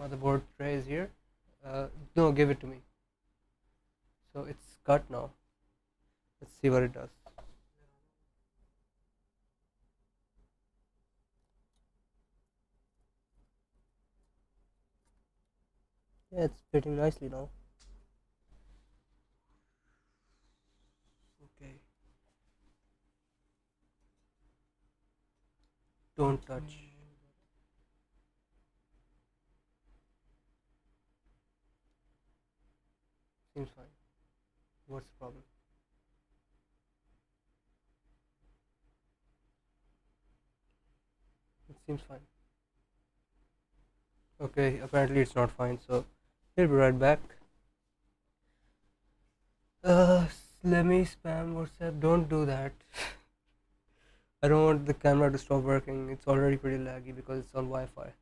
Motherboard tray is here. No, give it to me. So it's cut now. Let's see what it does. Yeah, it's fitting nicely now. Okay. Don't touch. Seems fine. What's the problem? It seems fine. Okay, apparently it's not fine, so he'll be right back. Let me spam WhatsApp. Don't do that. I don't want the camera to stop working. It's already pretty laggy because it's on Wi-Fi.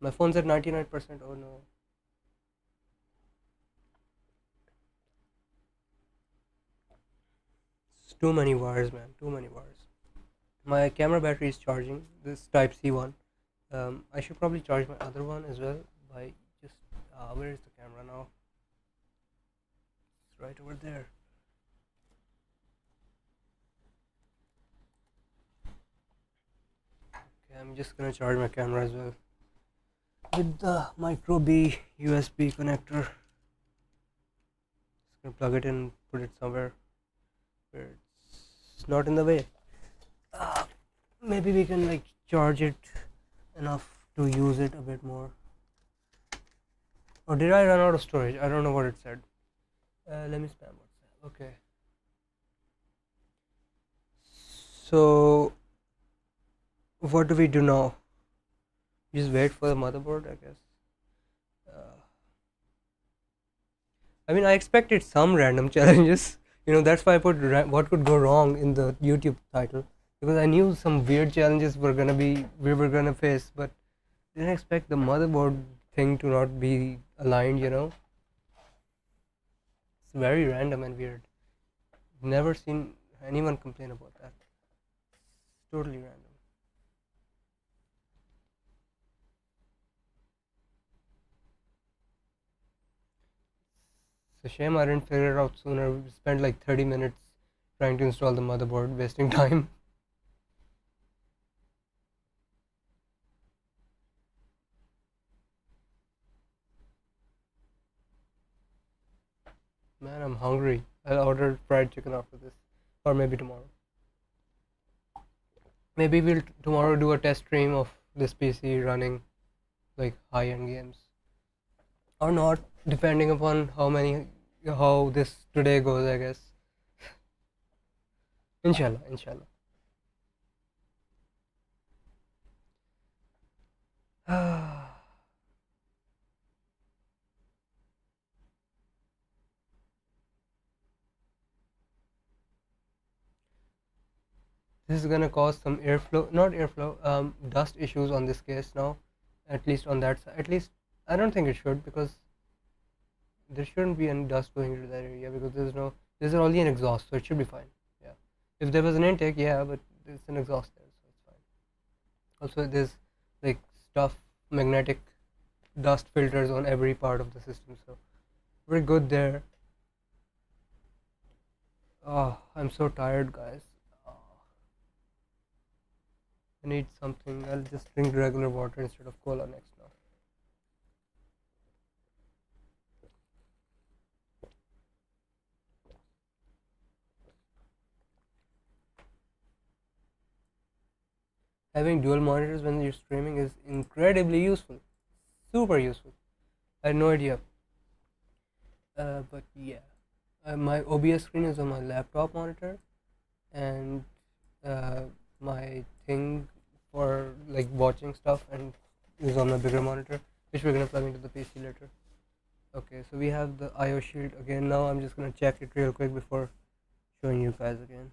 My phone's at 99%. Oh no. It's too many wires, man. Too many wires. My camera battery is charging. This Type C one. I should probably charge my other one as well by just. Where is the camera now? It's right over there. Okay, I'm just gonna charge my camera as well with the micro B USB connector. Just gonna plug it in, put it somewhere where it's not in the way. Maybe we can like charge it enough to use it a bit more. Or did I run out of storage? I don't know what it said. Let me spam WhatsApp. Okay. So what do we do now? Just wait for the motherboard, I guess. I mean, I expected some random challenges. That's why I put what could go wrong in the YouTube title, because I knew some weird challenges we were gonna face, but didn't expect the motherboard thing to not be aligned. It's very random and weird. Never seen anyone complain about that. It's totally random. It's a shame I didn't figure it out sooner. We spent like 30 minutes trying to install the motherboard, wasting time. Man, I'm hungry. I'll order fried chicken after this, or maybe tomorrow. Maybe we'll tomorrow do a test stream of this PC running like high-end games, or not, depending upon how this today goes, I guess. Inshallah, inshallah. This is gonna cause some not airflow, dust issues on this case now. At least on that side. At least I don't think it should, because there shouldn't be any dust going into that area, because there's only an exhaust, so it should be fine. Yeah. If there was an intake, yeah, but there's an exhaust there, so it's fine. Also, there's like magnetic dust filters on every part of the system, so we're good there. Oh, I'm so tired, guys. I need something. I'll just drink regular water instead of cola next now. Having dual monitors when you're streaming is incredibly useful. Super useful. I had no idea. But yeah. My OBS screen is on my laptop monitor, and uh, my thing for like watching stuff and is on a bigger monitor, which we're gonna plug into the PC later. Okay, so we have the IO Shield again. Now I'm just gonna check it real quick before showing you guys again.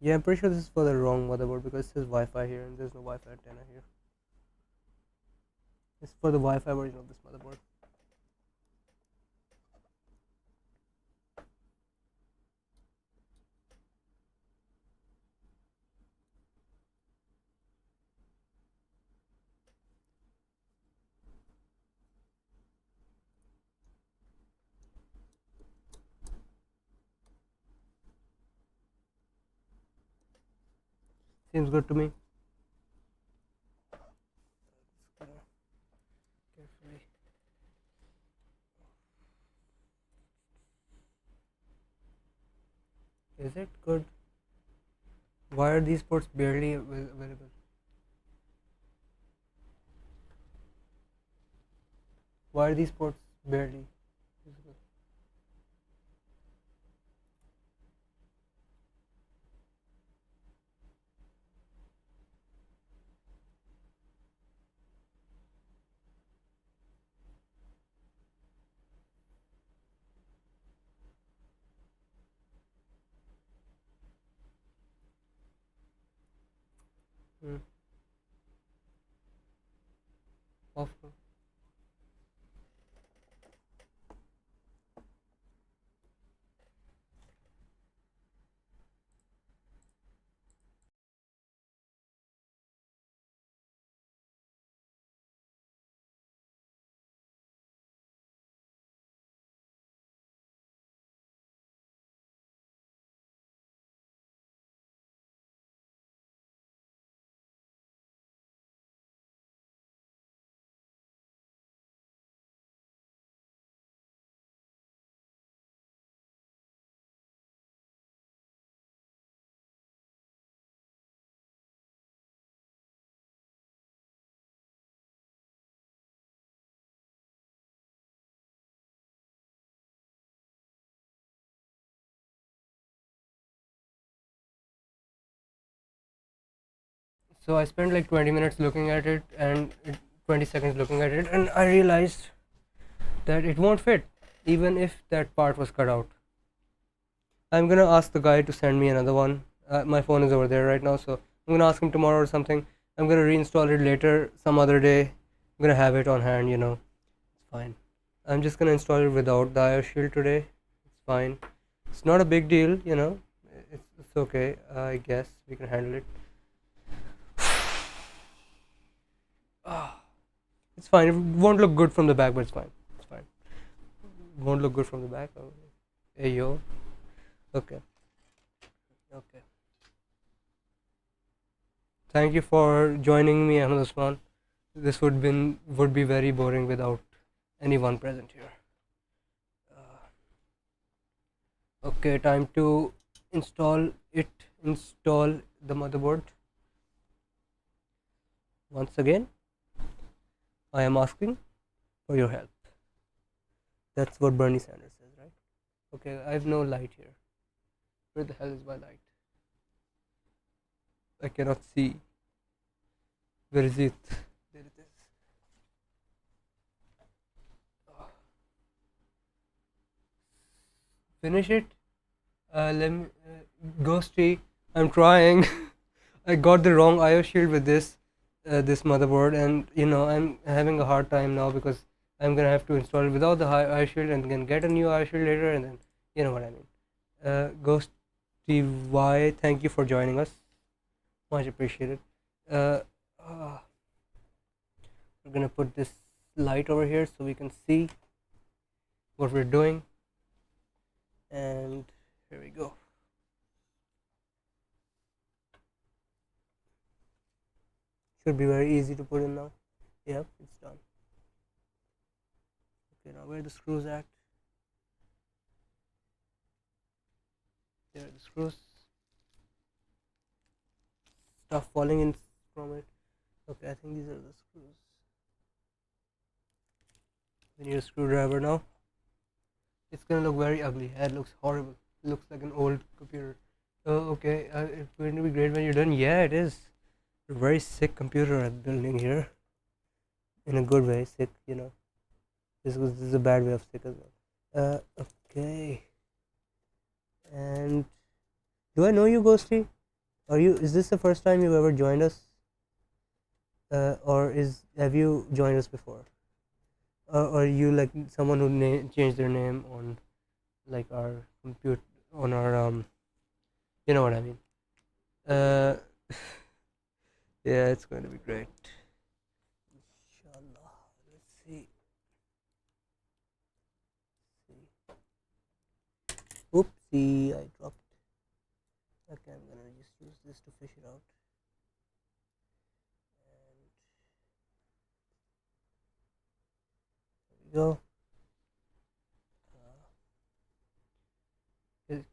Yeah, I'm pretty sure this is for the wrong motherboard because it says Wi-Fi here and there's no Wi-Fi antenna here. It's for the Wi-Fi version of this motherboard. Seems good to me. Carefully. Is it good? Why are these ports barely available? Why are these ports barely visible? Hmm. Off. So I spent like 20 minutes looking at it and 20 seconds looking at it, and I realized that it won't fit even if that part was cut out. I'm gonna ask the guy to send me another one. My phone is over there right now, so I'm gonna ask him tomorrow or something. I'm gonna reinstall it later, some other day. I'm gonna have it on hand, It's fine. I'm just gonna install it without the IO Shield today. It's fine. It's not a big deal, It's okay. I guess we can handle it. It's fine. It won't look good from the back, but it's fine. It's fine. It won't look good from the back. Oh, hey yo. Okay. Okay. Thank you for joining me, Ahmed Usman. This would be very boring without anyone present here. Okay, time to install it. Install the motherboard. Once again, I am asking for your help. That's what Bernie Sanders says, right? Okay, I have no light here. Where the hell is my light? I cannot see. Where is it? There it is. Finish it. Let me. Ghosty, I'm trying. I got the wrong IO shield with this motherboard, and I'm having a hard time now because I'm gonna have to install it without the IO shield and then get a new IO shield later, and then you know what I mean. Ghosty Y, thank you for joining us. Much appreciated. We're gonna put this light over here so we can see what we're doing, and here we go. Should be very easy to put in now. Yep, it's done. Okay, now where are the screws at? There are the screws. Stuff falling in from it. Okay, I think these are the screws. We need a screwdriver now. It's gonna look very ugly. It looks horrible. It looks like an old computer. Oh, okay. It's going to be great when you're done. Yeah, it is. A very sick computer I'm building here. In a good way, sick. This is a bad way of sick as well. Okay. And do I know you, Ghosty? Is this the first time you've ever joined us? Or have you joined us before? Or you like someone who changed their name on like our compute on our you know what I mean. Uh, yeah, it's going to be great. Inshallah. Let's see. Oopsie, I dropped. Okay, I'm gonna just use this to fish it out. And there we go.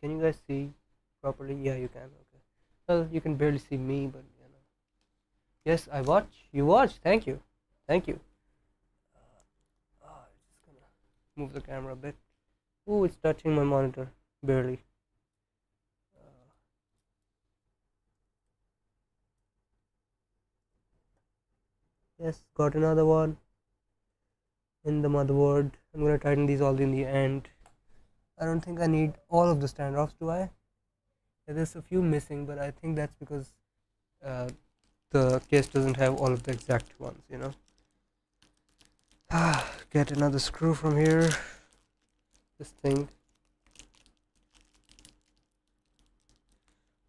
Can you guys see properly? Yeah, you can. Okay. Well, you can barely see me, but yes, I watch. You watch. Thank you. Thank you. Just gonna move the camera a bit. Ooh, it's touching my monitor barely. Yes, got another one in the motherboard. I'm gonna tighten these all in the end. I don't think I need all of the standoffs, do I? Yeah, there's a few missing, but I think that's because the case doesn't have all of the exact ones, Get another screw from here. This thing.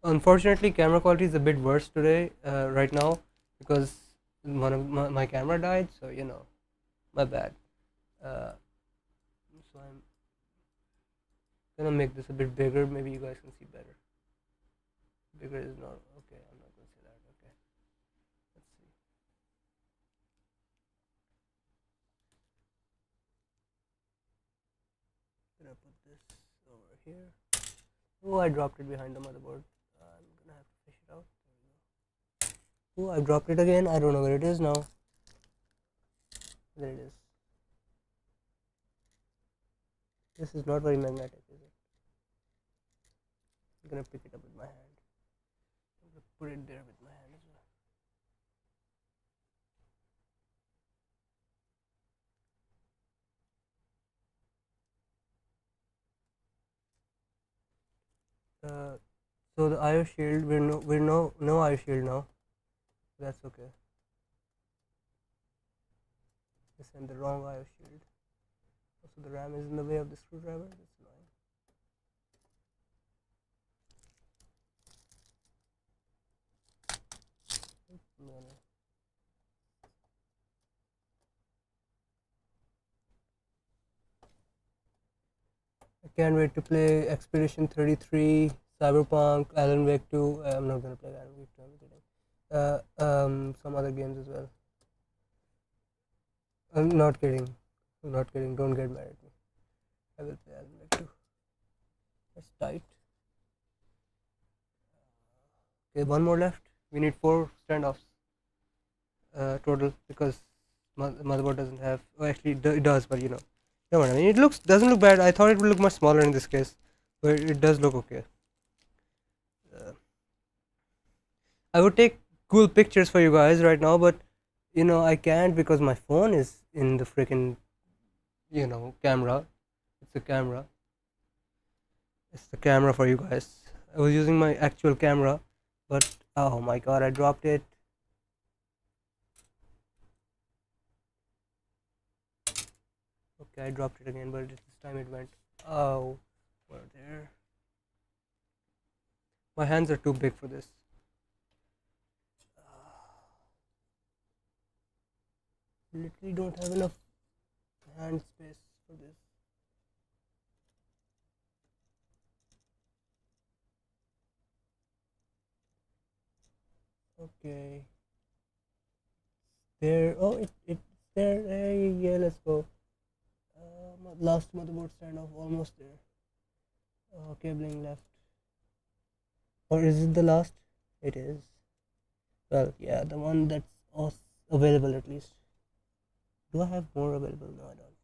Unfortunately, camera quality is a bit worse today, right now, because one of my camera died, so my bad. So I'm gonna make this a bit bigger. Maybe you guys can see better. Bigger is not okay. I'm not gonna say that. Okay, let's see. Gonna put this over here. Oh, I dropped it behind the motherboard. I'm gonna have to fish it out. Oh, I dropped it again. I don't know where it is now. There it is. This is not very magnetic, is it? I'm gonna pick it up with my hand. I'm gonna put it there with my hand as well. So the IO shield, we're no IO shield now. That's okay. I sent the wrong IO shield. Also, the RAM is in the way of the screwdriver. That's annoying. I can't wait to play Expedition 33, Cyberpunk, Alan Wake 2. I'm not gonna play Alan Wake 2. I'm kidding. Some other games as well. I'm not kidding. I'm not kidding. Don't get mad at me. I will play Alan Wake 2. That's tight. Okay, one more left. We need 4 standoffs total, because motherboard doesn't have. Oh, actually, it does, but you know what I mean. It doesn't look bad. I thought it would look much smaller in this case, but it does look okay. I would take cool pictures for you guys right now, but I can't because my phone is in the freaking camera. It's the camera. It's the camera for you guys. I was using my actual camera, but oh my god, I dropped it. Okay, I dropped it again, but this time it went. Oh, over there. My hands are too big for this. Literally don't have enough hand space for this. Okay. There. Oh, it's there. Hey, yeah, let's go. Last motherboard standoff, almost there. Cabling left. Or is it the last? It is. Well, yeah, the one that's available at least. Do I have more available? No, I don't.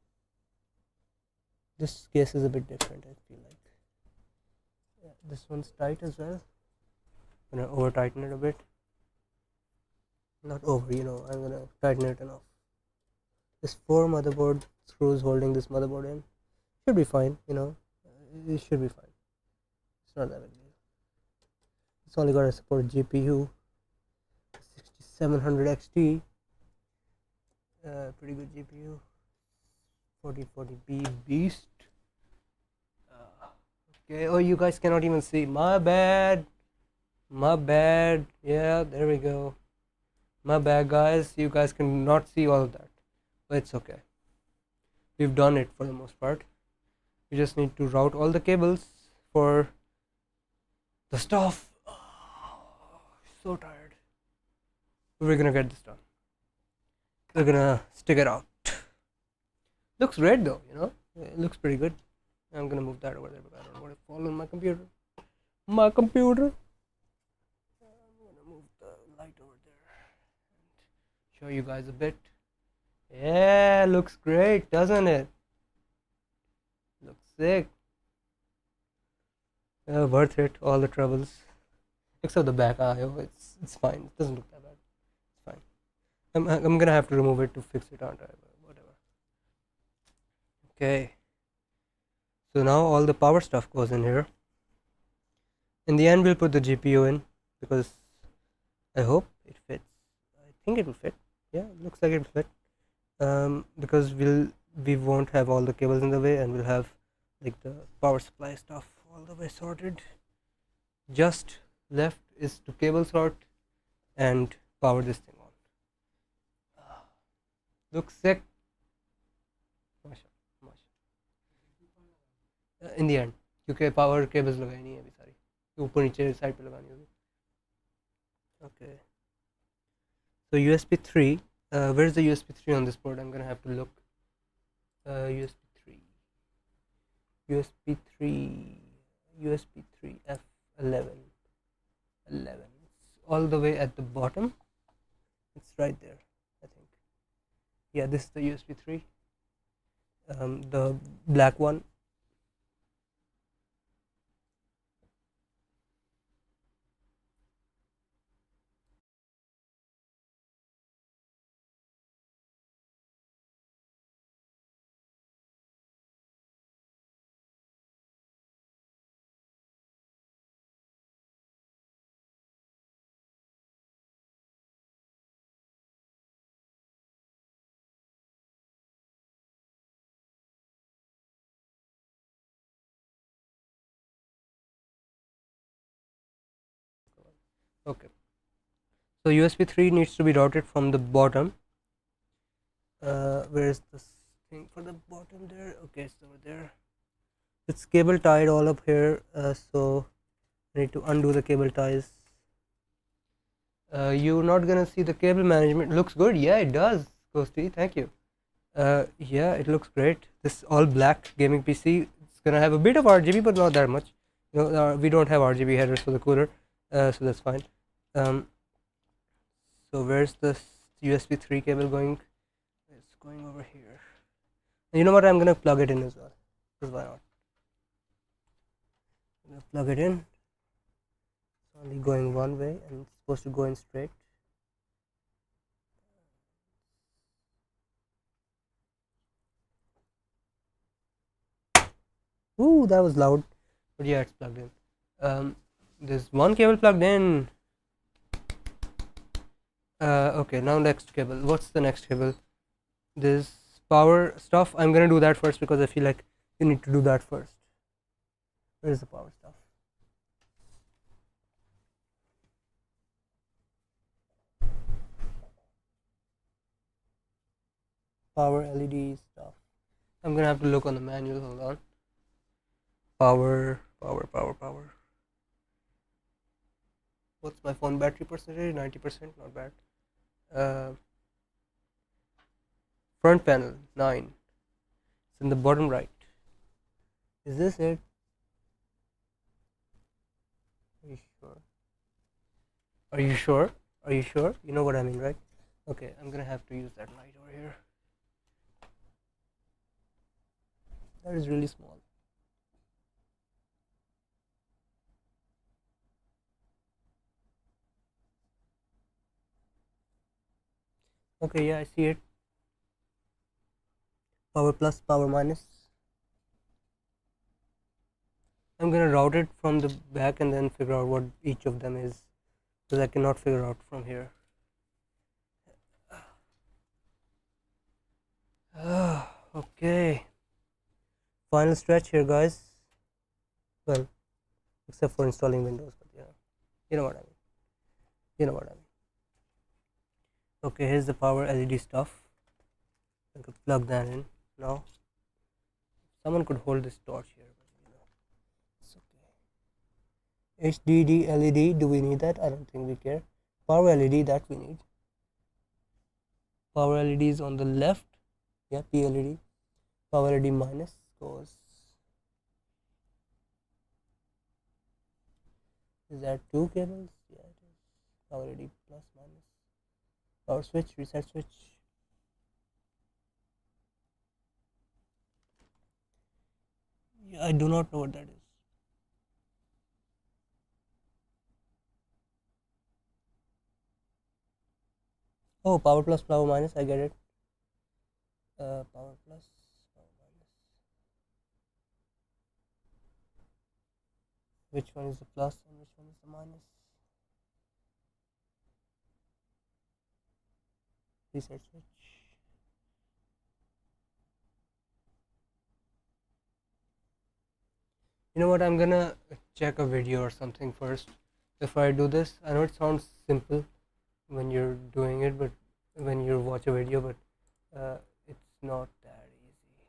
This case is a bit different, I feel like. Yeah, this one's tight as well. I'm gonna over tighten it a bit. Not over, I'm gonna tighten it enough. There's 4 motherboard screws holding this motherboard in. Should be fine, it should be fine. It's not that big deal. It's only gotta support GPU 6700 XT. Pretty good GPU. 4040B beast. Okay, oh, you guys cannot even see. My bad. Yeah, there we go. My bad, guys. You guys cannot see all of that, but it's okay. We've done it for the most part. We just need to route all the cables for the stuff. Oh, so tired. We're gonna get this done. We're gonna stick it out. Looks great though, it looks pretty good. I'm gonna move that over there because I don't want to fall on my computer. I'm gonna move the light over there and show you guys a bit. Yeah, looks great, doesn't it? Looks sick. Worth it, all the troubles. Except the back eye, it's fine. It doesn't look that bad. It's fine. I'm gonna have to remove it to fix it, aren't I? Whatever. Okay. So now all the power stuff goes in here. In the end, we'll put the GPU in because I hope it fits. I think it will fit. Yeah, it looks like it will fit. Because we won't have all the cables in the way, and we'll have like the power supply stuff all the way sorted. Just left is to cable sort and power this thing on. Looks sick. In the end, क्योंकि power cables लगाई नहीं है अभी सारी, ऊपर नीचे side पे लगानी होगी. Okay. So USB 3. Where's the USB 3 on this board? I'm gonna have to look. USB 3 F11. It's all the way at the bottom. It's right there, I think. Yeah, this is the USB 3. The black one. Okay, so USB 3 needs to be routed from the bottom. Where is this thing for the bottom there? Okay, it's over there. It's cable tied all up here, so I need to undo the cable ties. You're not gonna see the cable management. Looks good. Yeah, it does, Ghosty. Thank you. Yeah, it looks great. This all black gaming PC. It's gonna have a bit of RGB, but not that much. We don't have RGB headers for the cooler, so that's fine. So where's this USB 3 cable going? It's going over here. And you know what? I'm gonna plug it in as well. Because why not? I'm gonna plug it in. It's only going one way, and it's supposed to go in straight. Ooh, that was loud. But yeah, it's plugged in. There's one cable plugged in. Okay, now next cable. What's the next cable? This power stuff. I'm gonna do that first because I feel like you need to do that first. Where's the power stuff? Power LED stuff. I'm gonna have to look on the manual. Hold on. Power. What's my phone battery percentage? 90%, not bad. Front panel 9. It's in the bottom right. Is this it? Are you sure? Are you sure? Are you sure? You know what I mean, right? Okay, I'm gonna have to use that light over here. That is really small. Okay, yeah, I see it. Power plus, power minus. I'm gonna route it from the back and then figure out what each of them is, because I cannot figure out from here. Okay, final stretch here, guys. Well, except for installing Windows, but yeah, you know what I mean. You know what I mean. Okay, here's the power LED stuff. I could plug that in now. Someone could hold this torch here, but you know, it's okay. HDD LED, do we need that? I don't think we care. Power LED, that we need. Power LED is on the left. Yeah, PLED. Power LED minus goes. Is that two cables? Yeah, it is. Power LED plus minus. Power switch, reset switch. Yeah, I do not know what that is. Oh, power plus, power minus, I get it. Power plus, power minus. Which one is the plus and which one is the minus? Reset switch. You know what, I'm gonna check a video or something first before I do this. I know it sounds simple when you're doing it, but when you watch a video, but it's not that easy.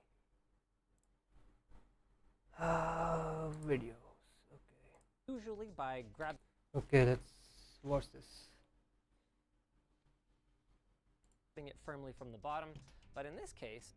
Videos. Okay. Usually by grabbing Okay, let's watch this. it firmly from the bottom, but in this case,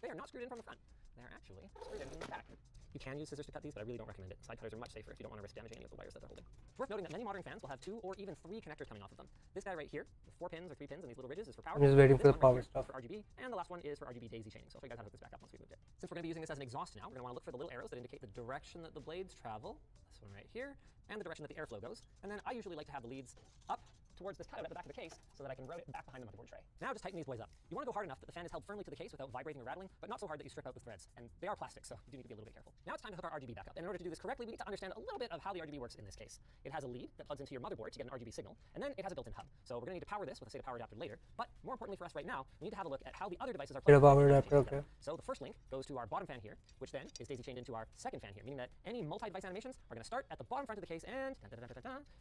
they are not screwed in from the front. They're actually screwed in from the back. You can use scissors to cut these, but I really don't recommend it. Side cutters are much safer if you don't want to risk damaging any of the wires that they're holding. It's worth noting that many modern fans will have 2 or even 3 connectors coming off of them. This guy right here, with 4 pins or 3 pins and these little ridges, is for power. I'm just waiting for This the one power right here stuff. is for RGB, and the last one is for RGB daisy chaining. So I'll show you guys how to hook this back up once we moved it. Since we're going to be using this as an exhaust now, we're going to want to look for the little arrows that indicate the direction that the blades travel. This one right here, and the direction that the airflow goes. And then I usually like to have the leads up towards this cutout at the back of the case so that I can route it back behind the motherboard tray. Now just tighten these boys up. You want to go hard enough that the fan is held firmly to the case without vibrating or rattling, but not so hard that you strip out the threads. And they are plastic, so you do need to be a little bit careful. Now it's time to hook our RGB back up. And in order to do this correctly, we need to understand a little bit of how the RGB works in this case. It has a lead that plugs into your motherboard to get an RGB signal, and then it has a built-in hub. So we're going to need to power this with a SATA power adapter later, but more importantly for us right now, we need to have a look at how the other devices are Get a plugged power into adapter, together. okay. So the first link goes to our bottom fan here, which then is daisy chained into our second fan here, meaning that any multi-device animations are going to start at the bottom front of the case and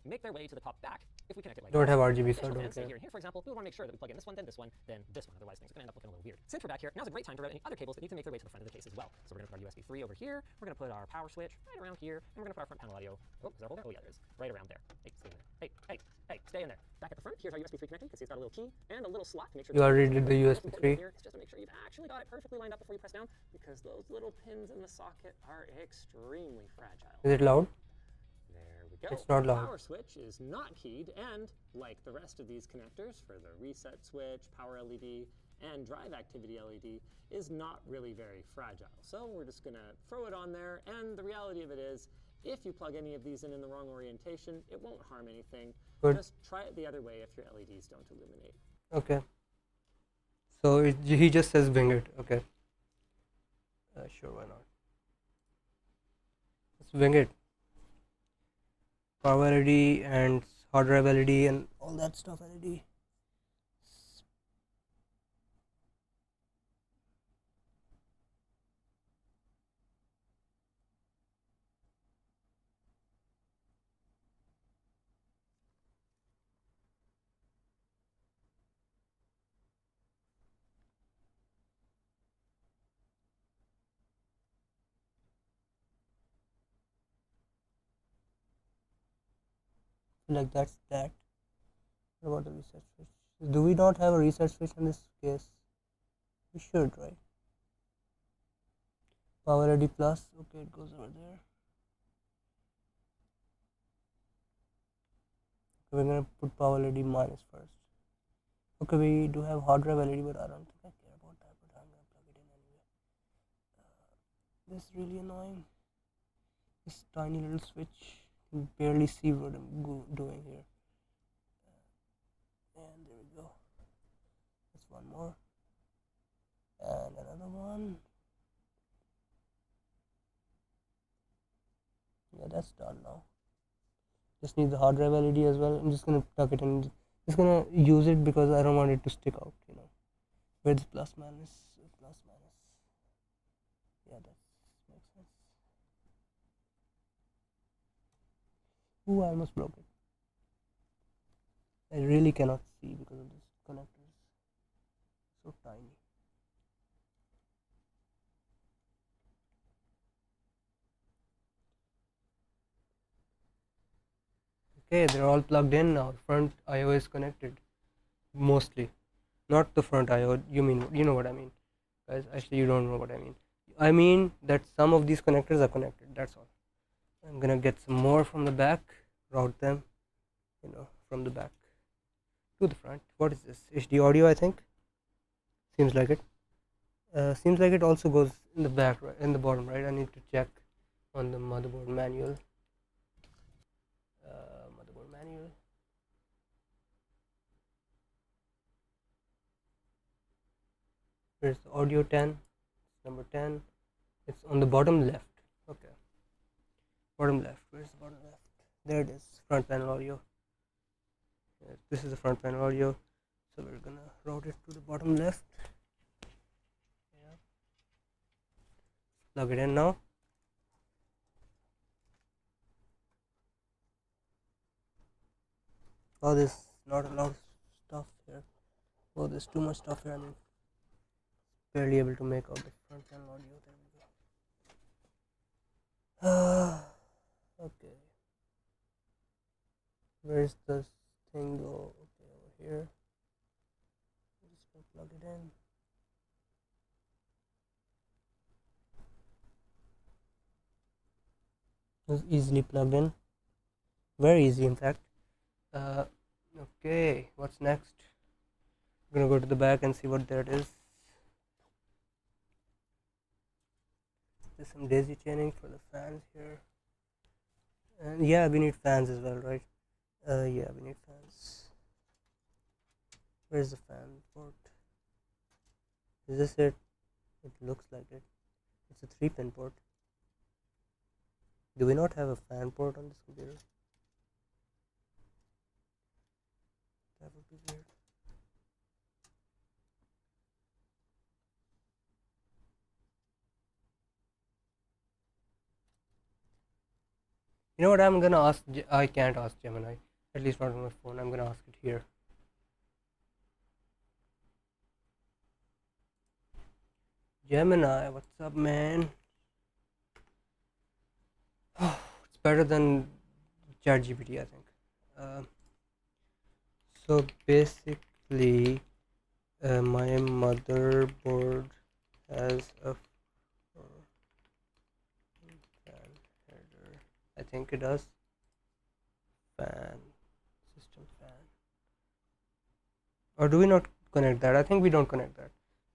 make their way to the top back if we connect it like Don't this. have RGB, so Additional don't fans, say care. here and here, for example, we want to make sure that we plug in this one, then this one, then this one. Otherwise, things are going to end up looking a little weird. Since we're back here, now's a great time to route any other cables that need to make their way to the front of the case as well. So we're going to put our USB 3 over here. We're going to put our power switch right around here, and we're going to put our front panel audio. Oh, is there a hole there? Oh, yeah, there is. Right around there. Hey, stay in there. Hey, stay in there. Back at the front, here's our USB 3 connector. You can see it's got a little key and a little slot to make sure. You already did the Most USB important 3. here is just to make sure you've actually got it perfectly lined up before you press down, because those little pins in the socket are extremely fragile. Is it loud? There we go. It's not loud. Power switch is not keyed, and like the rest of these connectors for the reset switch, power LED, and drive activity LED, is not really very fragile. So we're just going to throw it on there, and the reality of it is, if you plug any of these in the wrong orientation, it won't harm anything. Good. Just try it the other way if your LEDs don't illuminate. Okay. So he just says wing it. Okay. Sure, why not? Let's wing it. Power LED and hard drive LED and all that stuff LED. Like that's that. What about the reset switch? Do we not have a reset switch in this case? We should, right? Power LED plus. Okay, it goes over there. We're gonna put power LED minus first. Okay, we do have hard drive LED, but I don't think I care about that. But I'm gonna plug it in anyway. this really annoying? This tiny little switch. You can barely see what I'm doing here. And there we go. That's one more. And another one. Yeah, that's done now. Just need the hard drive LED as well. I'm just gonna plug it in. Just gonna use it because I don't want it to stick out, you know. Where's the plus minus? Plus minus. Yeah, that makes sense. Ooh, I almost broke it. I really cannot see because of this connector. So tiny. Okay, they're all plugged in now. Front I/O is connected, mostly. Not the front I/O. You know what I mean, guys. Actually, you don't know what I mean. I mean that some of these connectors are connected. That's all. I'm gonna get some more from the back, route them, you know, from the back to the front. What is this? HD audio, I think. Seems like it. Seems like it also goes in the back, right? In the bottom, right? I need to check on the motherboard manual. Motherboard manual. Here's the audio 10, number 10. It's on the bottom left. Okay, bottom left. Where's the bottom left? There it is. Front panel audio. Yes, this is the front panel audio. So we're gonna route it to the bottom left. Yeah. Plug it in now. Oh, there's not a lot of stuff here. Oh, there's too much stuff here. I mean, barely able to make out the front panel audio. There we go. Okay. Where's this thing go? Okay, over here. Just gonna plug it in. It's easily plugged in. Very easy, in fact. Okay, what's next? I'm gonna go to the back and see what that is. There's some daisy chaining for the fans here. And yeah, we need fans as well, right? Yeah, we need fans. Where's the fan port? Is this it? It looks like it. It's a 3-pin port. Do we not have a fan port on this computer? That would be weird. You know what? I'm gonna ask. I can't ask Gemini. At least not on my phone. I'm gonna ask it here. Gemini, what's up, man? It's better than ChatGPT, I think. So basically, my motherboard has a fan header. I think it does. Fan system fan. Or do we not connect that? I think we don't connect that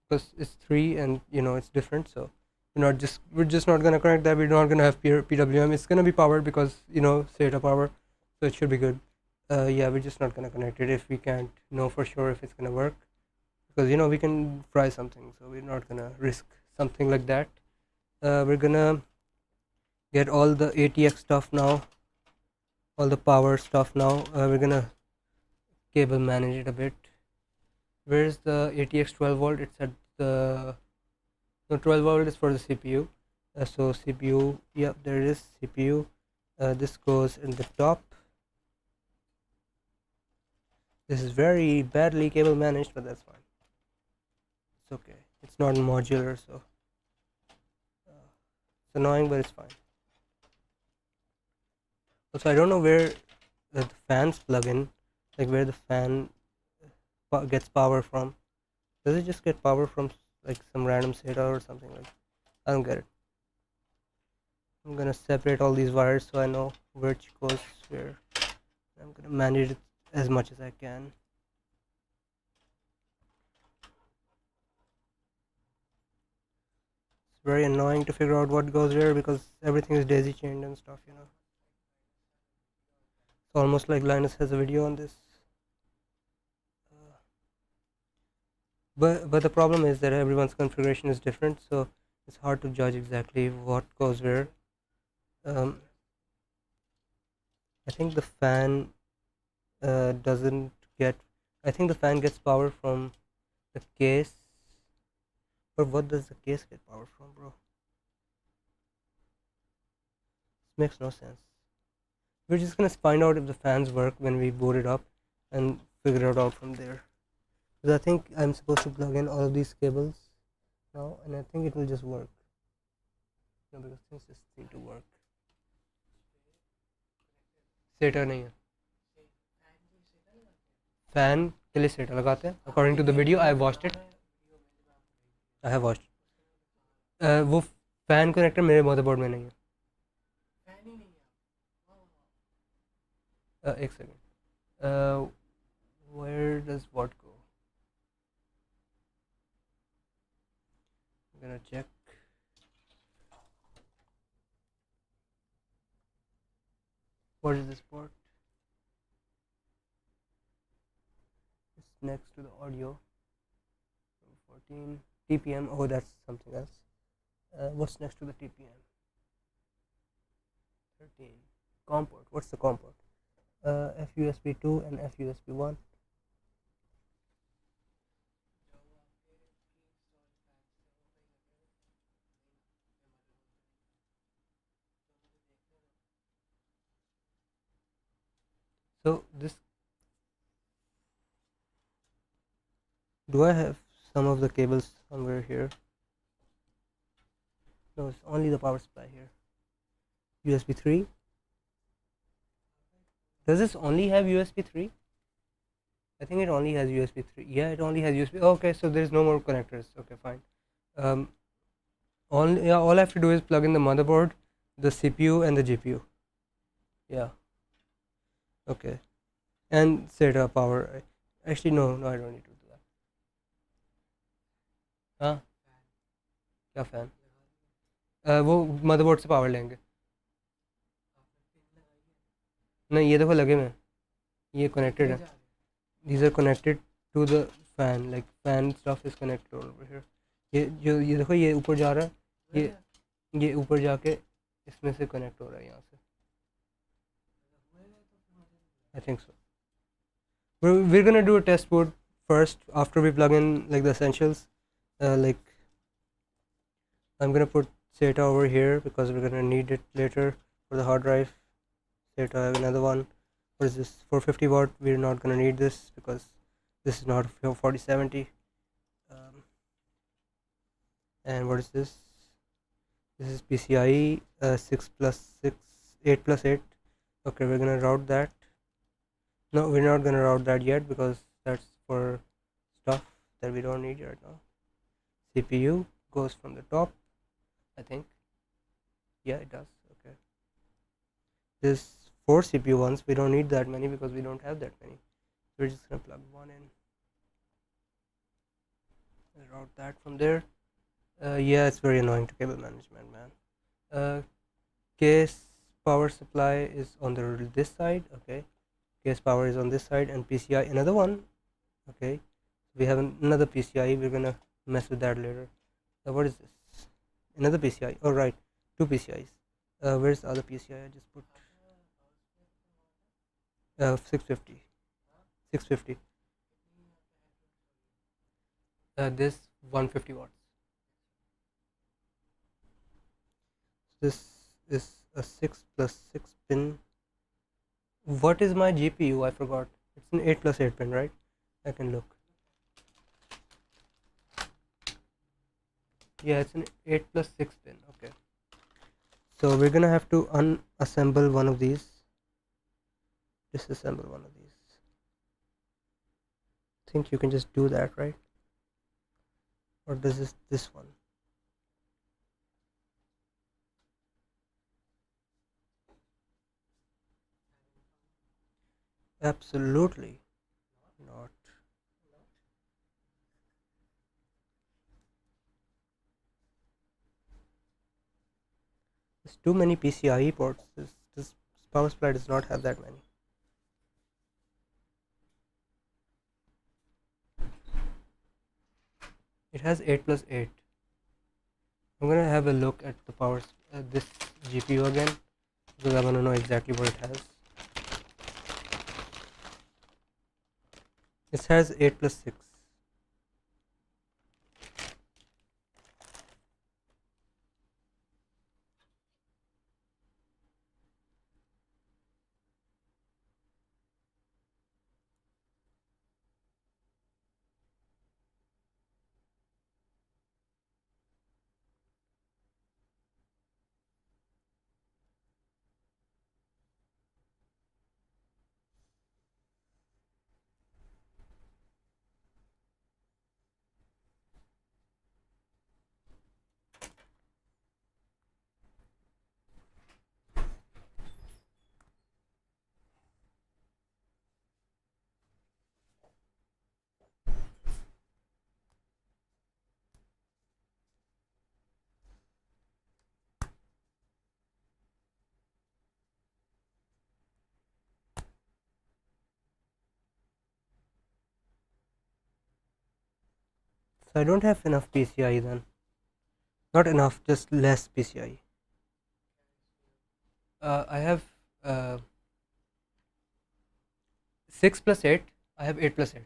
because it's 3 and you know it's different. So we're just not gonna connect that. We're not gonna have PWM. It's gonna be powered because you know SATA power, so it should be good. Yeah, we're just not gonna connect it if we can't know for sure if it's gonna work, because you know we can fry something, so we're not gonna risk something like that. We're gonna get all the ATX stuff now, all the power stuff now. We're gonna cable manage it a bit. Where's the ATX 12 volt? It's at the 12 volt is for the CPU. So CPU, yeah, there it is, CPU. This goes in the top. This is very badly cable managed, but that's fine. It's okay. It's not modular, so it's annoying, but it's fine. Also, I don't know where the fans plug in, like where the fan gets power from. Does it just get power from like some random SATA or something like? I don't get it. I'm gonna separate all these wires so I know which goes where. I'm gonna manage it as much as I can. very annoying to figure out what goes where because everything is daisy chained and stuff, you know. It's almost like Linus has a video on this. But the problem is that everyone's configuration is different, so it's hard to judge exactly what goes where. I think the fan doesn't get. I think the fan gets power from the case. But what does the case get power from, bro? This makes no sense. We're just gonna find out if the fans work when we boot it up and figure it out from there. Because I think I'm supposed to plug in all of these cables now, and I think it will just work. No, because things just seem to work. Setter नहीं है. Fan के लिए shutter लगाते हैं. According to the video, I watched it. I have watched. वो fan connector मेरे motherboard में नहीं है. एक second. Where does what go? I'm gonna check. What is this port? It's next to the audio. 14 TPM. Oh, that's something else. What's next to the TPM? 13. COM port. What's the COM port? FUSB 2 and FUSB 1. So this, do I have some of the cables somewhere here? No, it's only the power supply here. USB 3. Does this only have USB 3? I think it only has USB 3. Yeah, it only has USB. Okay, so there's no more connectors. Okay, fine. All I have to do is plug in the motherboard, the CPU, and the GPU. Yeah. Okay. And set up power. Actually, no, I don't need to do that. हाँ क्या fan? वो motherboard से power लेंगे. नहीं, ये देखो लगे में, ये कनेक्टेड है. These are connected to the fan, like fan stuff is connected over here. ये देखो, ये ऊपर जा रहा है, ये ऊपर जाके इसमें से कनेक्ट हो रहा है यहाँ से. I think so. We're gonna do a test boot first after we plug in like the essentials. Like I'm gonna put SATA over here because we're gonna need it later for the hard drive. SATA, I have another one. What is this? 450 watt. We're not gonna need this because this is not 4070. And what is this? This is PCIe 6 plus 6, 8 plus 8. Okay, we're gonna route that. No, we're not gonna route that yet because that's for stuff that we don't need right now. CPU goes from the top, I think. Yeah, it does. Okay. There's 4 CPU ones. We don't need that many because we don't have that many. We're just gonna plug one in. Route that from there. Yeah, it's very annoying to cable management, man. Case power supply is on this side. Okay. Case power is on this side, and PCI another one. Okay, we have another PCI. We're gonna mess with that later. What is this? Another PCI. Oh right, 2 PCIs. Where's the other PCI? I just put 650. 650. This 150 watts. This is a 6 plus 6 pin. What is my GPU? I forgot. It's an 8 plus 8 pin, right? I can look. Yeah, it's an 8 plus 6 pin. Okay. So we're gonna have to unassemble one of these. Disassemble one of these. I think you can just do that, right? Or does this one? Absolutely not. There's too many PCIe ports. This power supply does not have that many. It has 8 plus 8. I'm gonna have a look at the power this GPU again because I want to know exactly what it has. This has 8 plus 6. So I don't have enough PCI then. Not enough, just less PCI. I have 6 plus 8. I have 8 plus 8.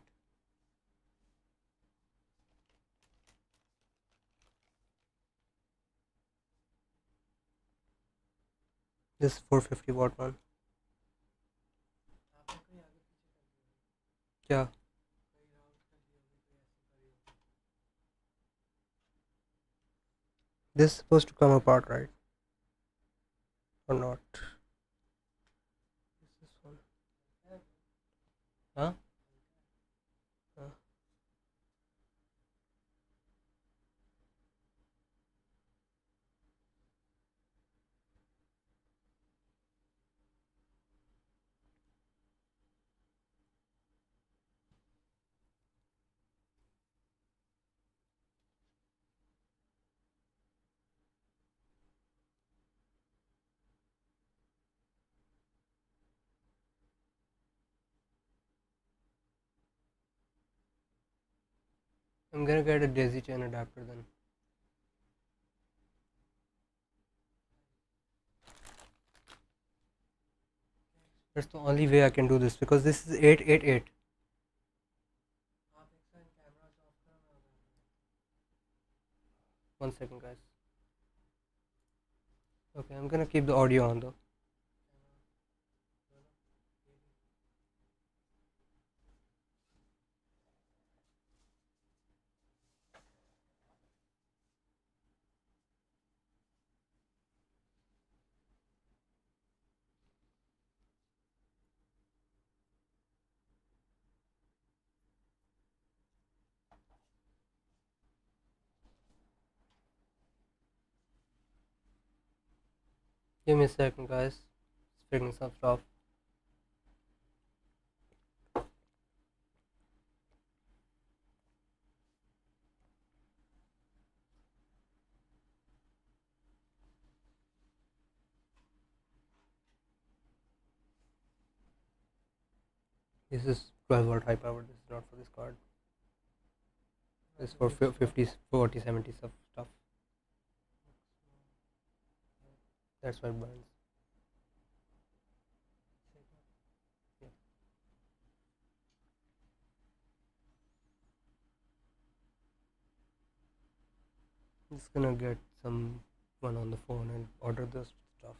This 450 watt one. Yeah. This is supposed to come apart, right? Or not? This one. Huh? I'm gonna get a daisy chain adapter then. That's the only way I can do this because this is 888. One second, guys. Okay, I'm gonna keep the audio on though. Give me a second, guys. It's figuring some stuff. This is 12 volt high power. This is not for this card. This is for 50, 40, 70 stuff. That's why it burns. Yeah. I'm just gonna get someone on the phone and order this stuff.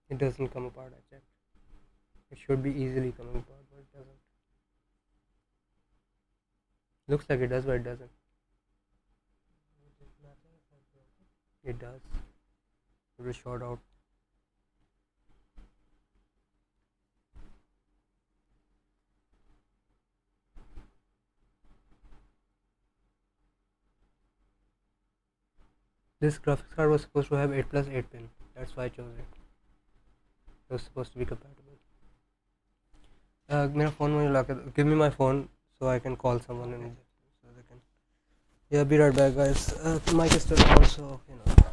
It doesn't come apart, I checked. It should be easily coming apart, but it doesn't. Looks like it does, but it doesn't. It does. It will short out. This graphics card was supposed to have 8 plus 8 pin. That's why I chose it. It was supposed to be compatible. मेरा phone मुझे ला के give me my phone so I can call someone in so they can yeah be right back guys mic is still on so you know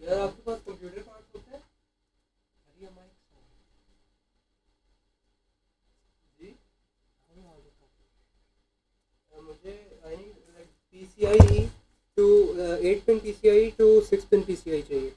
यार आपके पास computer parts होते हैं अरे Mike ji मुझे I like PCI to 8 pin PCI to 6 pin PCI चाहिए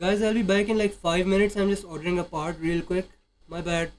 Guys, I'll be back in like 5 minutes. I'm just ordering a part real quick. My bad.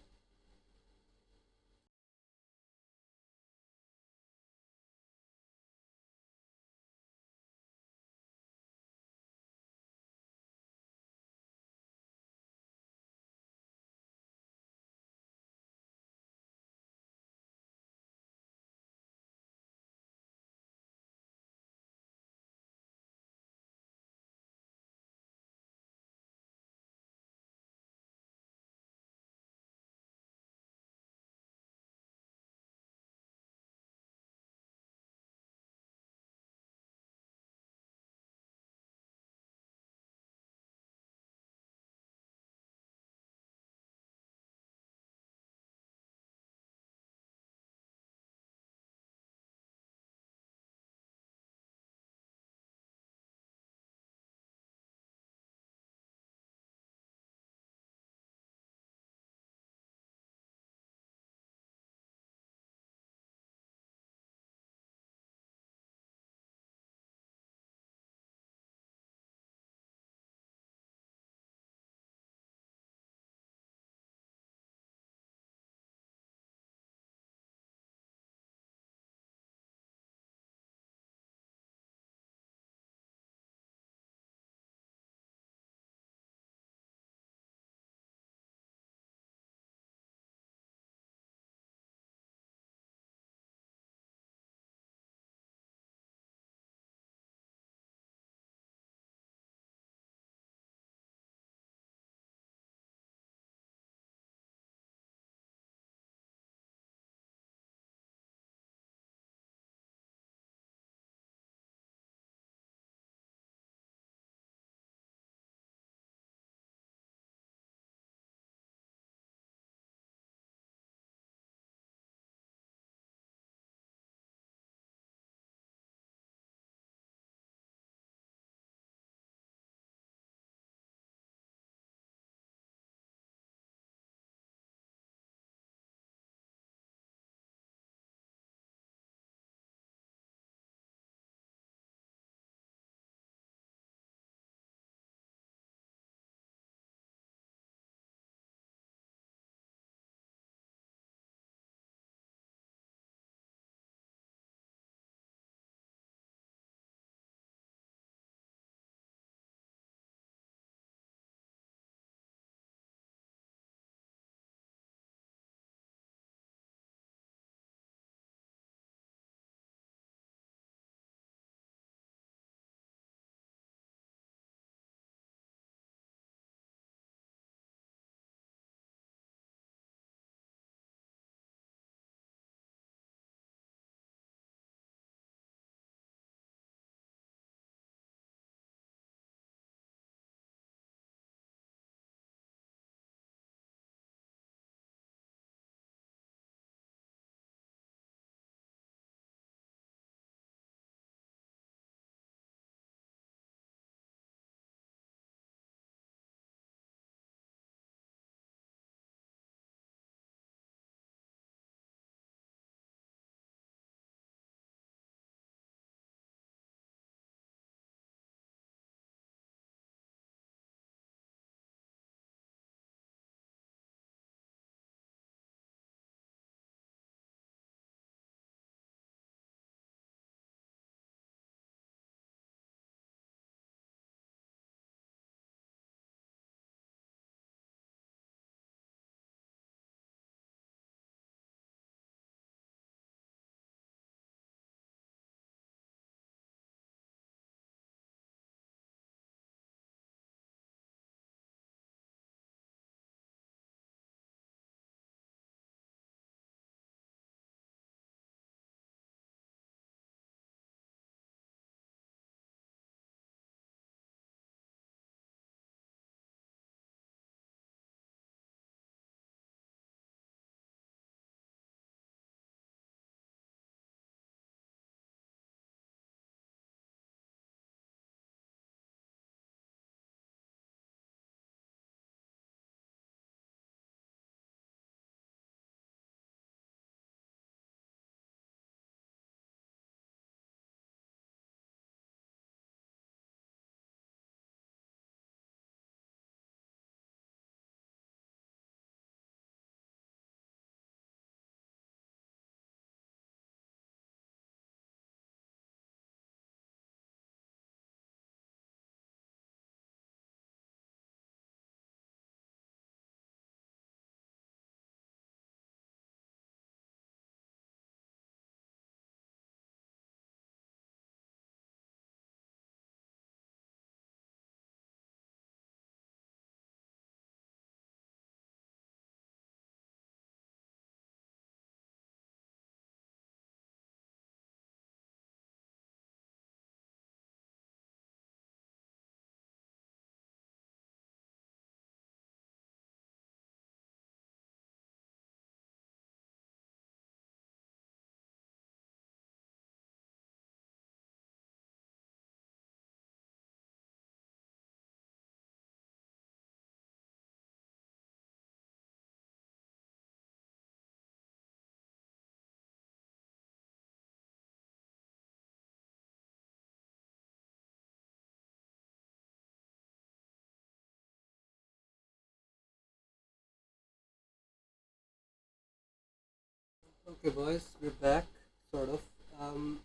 Okay, boys, we're back, sort of. I'm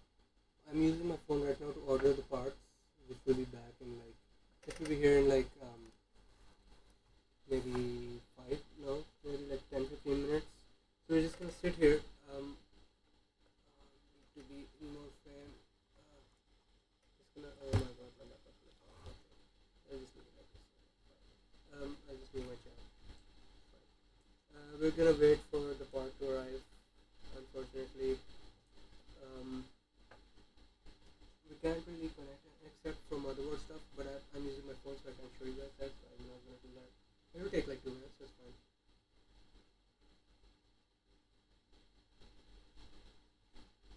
using my phone right now to order the parts, which will be back in like, it will be here in like maybe 5, no, maybe like 10-15 minutes. So we're just gonna sit here. Need to be in more frame. Just gonna, oh my god, my laptop is off. Okay, I'll just leave it like this. I'll just move my chair. We're gonna wait for the part to arrive. Unfortunately, we can't really connect it except for motherboard stuff, but I'm using my phone so I can show you guys that, so I'm not gonna do that. It will take like 2 minutes, that's fine.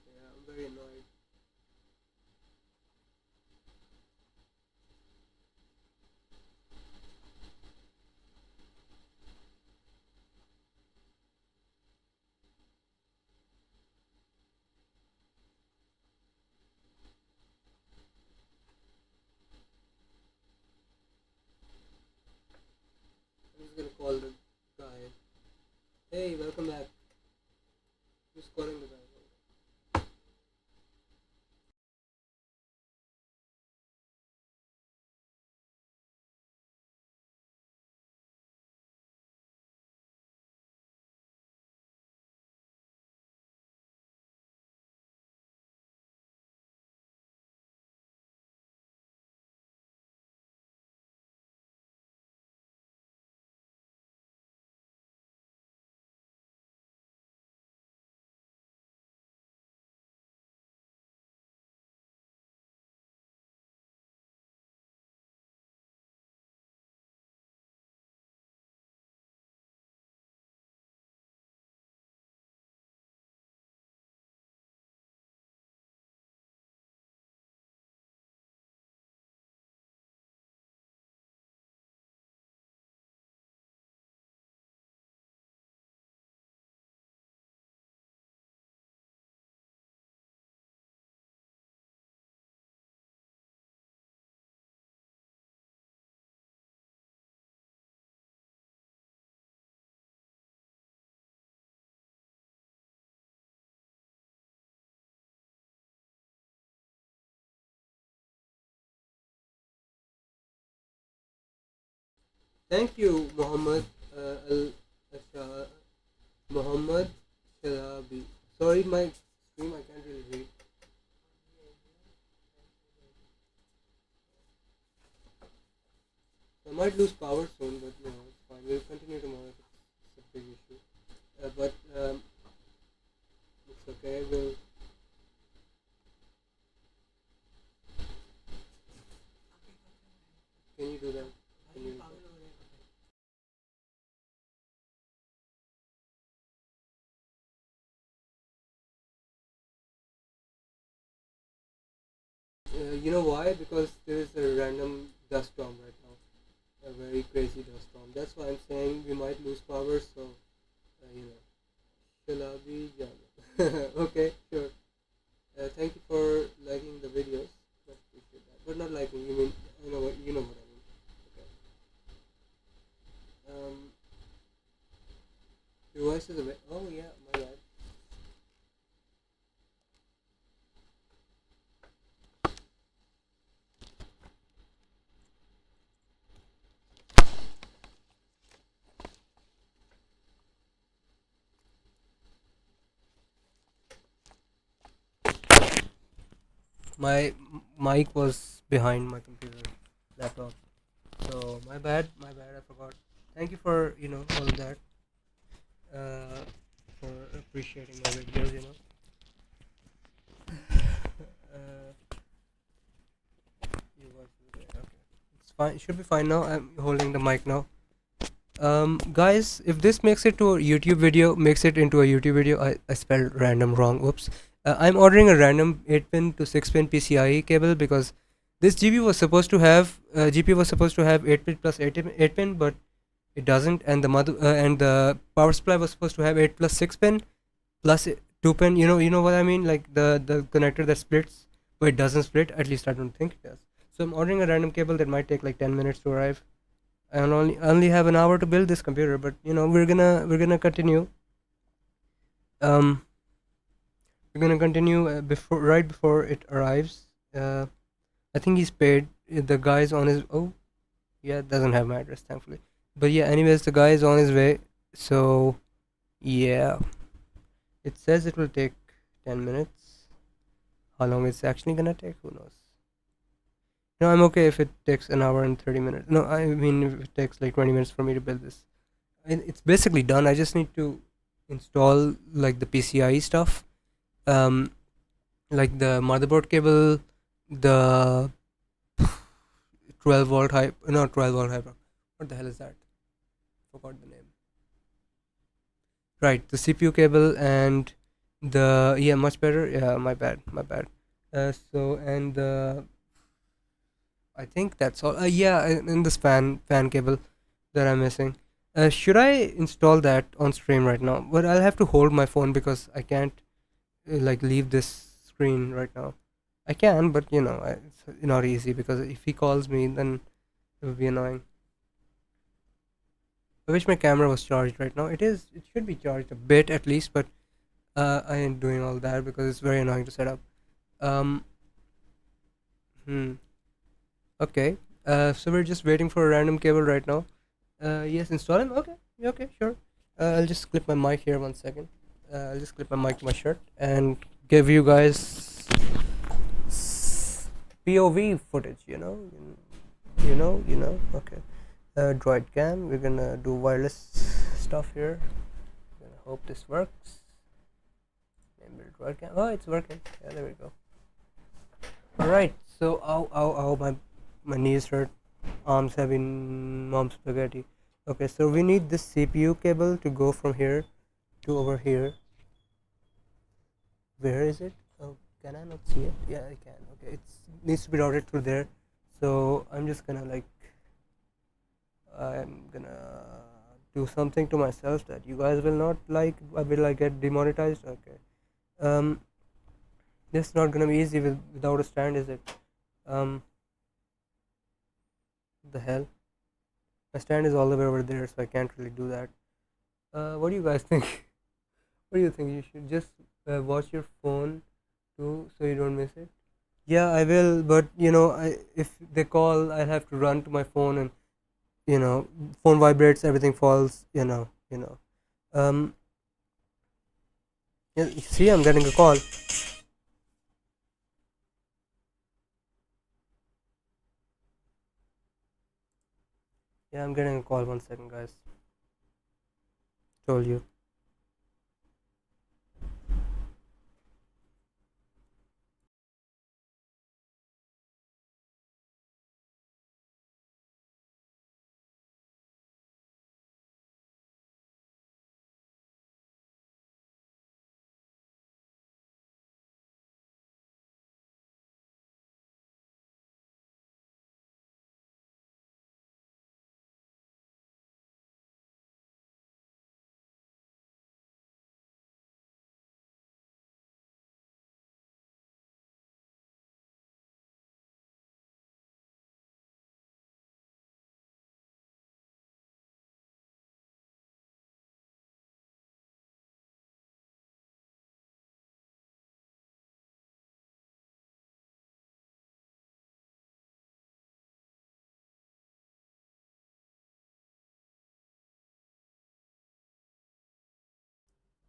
Yeah, I'm very annoyed. I'm just gonna call the guy. Hey, welcome back. Who's calling the guy? Thank you, Muhammad. Muhammad Shalabi. Sorry, my screen I can't really read. I might lose power soon, but it's fine. We'll continue tomorrow if it's a big issue. But it's okay. Can you do that? Can you do that? You know why? Because there is a random dust storm right now, a very crazy dust storm. That's why I'm saying we might lose power. So, Shalabi Jana. Okay, sure. Thank you for liking the videos. Much appreciate that. But not liking. You mean you know what I mean. Okay. Your voice is a bit. Oh yeah, my bad. My mic was behind my computer laptop, so my bad, I forgot. Thank you for all of that, for appreciating my videos. uh, your voice is okay. It's fine, it should be fine now. I'm holding the mic now. Guys, if this makes it to a YouTube video, makes it into a YouTube video. I spelled random wrong, oops. I'm ordering a random 8-pin to 6-pin PCIe cable because this GPU was supposed to have 8-pin plus 8-pin, but it doesn't, and the power supply was supposed to have 8 plus 6-pin plus 2-pin. You know what I mean, like the connector that splits, but it doesn't split. At least I don't think it does. So I'm ordering a random cable that might take like 10 minutes to arrive. I only have an hour to build this computer, but we're gonna continue. Um, We're gonna continue right before it arrives. I think he's paid. The guy's on his. Oh, yeah, it doesn't have my address, thankfully. But yeah, anyways, the guy is on his way. So yeah, it says it will take 10 minutes. How long it's actually gonna take? Who knows? No, I'm okay if it takes an hour and 30 minutes. No, I mean if it takes like 20 minutes for me to build this. It's basically done. I just need to install like the PCIe stuff, um, like the motherboard cable, the 12 volt high, not 12 volt high. What the hell is that? Forgot the name. Right, the CPU cable and the yeah, much better. Yeah, my bad, my bad. So and I think that's all. Yeah, and this fan cable that I'm missing. Should I install that on stream right now? But I'll have to hold my phone because I can't like leave this screen right now. I can, but it's not easy because if he calls me, then it would be annoying. I wish my camera was charged right now. It is. It should be charged a bit at least, but I ain't doing all that because it's very annoying to set up. Um. Hmm. Okay. So we're just waiting for a random cable right now. Yes, install him. Okay. Yeah, okay, sure. I'll just clip my mic here 1 second. I'll just clip my mic to my shirt and give you guys POV footage. Okay. Droid cam. We're gonna do wireless stuff here. Gonna hope this works. Maybe droid cam. Oh, it's working. Yeah, there we go. All right. So, ow, my knees hurt. Arms having mom spaghetti. Okay, so we need this CPU cable to go from here to over here. Where is it? Oh, can I not see it? Yeah, I can. Okay, it needs to be routed through there. So I'm just gonna I'm gonna do something to myself that you guys will not like. Will I get demonetized? Okay. This is not gonna be easy without a stand, is it? The hell. My stand is all the way over there, so I can't really do that. What do you guys think? What do you think? You should just watch your phone too, so you don't miss it. Yeah, I will, but if they call, I'll have to run to my phone, and phone vibrates, everything falls. Yeah, you see, I'm getting a call. Yeah, I'm getting a call. 1 second, guys. Told you.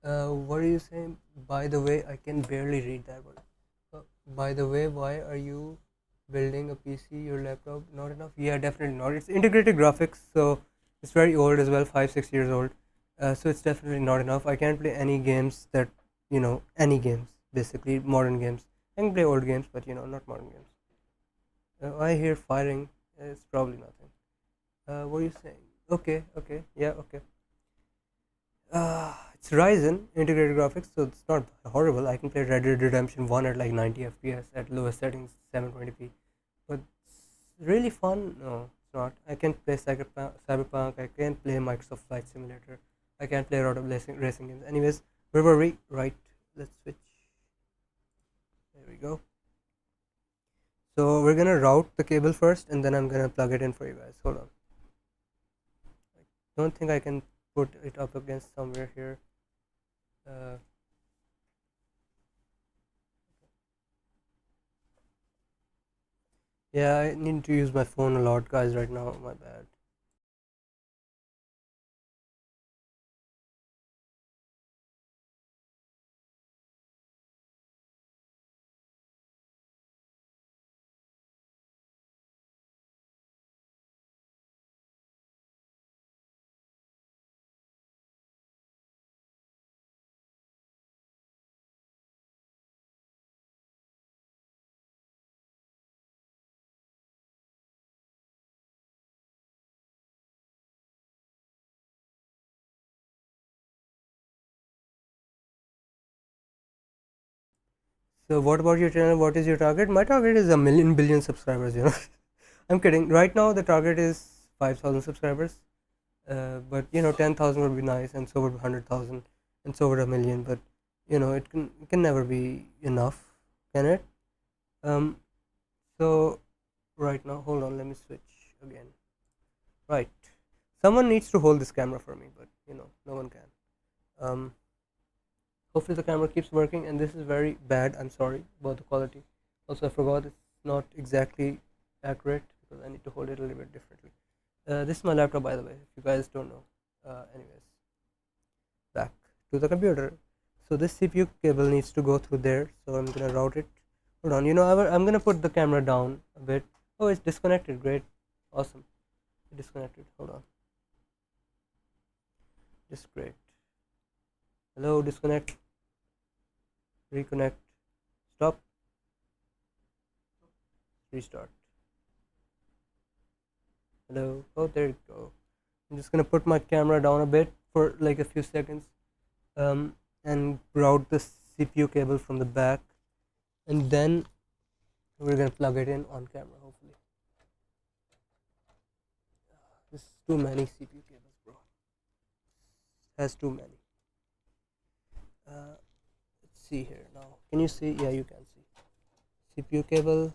What are you saying? By the way, I can barely read that one. By the way, why are you building a PC, your laptop? Not enough? Yeah, definitely not. It's integrated graphics, so it's very old as well, 5 6 years old. So it's definitely not enough. I can't play any games any games, basically modern games. I can play old games, but not modern games. I hear firing. It's probably nothing. What are you saying? Okay, okay, yeah, okay. It's Ryzen integrated graphics, so it's not horrible. I can play Red Dead Redemption 1 at like 90 FPS at lowest settings, 720p. But it's really fun. No, it's not. I can play Cyberpunk. I can play Microsoft Flight Simulator. I can play a lot of racing games. Anyways, where were we? Right. Let's switch. There we go. So we're gonna route the cable first, and then I'm gonna plug it in for you guys. Hold on. I don't think I can put it up against somewhere here. Yeah, I need to use my phone a lot, guys, right now. My bad. So, what about your channel? What is your target? My target is a million billion subscribers. I'm kidding. Right now, the target is 5,000 subscribers. But 10,000 would be nice, and so would 100,000, and so would a million. But it can never be enough, can it? Um. So right now, hold on. Let me switch again. Right. Someone needs to hold this camera for me, but no one can. Um. Hopefully the camera keeps working, and this is very bad. I'm sorry about the quality. Also, I forgot it's not exactly accurate because I need to hold it a little bit differently. This is my laptop, by the way, if you guys don't know. Anyways, back to the computer. So this CPU cable needs to go through there, so I'm gonna route it. Hold on, I'm gonna put the camera down a bit. Oh, it's disconnected. Great, awesome. Disconnected. Hold on. Just great. Hello, disconnect. Reconnect. Stop. Restart. Hello. Oh, there you go. I'm just gonna put my camera down a bit for like a few seconds, and route the CPU cable from the back, and then we're gonna plug it in on camera. Hopefully, this is too many CPU cables, bro. Has too many. Let's see here now. Can you see? Yeah, you can see. CPU cable,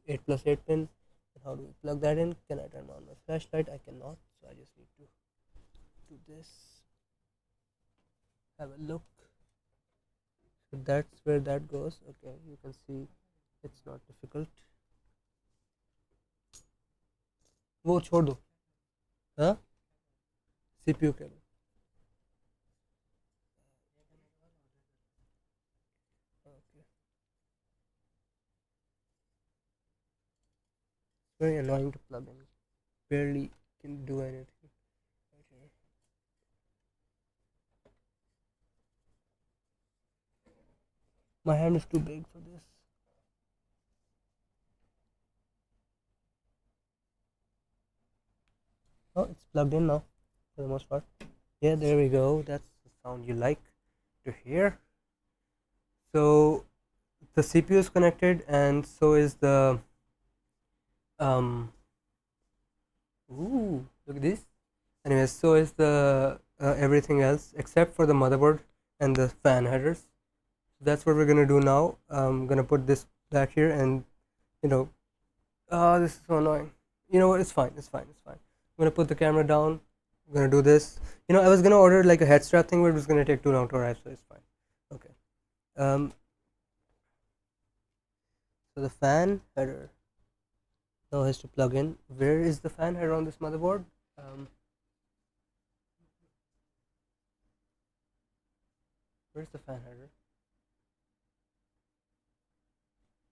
8+8 pin. And how do we plug that in? Can I turn on my flashlight? I cannot. So I just need to do this. Have a look. So that's where that goes. Okay, you can see it's not difficult. वो छोड़ दो. Huh? CPU cable. Okay. Very annoying to plug in. Barely can do anything. Right here. My hand is too big for this. Oh, it's plugged in now for the most part. Yeah, there we go. That's the sound you like to hear. So the CPU is connected, and so is the um. Ooh, look at this. Anyways, so is the everything else except for the motherboard and the fan headers. So that's what we're gonna do now. I'm gonna put this back here, and you know, this is so annoying. You know what? It's fine. It's fine. It's fine. I'm gonna put the camera down. I'm gonna do this. I was gonna order like a head strap thing, but it was gonna take too long to arrive, so it's fine. Okay. Um. So the fan header now has to plug in. Where is the fan header on this motherboard? Where's the fan header?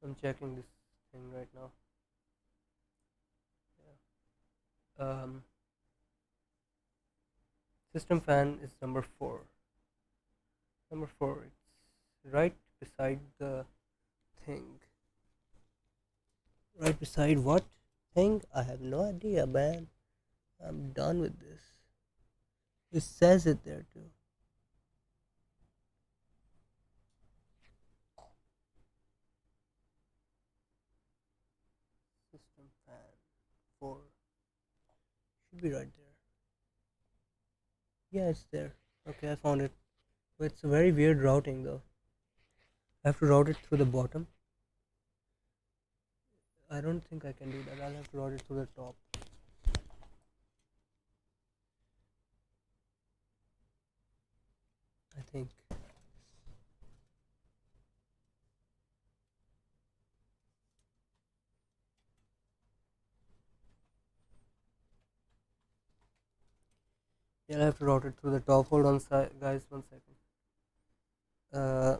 I'm checking this thing right now. Yeah. System fan is number 4. Number 4. It's right beside the thing. Right beside what thing? I have no idea, man. I'm done with this. It says it there too. System fan 4. Should be right there. Yeah, it's there. Okay, I found it. But it's a very weird routing though. I have to route it through the bottom. I don't think I can do that. I'll have to route it through the top. I think. Yeah, I have to route it through the top. Hold on, guys, 1 second. Uh,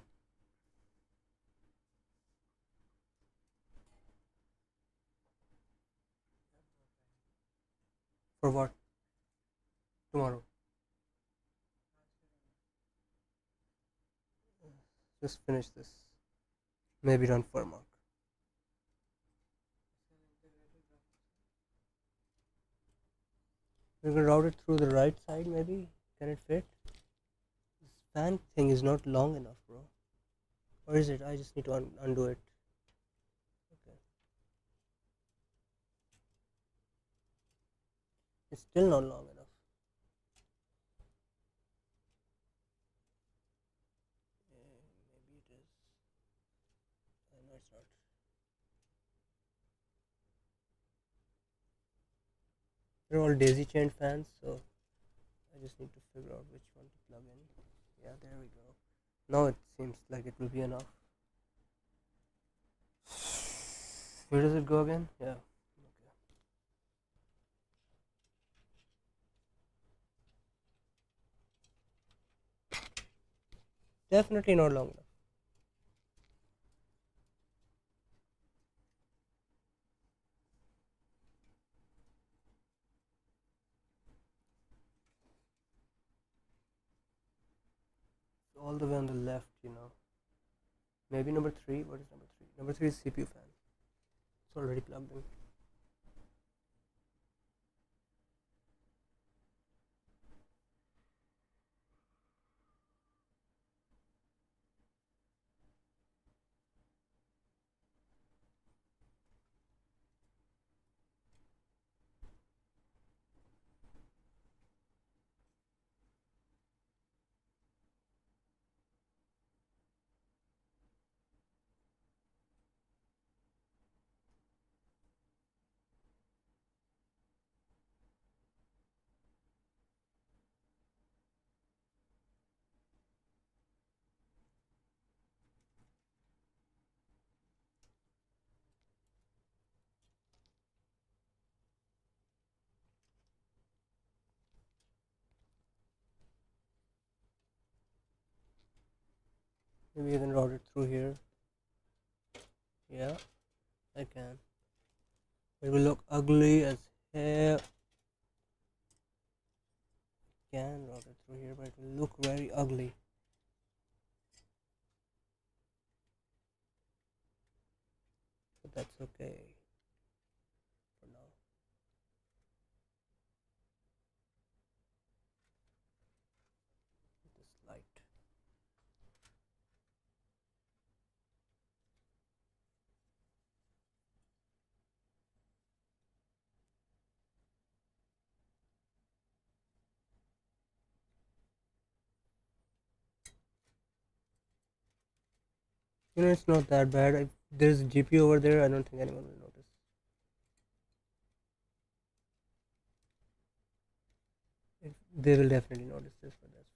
for what? Tomorrow. Just finish this. Maybe run for a mark. We're gonna route it through the right side, maybe? Can it fit? This fan thing is not long enough, bro. Or is it? I just need to undo it. Okay. It's still not long enough. Maybe it is. No, it's not. They're all daisy chained fans, so I just need to figure out which one to plug in. Yeah, there we go. Now it seems like it will be enough. Where does it go again? Yeah. Okay. Definitely not long enough. All the way on the left, Maybe number 3. What is number 3? Number 3 is CPU fan. It's already plugged in. Maybe you can route it through here. Yeah, I can. It will look ugly as hell. Can route it through here, but it will look very ugly. But that's okay for now. This light. It's not that bad. If there's a GPU over there, I don't think anyone will notice. They will definitely notice this, but that's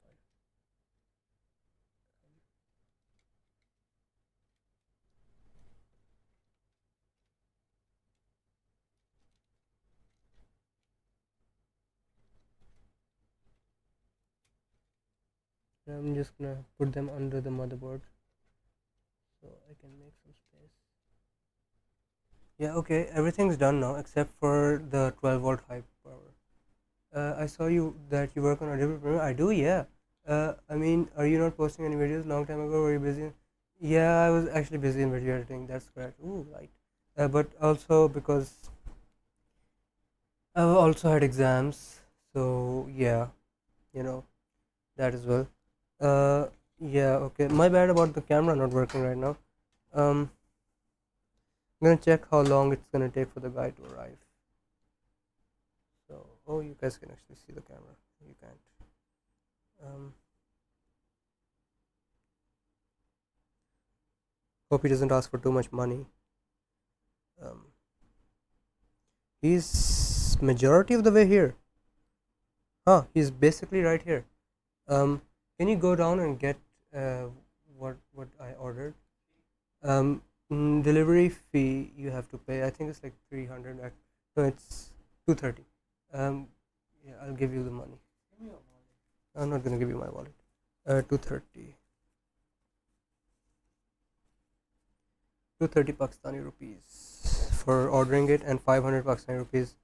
fine. I'm just gonna put them under the motherboard so I can make some space. Yeah, okay, everything's done now except for the 12-volt high power. I saw that you work on Adobe Premiere. I do, yeah. I mean, are you not posting any videos long time ago? Were you busy? Yeah, I was actually busy in video editing. That's correct. Ooh, right. But also because I also had exams, so yeah, you know that as well. Yeah, okay. My bad about the camera not working right now. I'm gonna check how long it's gonna take for the guy to arrive. So, oh, you guys can actually see the camera. You can't. Hope he doesn't ask for too much money. He's majority of the way here. Huh? He's basically right here. Can you go down and get what I ordered? Delivery fee you have to pay. I think it's like 300. No, it's 230. Yeah, I'll give you the money. I'm not gonna give you my wallet. 230. 230 Pakistani rupees for ordering it, and 500 Pakistani rupees.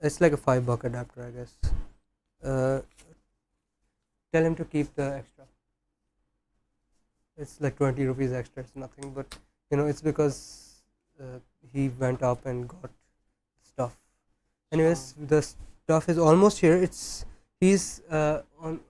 It's like a $5 adapter, I guess. Uh, Tell him to keep the extra. It's like 20 rupees extra. It's nothing, but it's because he went up and got stuff. Anyways, the stuff is almost here. He's on.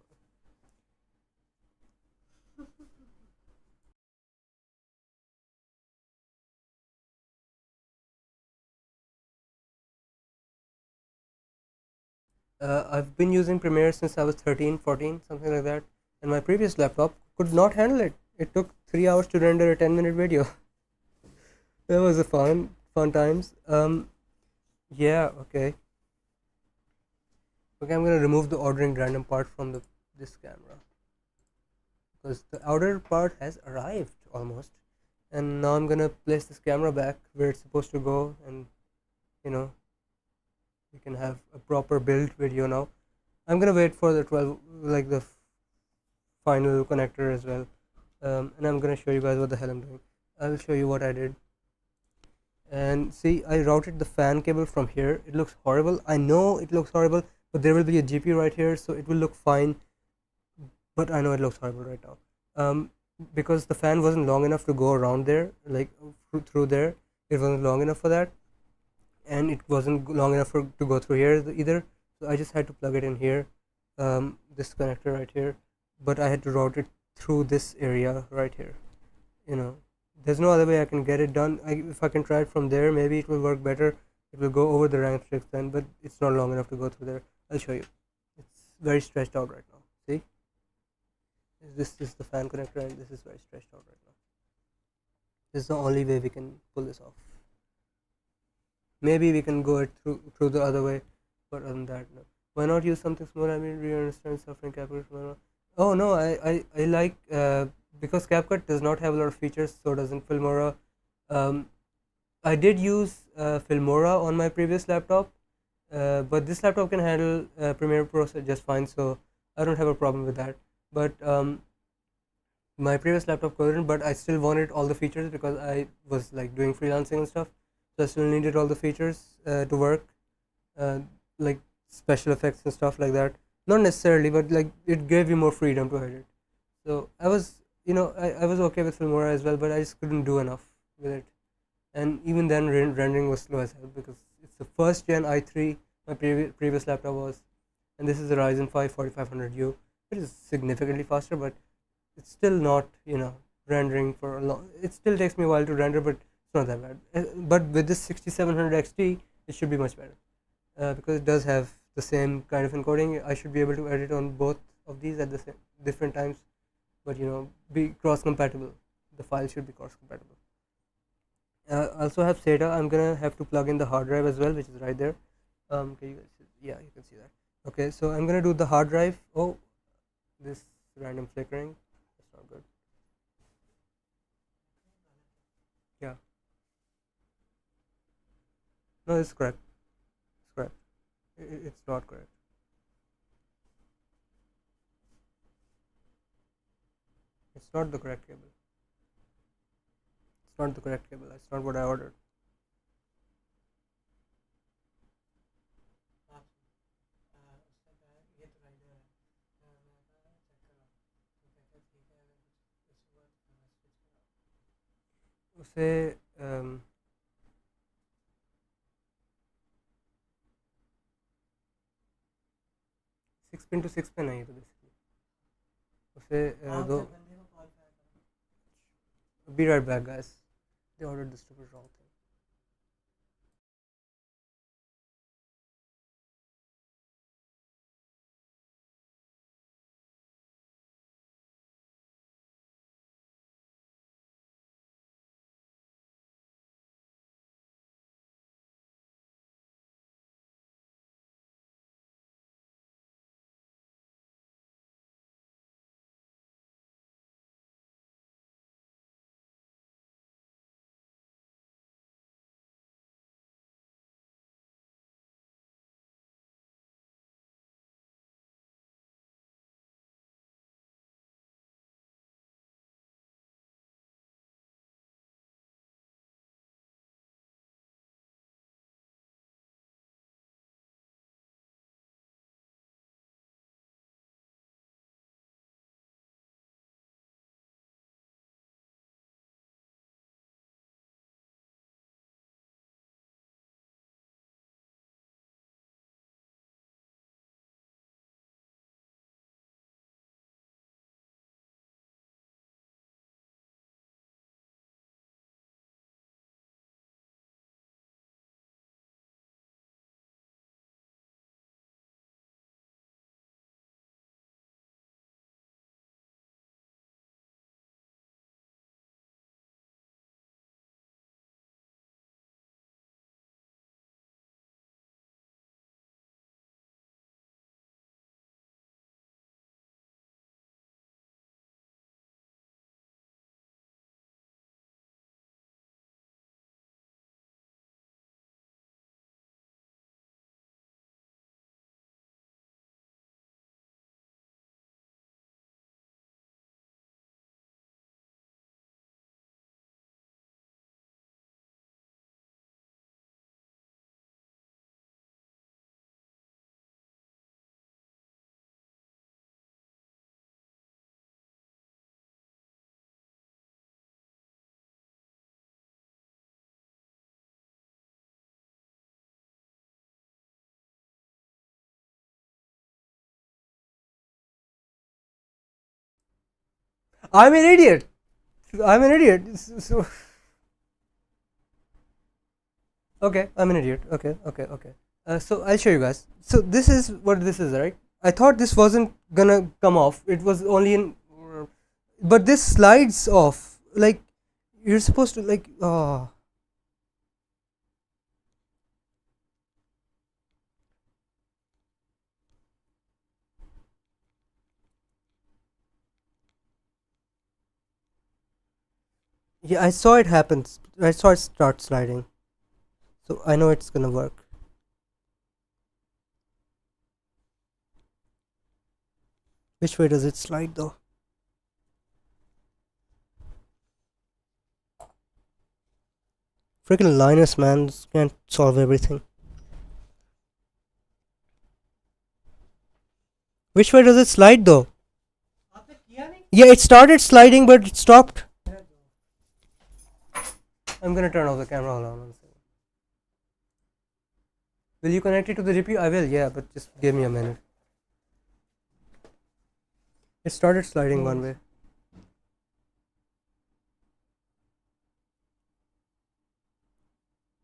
I've been using Premiere since I was 13, 14, something like that, and my previous laptop could not handle it. It took 3 hours to render a 10-minute video. That was a fun times. Yeah, okay. Okay, I'm gonna remove the ordering random part from this camera because the outer part has arrived almost, and now I'm gonna place this camera back where it's supposed to go, and you know we can have a proper build video now. I'm gonna wait for the 12, like the final connector as well, and I'm gonna show you guys what the hell I'm doing. I will show you what I did. And see, I routed the fan cable from here. It looks horrible. I know it looks horrible, but there will be a GPU right here, so it will look fine. But I know it looks horrible right now, because the fan wasn't long enough to go around there, like through there. It wasn't long enough for that, and it wasn't long enough to go through here either. So I just had to plug it in here, this connector right here. But I had to route it through this area right here. There's no other way I can get it done. If I can try it from there, maybe it will work better. It will go over the RAM sticks then, but it's not long enough to go through there. I'll show you. It's very stretched out right now. See? This is the fan connector, and this is very stretched out right now. This is the only way we can pull this off. Maybe we can go it through the other way, but other than that, no. Why not use something small? I mean, we understand suffering CapCut. Oh no, I like because CapCut does not have a lot of features, so doesn't Filmora. I did use Filmora on my previous laptop, but this laptop can handle Premiere Pro just fine, so I don't have a problem with that. But my previous laptop couldn't, but I still wanted all the features because I was like doing freelancing and stuff, so I still needed all the features to work, like special effects and stuff like that. Not necessarily, but like it gave you more freedom to edit. So I was, I was okay with Filmora as well, but I just couldn't do enough with it. And even then, rendering was slow as hell because it's the first gen i3. My previous laptop was, and this is a Ryzen 5 4500U. It is significantly faster, but it's still not, rendering for a long. It still takes me a while to render, but it's not that bad. But with this 6700 XT, it should be much better because it does have the same kind of encoding. I should be able to edit on both of these at the same different times, but be cross compatible. The file should be cross compatible. I also have SATA. I'm gonna have to plug in the hard drive as well, which is right there. Can you guys see? Yeah, you can see that. Okay, so I'm gonna do the hard drive. Oh, this random flickering. That's not good. Yeah. No, it's correct. It's correct. It's not correct. It's not the correct cable. It's not the correct cable. That's not what I ordered. उसे 6 pin to 6 pin है ये तो basically उसे दो. Be right back, guys. They ordered this stupid wrong thing. I'm an idiot. I'm an idiot. So okay, I'm an idiot. Okay. So I'll show you guys. So this is what this is, right? I thought this wasn't gonna come off. It was only in, but this slides off. Like you're supposed to like. Oh. Yeah, I saw it happen. I saw it start sliding. So I know it's gonna work. Which way does it slide though? Freaking Linus, man, can't solve everything. Which way does it slide though? Yeah, it started sliding, but it stopped. I'm gonna turn off the camera. Hold on one second. Will you connect it to the GPU? I will, yeah, but just give me a minute. It started sliding one way.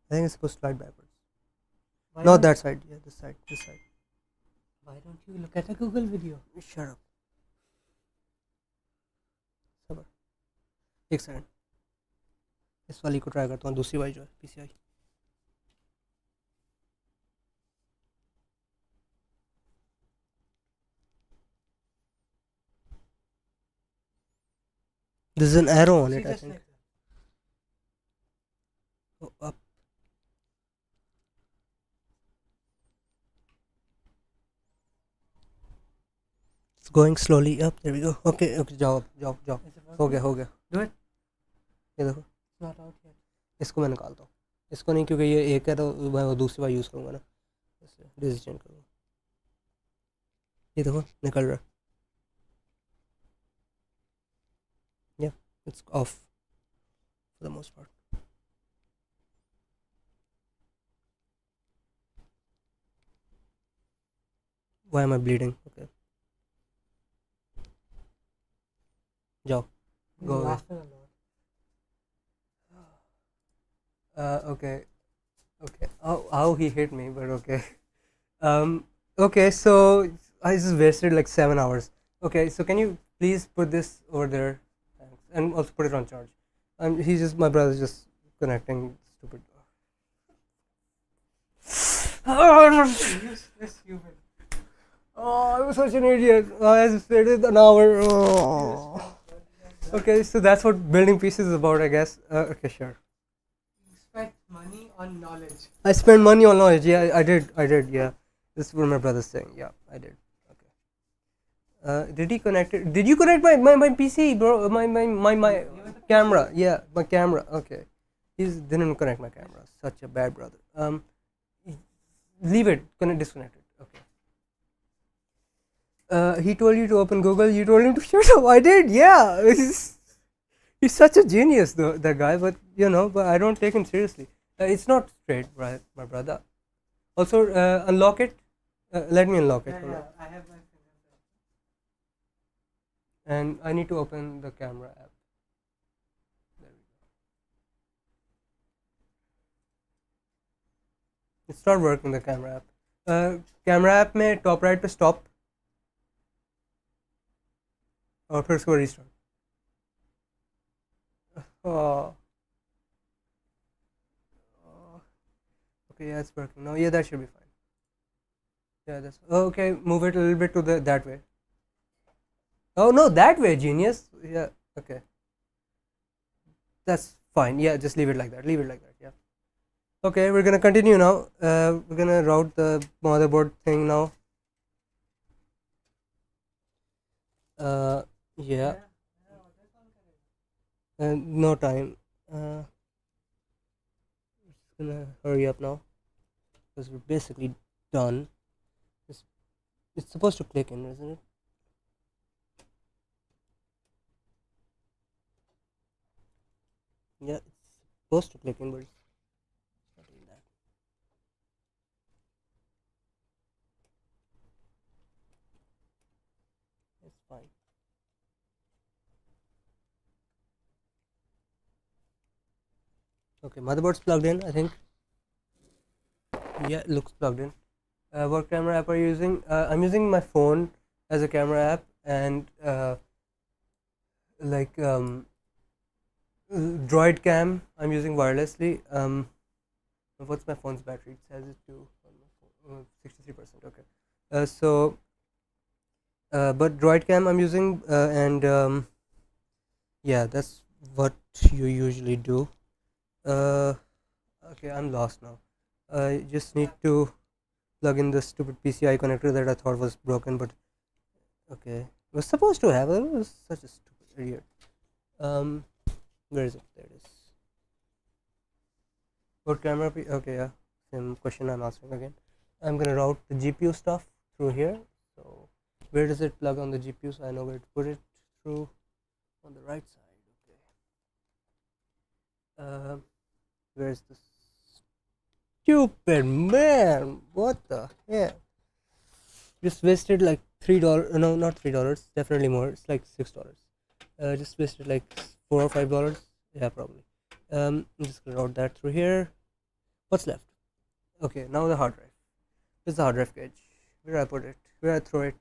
I think it's supposed to slide backwards. Not that side, yeah, this side, this side. Why don't you look at a Google video? Shut up. सबर एक second इस वाली को try करता हूँ दूसरी वाली जो है PCI There's an arrow on it, I think. Oh, up. It's going slowly up. There we go. Okay, जाओ जाओ. हो गया. Do it. ये देखो. It's not out yet. इसको मैं निकालता हूँ. इसको नहीं क्योंकि ये एक है तो मैं वो दूसरी बार यूज़ करूँगा ना. डिज़ाइन चेंज करूँगा. ये देखो निकल रहा. Yeah, it's off for the most part. Why am I bleeding? Okay. जाओ. You're Go away. laughing a lot. Okay. How he hit me, but okay. Okay, so I just wasted like 7 hours. Okay, so can you please put this over there? Thanks. And also put it on charge. My brother's just connecting. Stupid. Useless human. Oh, I was such an idiot. I just waited an hour. Oh. Okay, so that's what building pieces is about, I guess. Okay, sure. You spent money on knowledge. I spent money on knowledge. Yeah, I did. Yeah, this is what my brother's saying. Yeah, I did. Okay. Did he connect it? Did you connect my PC, bro? My camera. Yeah, my camera. Okay. He didn't connect my camera. Such a bad brother. Leave it. Disconnect it. Okay. He told you to open Google. You told him to shut up. I did. Yeah. He's such a genius, though, that guy. But but I don't take him seriously. It's not straight, right, my brother. Also, unlock it. Let me unlock it. Yeah, I have my fingerprint. And I need to open the camera app. There we go. It's not working, the camera app. Camera app में top right पे stop. और फिर उसको restart. Oh. Okay, yeah, it's working now. Yeah, that should be fine. Yeah, that's okay. Move it a little bit to that way. Oh no, that way, genius. Yeah, okay. That's fine. Yeah, just leave it like that. Yeah. Okay, we're gonna continue now. We're gonna route the motherboard thing now. Yeah. No time. Just gonna hurry up now because we're basically done. It's supposed to click in, isn't it? Yeah, it's supposed to click in, but it's not doing that. It's fine. Okay, motherboard's plugged in, I think. Yeah, it looks plugged in. What camera app are you using? I'm using my phone as a camera app, and like Droid Cam I'm using wirelessly. What's my phone's battery? It says it to on my phone, 63%. Okay. But Droid Cam I'm using, and yeah, that's what you usually do. Okay, I'm lost now. I just need to plug in the stupid PCI connector that I thought was broken, but okay, was supposed to have it. Was such a stupid idiot. Where is it? There it is. What camera? Okay, yeah, same question I'm answering again. I'm gonna route the GPU stuff through here. So where does it plug on the GPU? So I know where to put it through on the right side. Okay. Where's the stupid man? What the hell? Just wasted like $3. No, not $3. Definitely more. It's like $6. Just wasted like $4 or $5. Yeah, probably. I'm just gonna route that through here. What's left? Okay, now the hard drive. This is the hard drive cage. Where do I put it? Where do I throw it?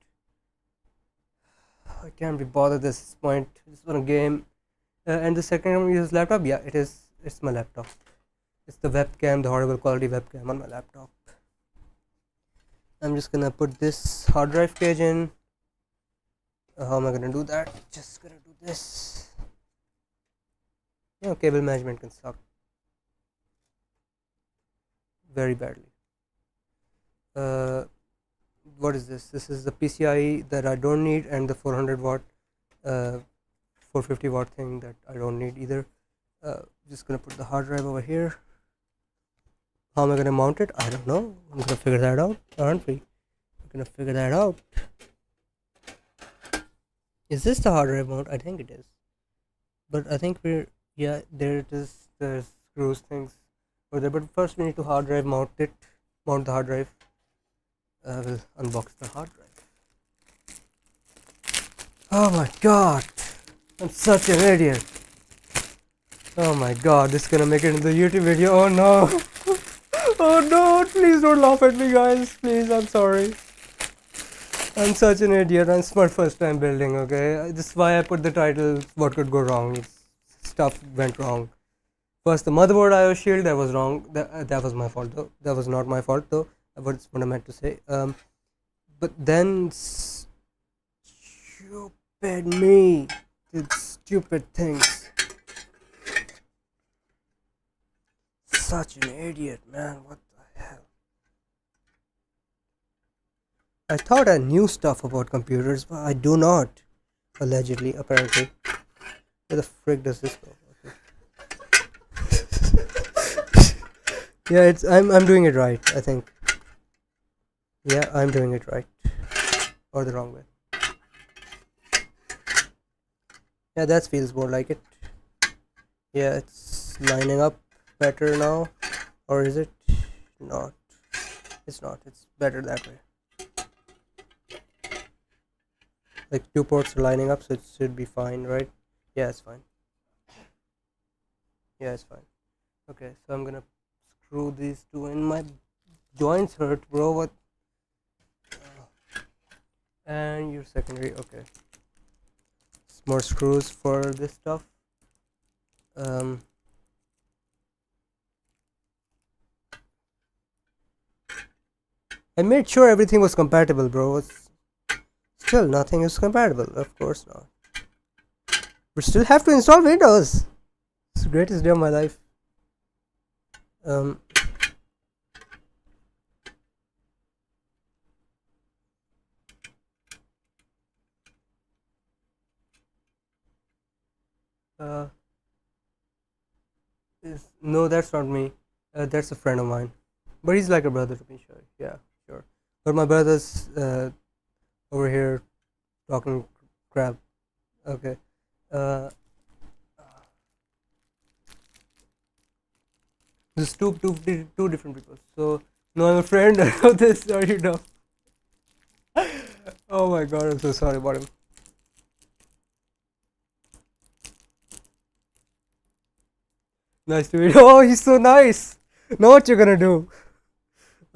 I can't be bothered at this point. I just want a game. And the second I'm use laptop. Yeah, it is. It's my laptop. It's the webcam, the horrible quality webcam on my laptop. I'm just gonna put this hard drive cage in. How am I gonna do that? Just gonna do this. Cable management can suck very badly. What is this? This is the PCIe that I don't need, and the 400 watt 450 watt thing that I don't need either. Just gonna put the hard drive over here. How am I gonna mount it? I don't know. I'm gonna figure that out, aren't we? We're gonna figure that out. Is this the hard drive mount? I think it is. But I think yeah, there it is. The screws things over there. But first we need to hard drive mount it. Mount the hard drive. We'll unbox the hard drive. Oh my god, I'm such an idiot. Oh my god, this is gonna make it into the YouTube video. Oh no. Oh no, please don't laugh at me, guys. Please, I'm sorry. I'm such an idiot. It's my first time building, okay? This is why I put the title, What Could Go Wrong. Stuff went wrong. First, the motherboard IO shield, that was wrong. That was my fault, though. That was not my fault, though. What I meant to say. But then, stupid me did stupid things. Such an idiot, man. What the hell? I thought I knew stuff about computers, but I do not. Allegedly, apparently. Where the frick does this go? Okay. Yeah, I'm doing it right, I think. Yeah, I'm doing it right. Or the wrong way. Yeah, that feels more like it. Yeah, it's lining up better now. Or is it not? It's not. It's better that way. Like two ports are lining up, so it should be fine, right? Yeah, it's fine. Yeah, it's fine. Okay, so I'm gonna screw these two in. My joints hurt, bro. What? And your secondary. Okay. More screws for this stuff. I made sure everything was compatible, bro. Still, nothing is compatible. Of course not. We still have to install Windows. It's the greatest day of my life. No, that's not me. That's a friend of mine. But he's like a brother to me, sure. Yeah, sure. But my brother's over here talking crap. Okay. There's two different people. So, no, I'm a friend of this, or you know. Oh my god, I'm so sorry about him. Nice to meet you. Oh, he's so nice. Know what you're gonna do.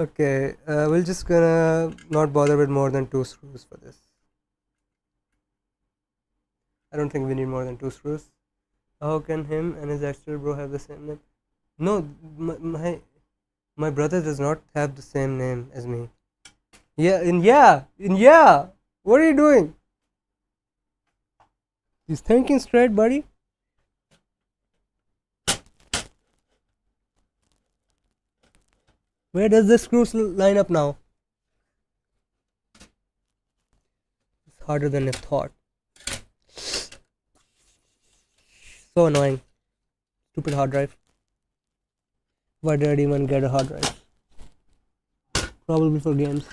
Okay, we're just gonna not bother with more than 2 screws for this. I don't think we need more than 2 screws. How can him and his actual bro have the same name? No, my brother does not have the same name as me. Yeah. What are you doing? He's thinking straight, buddy. Where does the screws line up now? It's harder than I thought. So annoying. Stupid hard drive. Why did I even get a hard drive? Probably for games.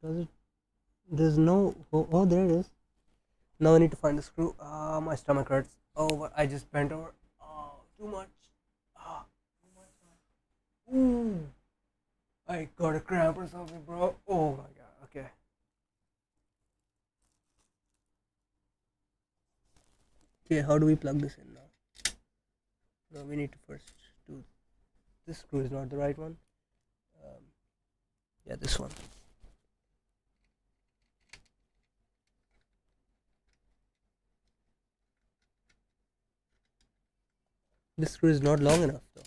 Does it? There's no. Oh, there it is. Now I need to find the screw. My stomach hurts. Oh, I just bent over. Oh, too much. Ooh. I got a cramp or something, bro. Oh my god. Okay. Okay, how do we plug this in now? No, we need to first do. This screw is not the right one. Yeah, this one. This screw is not long enough though.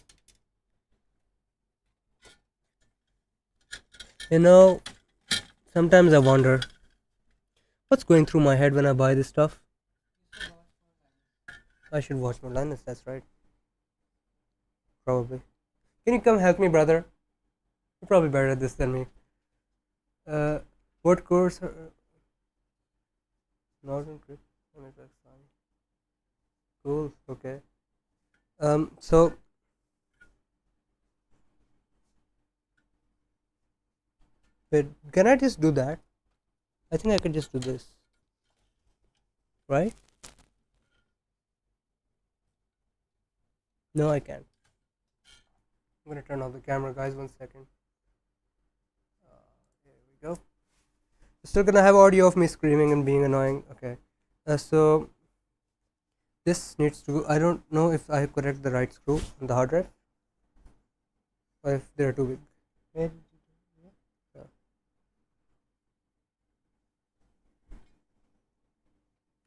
You know, sometimes I wonder what's going through my head when I buy this stuff. I should watch more Linus, that's right. Probably. Can you come help me, brother? You're probably better at this than me. What course? Northern Creek. Cool. Okay. So. Wait, can I just do that? I think I can just do this. Right? No, I can't. I'm gonna turn off the camera, guys. 1 second. Here we go. Still gonna have audio of me screaming and being annoying. Okay. So this needs to go. I don't know if I correct the right screw on the hard drive or if they're too big. Yeah.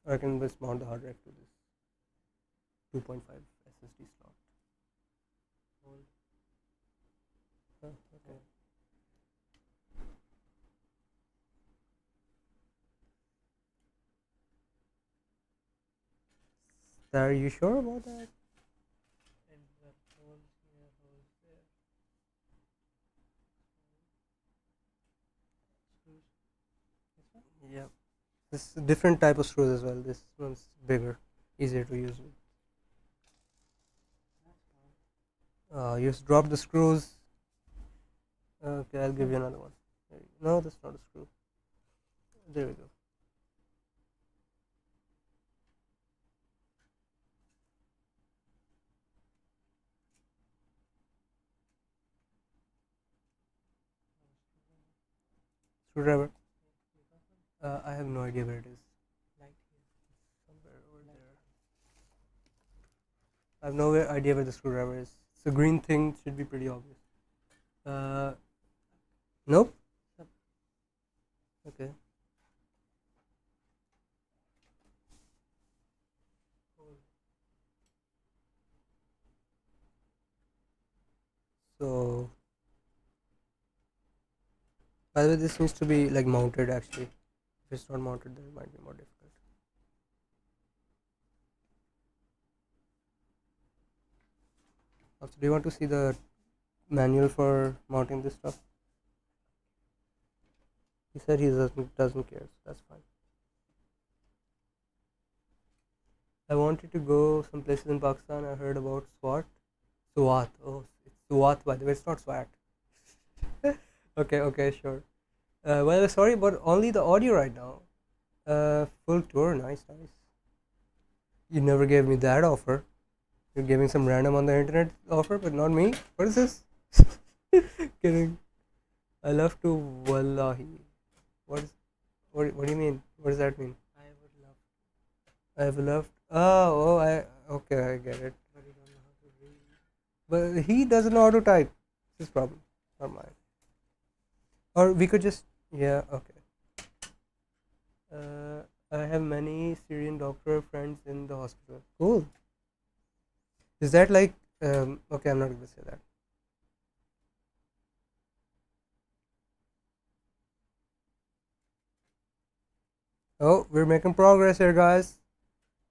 Or I can just mount the hard drive to this 2.5 SSD slot. Okay. Are you sure about that? Yeah. This is a different type of screws as well. This one's bigger, easier to use with. You just drop the screws. Okay, I'll give you another one. No, that's not a screw. There we go. Screwdriver. I have no idea where it is. Somewhere over there. I have no idea where the screwdriver is. It's a green thing. Should be pretty obvious. Nope. Okay. So, by the way, this needs to be like mounted actually. If it's not mounted, then it might be more difficult. Also, do you want to see the manual for mounting this stuff? He said he doesn't care, so that's fine. I wanted to go some places in Pakistan. I heard about SWAT. SWAT. Oh, it's SWAT by the way. It's not SWAT. Okay, sure. Well, sorry, but only the audio right now. Full tour, nice. You never gave me that offer. You're giving some random on the internet offer, but not me. What is this? Kidding. I love to wallahi. What do you mean? What does that mean? I would love. I've left. Oh, I okay, I get it. but you don't know how to read. But he doesn't know how to type. It's his problem, not mine. Or we could just yeah, okay. I have many Syrian doctor friends in the hospital. Cool. Is that like okay? I'm not gonna say that. Oh, we're making progress here, guys.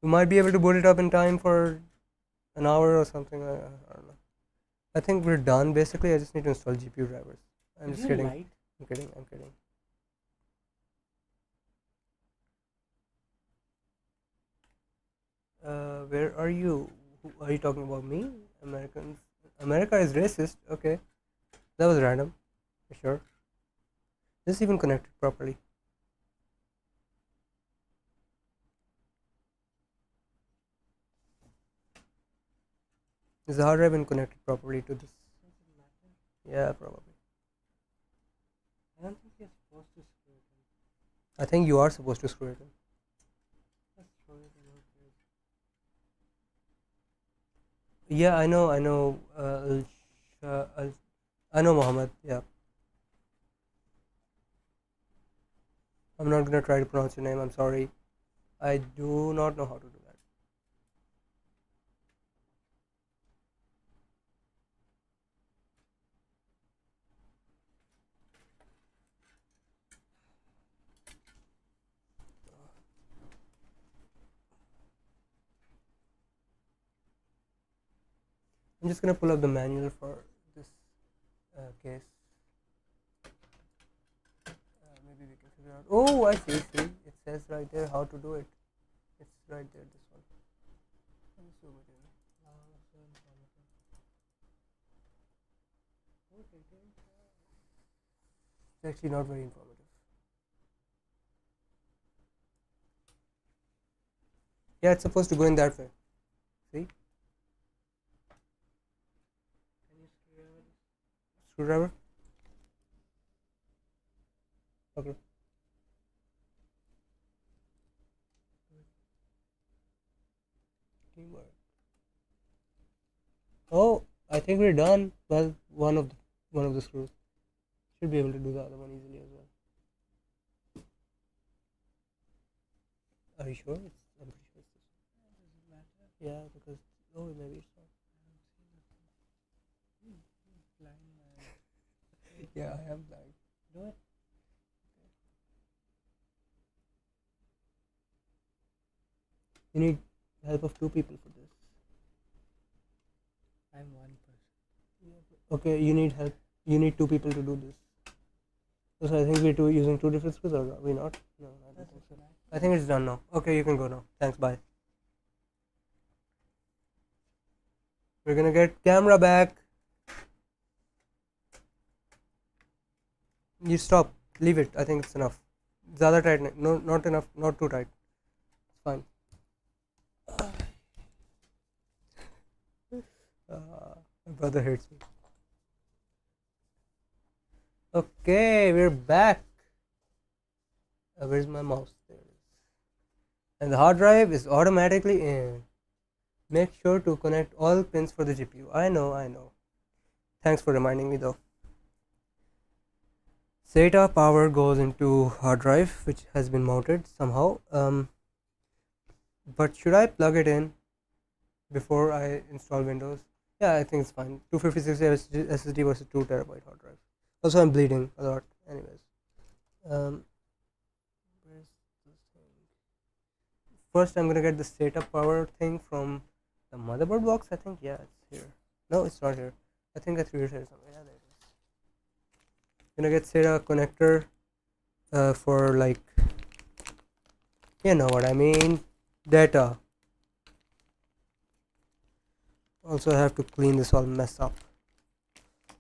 We might be able to boot it up in time for an hour or something. I don't know. I think we're done. Basically, I just need to install GPU drivers. I'm Is just your kidding. light? I'm kidding. I'm kidding. Where are you? Are you talking about me? Americans. America is racist. Okay, that was random. Sure. This even connected properly. Is the hard drive been connected properly to this? Does it matter? Yeah, probably. I don't think you're supposed to screw it in. I think you are supposed to screw it in. Just throw it in. Who cares? Yeah, I know. I know. I know Mohammed. Yeah. I'm not gonna try to pronounce your name. I'm sorry. I do not know how to do that. I'm just gonna pull up the manual for this case. Maybe we can figure out. Oh, I see. See, it says right there how to do it. It's right there. This one. Let me zoom it in. Oh, so informative. Okay, good. It's actually not very informative. Yeah, it's supposed to go in that way. See, Can you screw over this? screwdriver. Okay. Teamwork. Oh, I think we're done. Well, one of the screws should be able to do the other one easily as well. Are you sure? I'm pretty sure it's this Does it matter? one. Yeah, because oh maybe it's not. I don't see nothing. Blind man. Yeah, I am blind. Do it. You need help of two people for this. I'm one person. Okay, you need help. You need two people to do this. So I think we're using two different screws, or are we not? No, I don't Does think it so. matter? I think it's done now. Okay, you can go now. Thanks. Bye. We're gonna get camera back. You stop. Leave it. I think it's enough. Zyada tight. No, not enough. Not too tight. It's fine. My brother hates me. Okay, we're back. Where's my mouse? There it is. And the hard drive is automatically in. Make sure to connect all pins for the GPU. I know, I know. Thanks for reminding me though. SATA power goes into hard drive, which has been mounted somehow. But should I plug it in before I install Windows? Yeah, I think it's fine. 256 SSD versus 2 terabyte hard drive. Also, I'm bleeding a lot. Anyways, where's this thing? First, I'm gonna get the SATA power thing from the motherboard box. I think yeah, it's here. No, it's not here. I think I threw it here somewhere. Yeah, there it is. Gonna get SATA connector for like you know what I mean, data. Also, I have to clean this all mess up.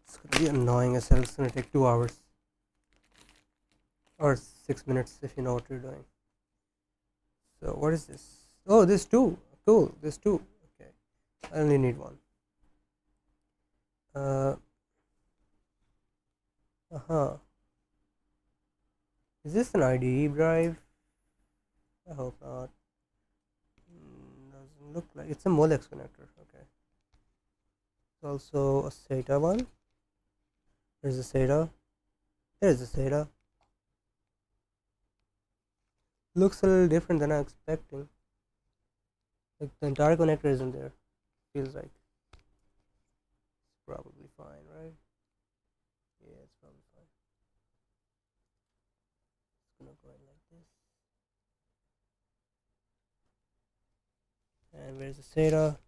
It's gonna be annoying as hell. It's gonna take 2 hours or 6 minutes if you know what you're doing. So what is this? Oh, this too. Cool. This too. Okay, I only need one. Uh-huh. Is this an IDE drive? I hope not. look like? It's a Molex connector. Okay. Also a SATA one. There's a SATA. There's a SATA. Looks a little different than I'm expecting. Like the entire connector isn't there. Feels like it's probably fine, right? Yeah, it's probably fine. It's gonna go in like this. And where's the SATA?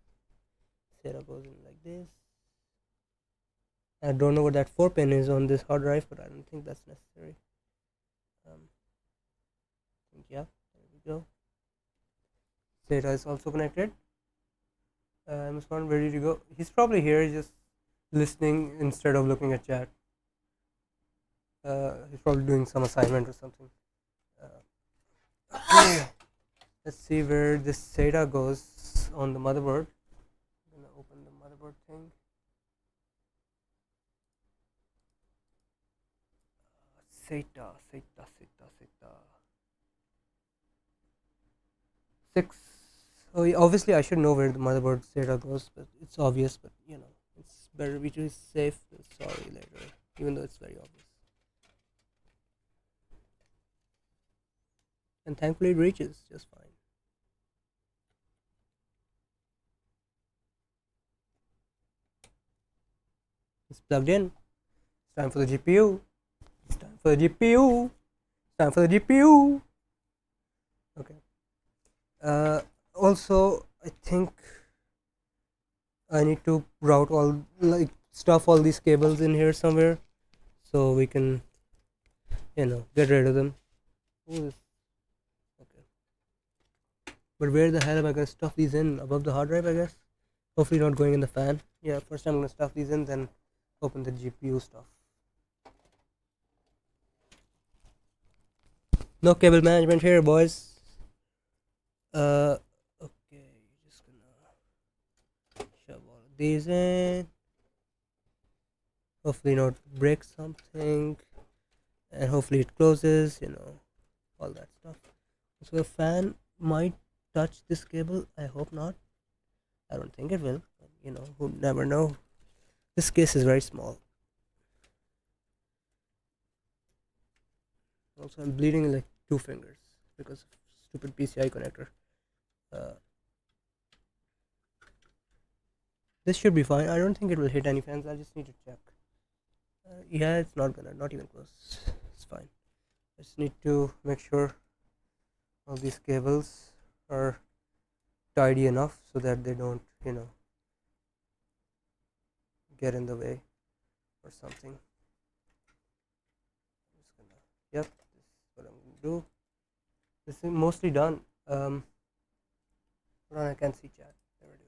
SATA goes in like this. I don't know what that 4-pin is on this hard drive, but I don't think that's necessary. Yeah, there we go. SATA is also connected. Muskan ready to go. He's probably here just listening instead of looking at chat. He's probably doing some assignment or something. Okay. Let's see where this SATA goes on the motherboard. I'm gonna open the motherboard thing. SATA. 6. Oh, yeah, obviously I should know where the motherboard SATA goes, but it's obvious. But you know, it's better be too safe than sorry later, even though it's very obvious. And thankfully it reaches just fine. It's plugged in. It's time for the GPU. It's time for the GPU. It's time for the GPU. Okay. Also, I think I need to route stuff all these cables in here somewhere, so we can, get rid of them. Okay. But where the hell am I gonna stuff these in? Above the hard drive, I guess. Hopefully not going in the fan. Yeah, first I'm gonna stuff these in, then open the GPU stuff. No cable management here, boys. Okay, just gonna shove all of these in. Hopefully not break something, and hopefully it closes. All that stuff. So the fan might touch this cable. I hope not. I don't think it will. But, who never know. This case is very small. Also, I'm bleeding like 2 fingers because of stupid PCI connector. This should be fine. I don't think it will hit any fans. I just need to check. Yeah, it's not even close. It's fine. I just need to make sure all these cables are tidy enough so that they don't, get in the way or something. Yep, this is what I'm gonna do. This is mostly done. Hold on, I can't see chat. There it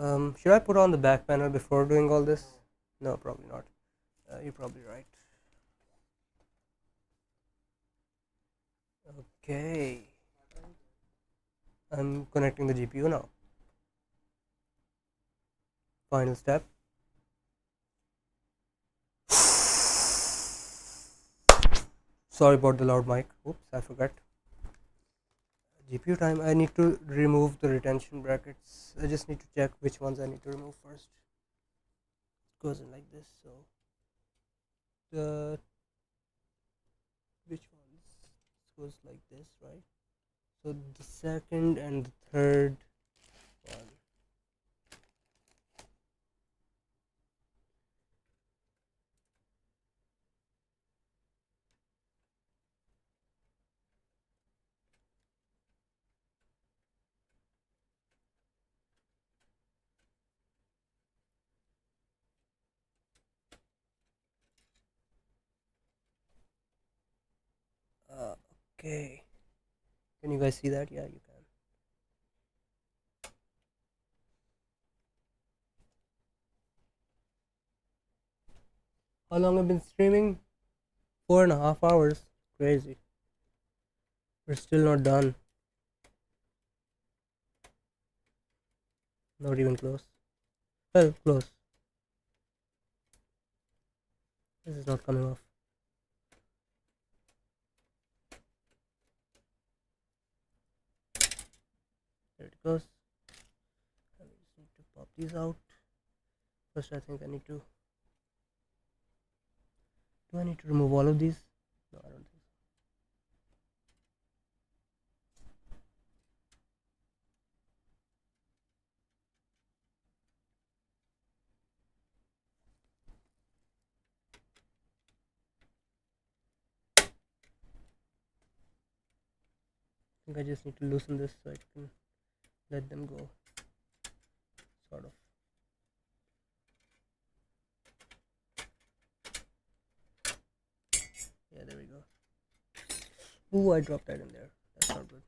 is. Should I put on the back panel before doing all this? No, probably not. You're probably right. Okay. I'm connecting the GPU now. Final step. Sorry about the loud mic. Oops, I forgot. GPU time. I need to remove the retention brackets. I just need to check which ones I need to remove first. It goes in like this. So which ones? It goes like this, right? So the second and the third one. Okay. Can you guys see that? Yeah, you can. How long I've been streaming? 4.5 hours. Crazy. We're still not done. Not even close. Well, close. This is not coming off. because I just need to pop these out. First, I think I need to. Do I need to remove all of these? No, I don't think so. I think I just need to loosen this so I can let them go. Sort of. Yeah, there we go. Ooh, I dropped that in there. That's not good.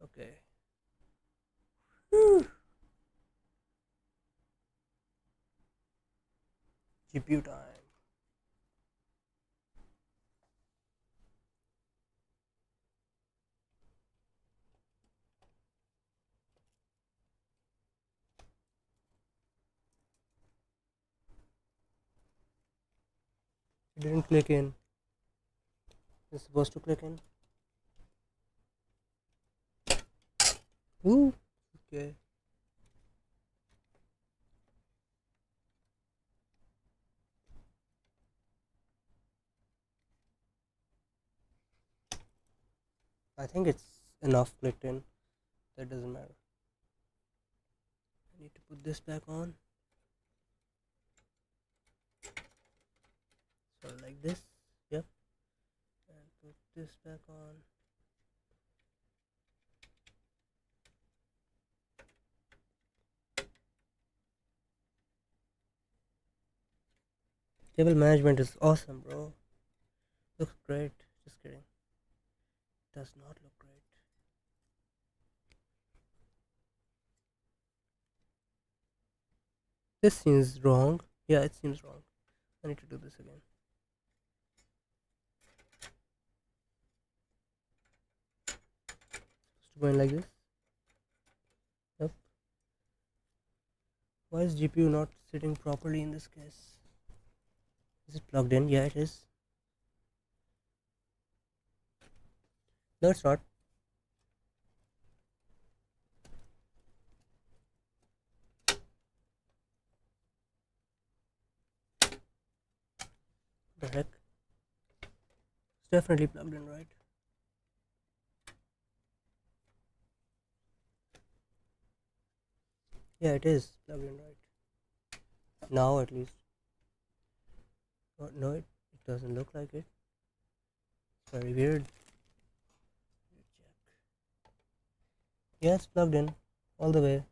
Okay. Whew. GPU time. It didn't click in. It's supposed to click in. Ooh. Okay. I think it's enough clicked in. That doesn't matter. I need to put this back on. Sort of like this. Yep. And put this back on. Table management is awesome, bro. Looks great. Just kidding. Does not look great. This seems wrong. Yeah, it seems wrong. I need to do this again. Just going like this. Yep. Why is GPU not sitting properly in this case? Is it plugged in? Yeah, it is. No, it's not. The heck? It's definitely plugged in, right? Yeah, it is plugged in, right? Now at least. Oh, no, it doesn't look like it. It's very weird. Yeah, it's plugged in all the way.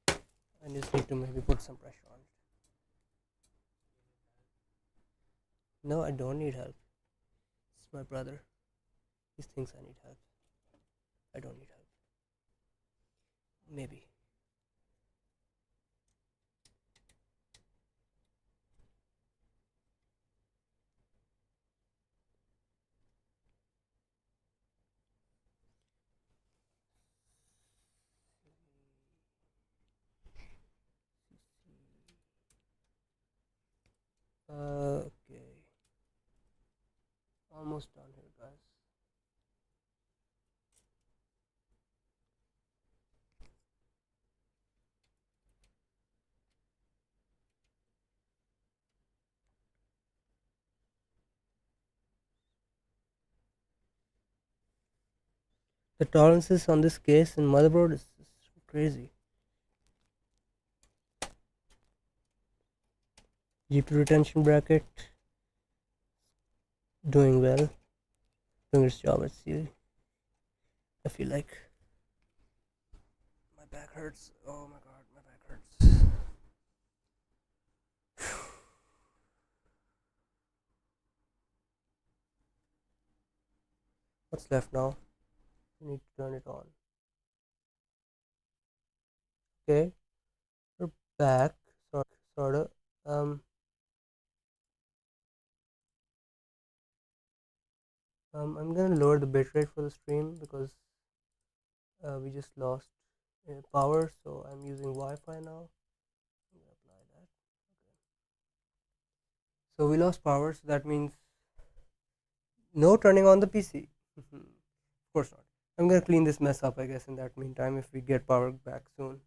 I just need to maybe put some pressure on it. No, I don't need help. It's my brother. He thinks I need help. I don't need help. Maybe. Okay. Almost done here, guys. The tolerances on this case and motherboard is crazy. GPU retention bracket doing well, doing its job. Let's see. I feel like my back hurts. Oh my god, my back hurts. What's left now? I need to turn it on. Okay, we're back. Sort of. I'm gonna lower the bitrate for the stream because we just lost power, so I'm using Wi-Fi now. I'm gonna apply that. Okay. So we lost power, so that means no turning on the PC. Of course not. I'm gonna clean this mess up, I guess, in that meantime, if we get power back soon.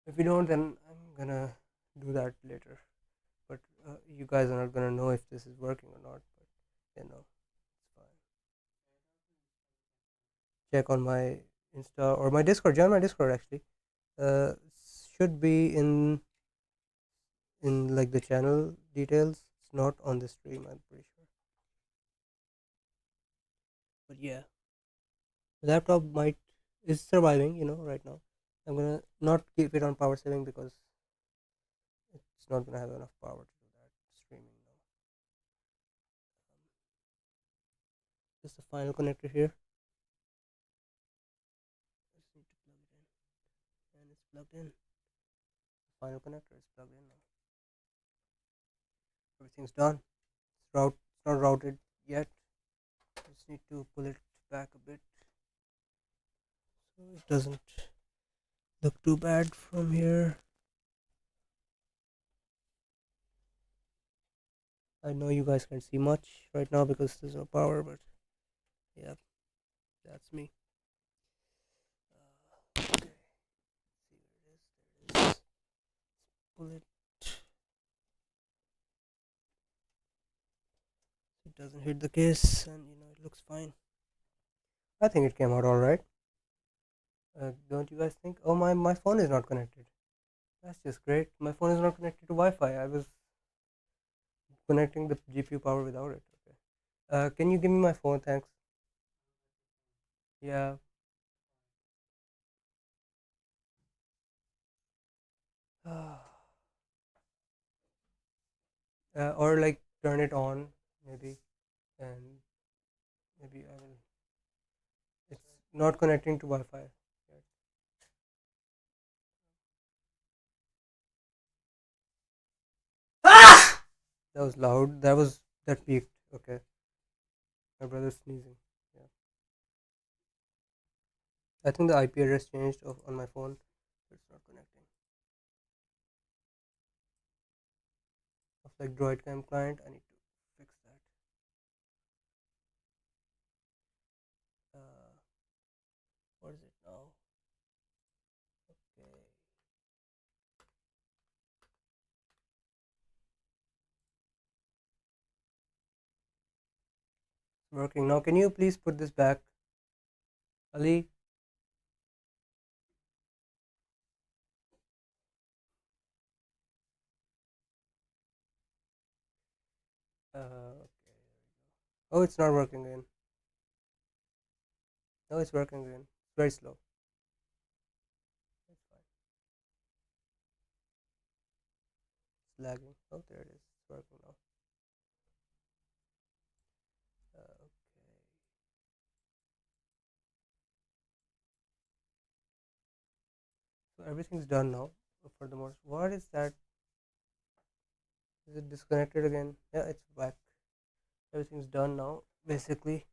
If we don't, then I'm gonna do that later. But you guys are not gonna know if this is working or not. But it's fine. Check on my Insta or my Discord. Join my Discord actually. Uh, should be in like the channel details. It's not on the stream, I'm pretty sure. But yeah, the laptop might is surviving. Right now. I'm gonna not keep it on power saving because it's not gonna have enough power to do that streaming now. Just the final connector here. Just need to plug it in, and it's plugged in. The final connector is plugged in now. Everything's done. It's not routed yet. Just need to pull it back a bit so it doesn't look too bad from here. I know you guys can't see much right now because there's no power, but yeah, that's me. Okay, see where it is. There it is. Pull it. It doesn't hit the case, and it looks fine. I think it came out all right. Don't you guys think? Oh, my phone is not connected. That's just great. My phone is not connected to Wi-Fi. I was connecting the GPU power without it. Okay. Can you give me my phone? Thanks. Yeah. Or like turn it on maybe, and maybe I will. It's not connecting to Wi-Fi yet. That was loud. That peaked. Okay. My brother's sneezing. Yeah. I think the IP address changed on my phone. It's not connecting. Of like DroidCam client, I need to fix that. What is it now? Okay. It's working now. Can you please put this back, Ali? Okay. Oh, it's not working again. No, it's working again. It's very slow. It's fine. It's lagging. Oh, there it is. It's working now. Okay. So everything's done now. For the most, what is that? Is it disconnected again? Yeah, it's back. Everything's done now. Basically,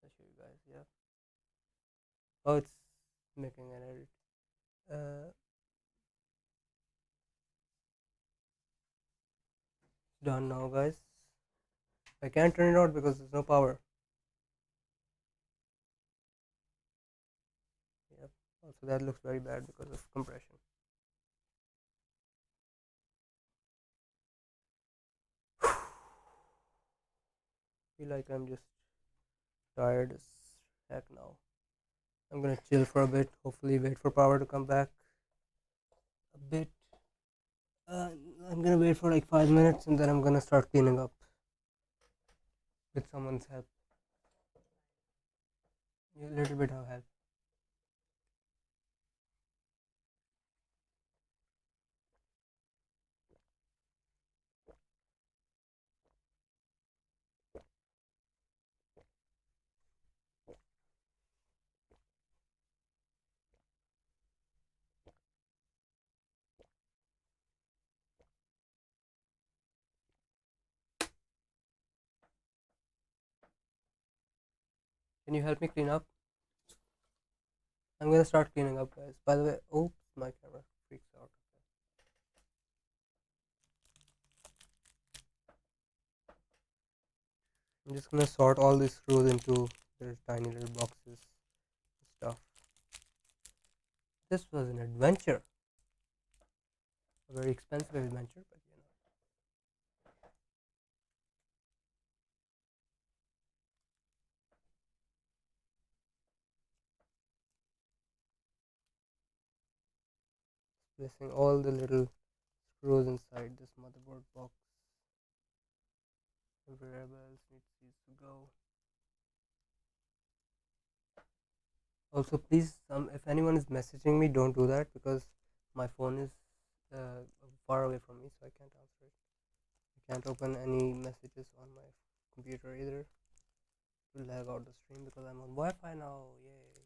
I'll show you guys. Yeah. Oh, it's making an edit. Done now, guys. I can't turn it on because there's no power. Yep. Also, that looks very bad because of compression. Feel like I'm just tired as heck now. I'm gonna chill for a bit. Hopefully, wait for power to come back a bit. I'm gonna wait for like 5 minutes and then I'm gonna start cleaning up with someone's help. A little bit of help. Can you help me clean up? I'm gonna start cleaning up, guys. By the way, oops, my camera freaks out. I'm just gonna sort all these screws into their tiny little boxes. stuff. This was an adventure, a very expensive adventure, but you know. Placing all the little screws inside this motherboard box. Wherever else needs to go. Also, please, if anyone is messaging me, don't do that because my phone is far away from me, so I can't answer it. I can't open any messages on my computer either. It will lag out the stream because I'm on Wi-Fi now. Yay!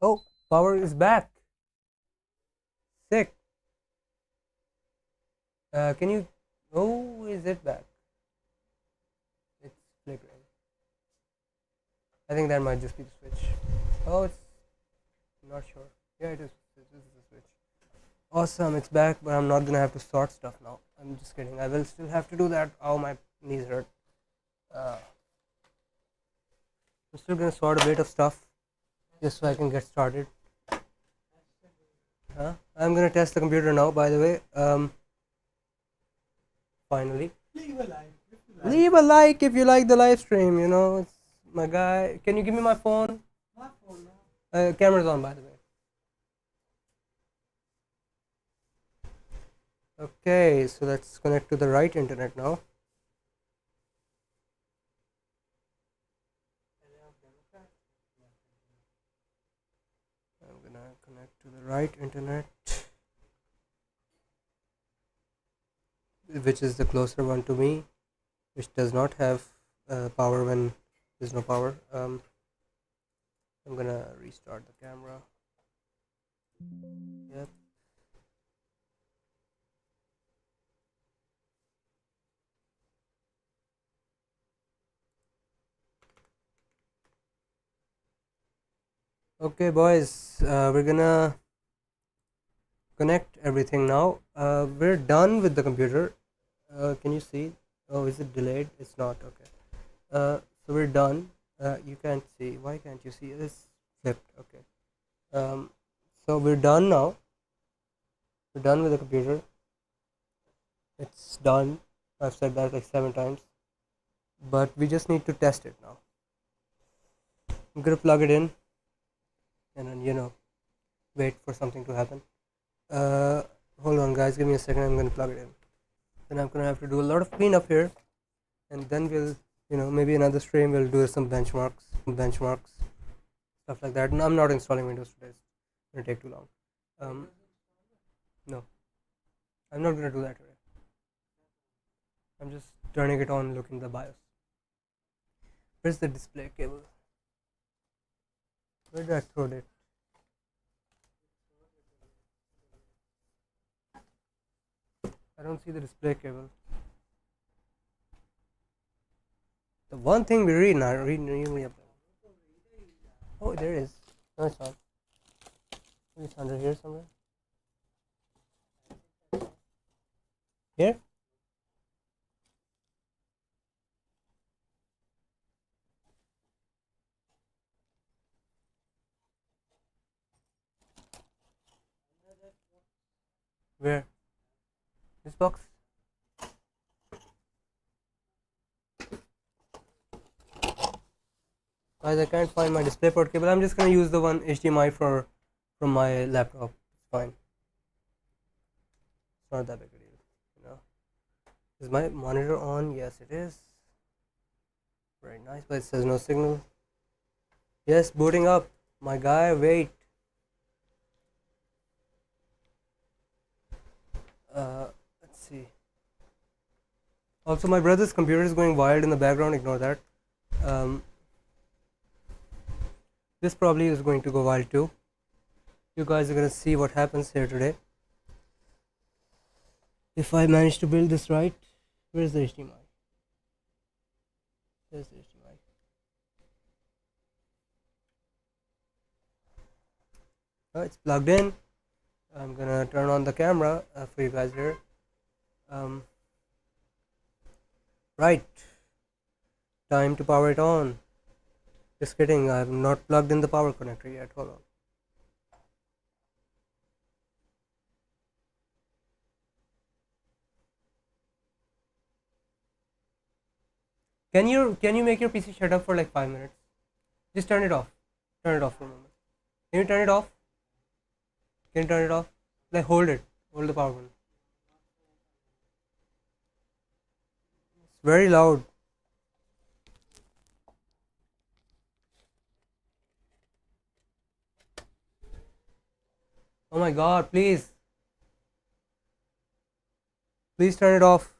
Oh, power is back. Sick. Can you? Oh, is it back? It's flickering. I think that might just be the switch. Oh, it's not sure. Yeah, it is. This is the switch. Awesome, it's back, but I'm not gonna have to sort stuff now. I'm just kidding. I will still have to do that. Oh, my knees hurt. I'm still gonna sort a bit of stuff just so I can get started. I'm gonna test the computer now. By the way, finally. Leave a like if you like the live stream. You know, it's my guy. Can you give me my phone? My phone now. Camera's on, by the way. Okay, so let's connect to the right internet now. I'm gonna connect to the right internet, which is the closer one to me, which does not have power when there's no power. I'm gonna restart the camera. Yep. Okay, boys, we're gonna connect everything now. We're done with the computer. Can you see? Oh, is it delayed? It's not. Okay. So we're done. You can't see. Why can't you see? It's flipped. Okay. So we're done now. We're done with the computer. It's done. I've said that like 7 times. But we just need to test it now. I'm gonna plug it in and then, you know, wait for something to happen. Hold on, guys, give me a second. I'm gonna plug it in. Then I'm gonna have to do a lot of cleanup here, and then we'll, you know, maybe another stream we'll do some benchmarks, stuff like that. And I'm not installing Windows today. It's gonna take too long. No, I'm not gonna do that today. I'm just turning it on, looking at the BIOS. Where's the display cable? Where did I throw it? I don't see the display cable. The one thing we read. Oh, there it is. No, it's not. Maybe it's under here somewhere. Here? Where? This box? Guys, I can't find my DisplayPort cable. I'm just gonna use the one HDMI from my laptop. It's fine. It's not that big a deal, you know. Is my monitor on? Yes, it is. Very nice, but it says no signal. Yes, booting up. My guy, wait. Let's see. Also, my brother's computer is going wild in the background. Ignore that. This probably is going to go wild too. You guys are gonna see what happens here today. If I manage to build this right. Where's the HDMI? There's the HDMI. Oh, it's plugged in. I'm gonna turn on the camera for you guys here. Right. Time to power it on. Just kidding, I'm not plugged in the power connector yet. Hold on. Can you make your PC shut up for like 5 minutes? Just turn it off. Turn it off for a moment. Can you turn it off? Can you turn it off? Like hold it. Hold the power button. It's very loud. Oh my god, please. Please turn it off.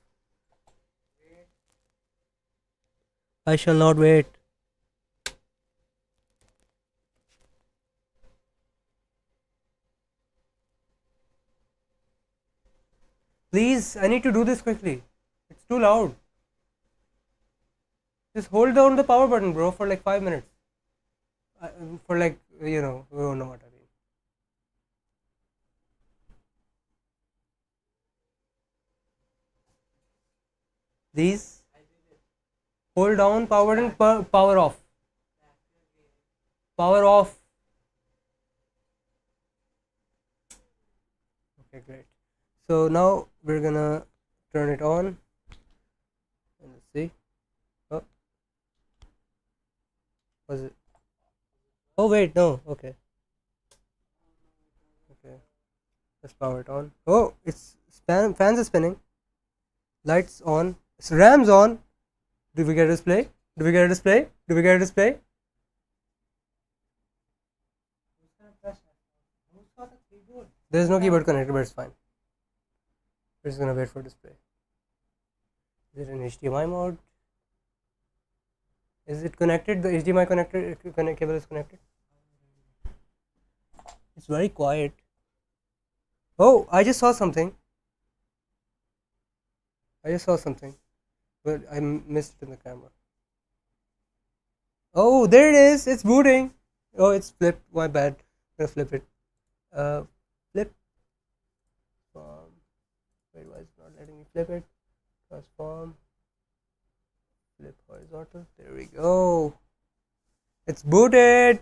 I shall not wait. Please, I need to do this quickly. It's too loud. Just hold down the power button, bro, for like 5 minutes. For like, you know what I mean. These hold down power button, power off. Power off. Okay, great. So now we're gonna turn it on. And let's see. Oh, was it? Oh wait, no. Okay. Okay. Let's power it on. Oh, it's fans are spinning. Lights on. RAM's on. Do we get a display? Do we get a display? Do we get a display? There's no keyboard connected, but it's fine. We're just gonna wait for display. Is it an HDMI mode? Is it connected? The HDMI cable is connected. It's very quiet. Oh, I just saw something. But I missed it in the camera. Oh, there it is. It's booting. Oh, it's flipped. My bad. I'm gonna flip it. Flip. Wait, why is it not letting me flip it? Transform. Flip horizontal. There we go. It's booted.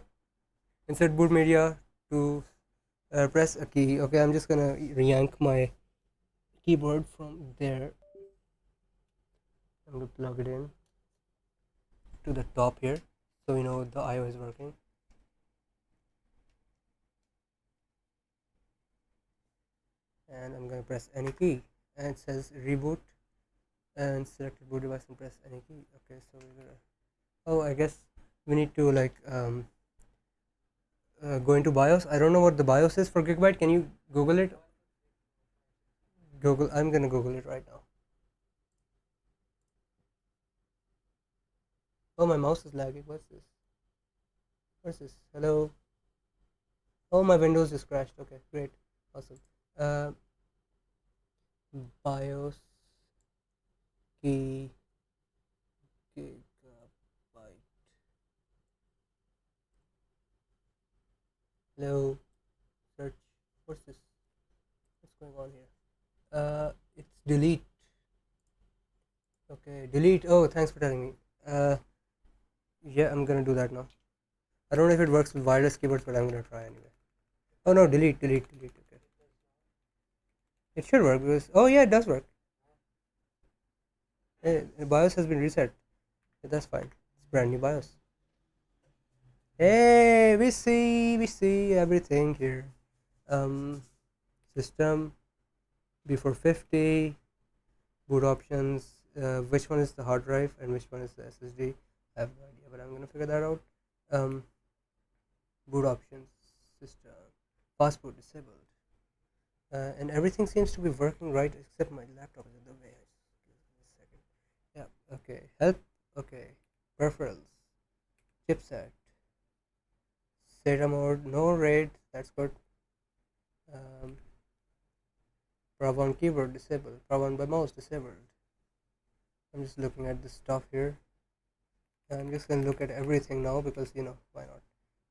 Insert boot media to press a key. Okay, I'm just gonna yank my keyboard from there. I'm gonna plug it in to the top here so we know the IO is working. And I'm gonna press any key, and it says reboot and select boot device and press any key. Okay, so we're gonna, oh, I guess we need to like go into BIOS. I don't know what the BIOS is for Gigabyte. Can you Google it? I'm gonna Google it right now. Oh, my mouse is lagging. What's this? Hello. Oh, my Windows just crashed. Okay, great, awesome. BIOS key Gigabyte. Hello. Search. What's this? What's going on here? It's delete. Okay, delete. Oh, thanks for telling me. Yeah, I'm gonna do that now. I don't know if it works with wireless keyboards, but I'm gonna try anyway. Oh no, delete. Okay. It should work because, oh yeah, it does work. Hey, the BIOS has been reset. That's fine. It's brand new BIOS. Hey, we see everything here. System B450, boot options. Which one is the hard drive and which one is the SSD? I have no idea, but I'm gonna figure that out. Boot options, system, passport disabled, and everything seems to be working right except my laptop is in the way. Yeah. Okay. Help. Okay. Peripherals. Chipset. SATA mode. No RAID. That's good. Prab on keyboard disabled. Prab on by mouse disabled. I'm just looking at this stuff here. I'm just gonna look at everything now because why not?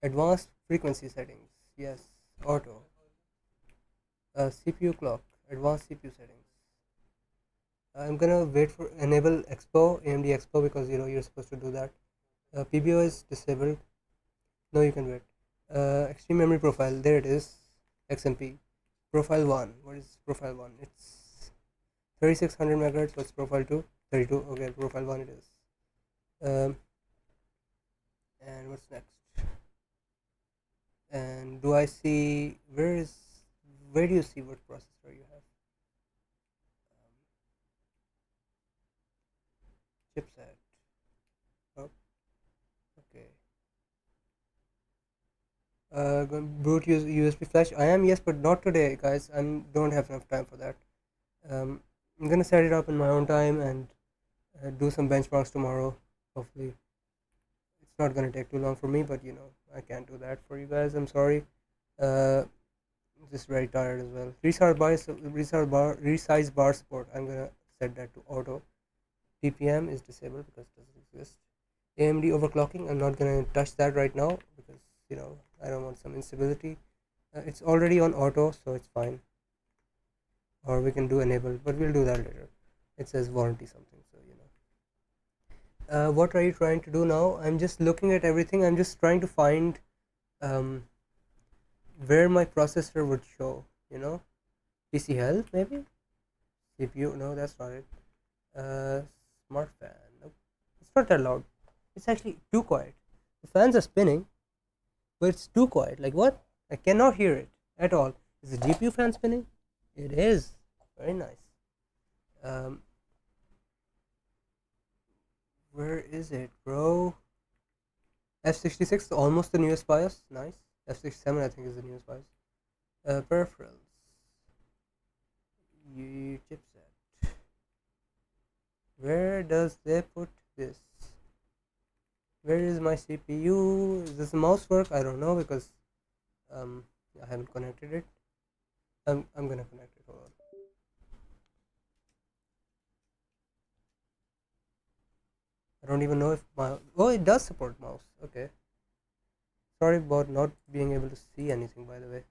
Advanced frequency settings. Yes. Auto. CPU clock. Advanced CPU settings. I'm gonna wait for enable Expo, AMD Expo, because you're supposed to do that. PBO is disabled. No, you can wait. Extreme memory profile, there it is. XMP. Profile 1. What is profile 1? It's 3600 megahertz. What's profile 2? 32. Okay, profile 1 it is. And what's next? And do I see where do you see what processor you have? Chipset. Oh, okay. Boot use USB flash. I am, yes, but not today, guys. I don't have enough time for that. I'm gonna set it up in my own time and do some benchmarks tomorrow. Hopefully, it's not gonna take too long for me, but I can't do that for you guys. I'm sorry. Uh, just very tired as well. Resize bar support. I'm gonna set that to auto. TPM is disabled because it doesn't exist. AMD overclocking. I'm not gonna touch that right now because I don't want some instability. It's already on auto, so it's fine. Or we can do enable, but we'll do that later. It says warranty something, so what are you trying to do now? I'm just looking at everything. I'm just trying to find where my processor would show. PC health maybe. CPU, no, that's not it. Smart fan, nope, it's not that loud. It's actually too quiet. The fans are spinning, but it's too quiet. Like what? I cannot hear it at all. Is the GPU fan spinning? It is. Very nice. Where is it, bro? F66, almost the newest BIOS. Nice. F67, I think, is the newest BIOS. Peripherals. Chipset. Where does they put this? Where is my CPU? Does the mouse work? I don't know because I haven't connected it. I'm gonna connect it. Hold on. I don't even know if it does support mouse. Okay. Sorry about not being able to see anything, by the way.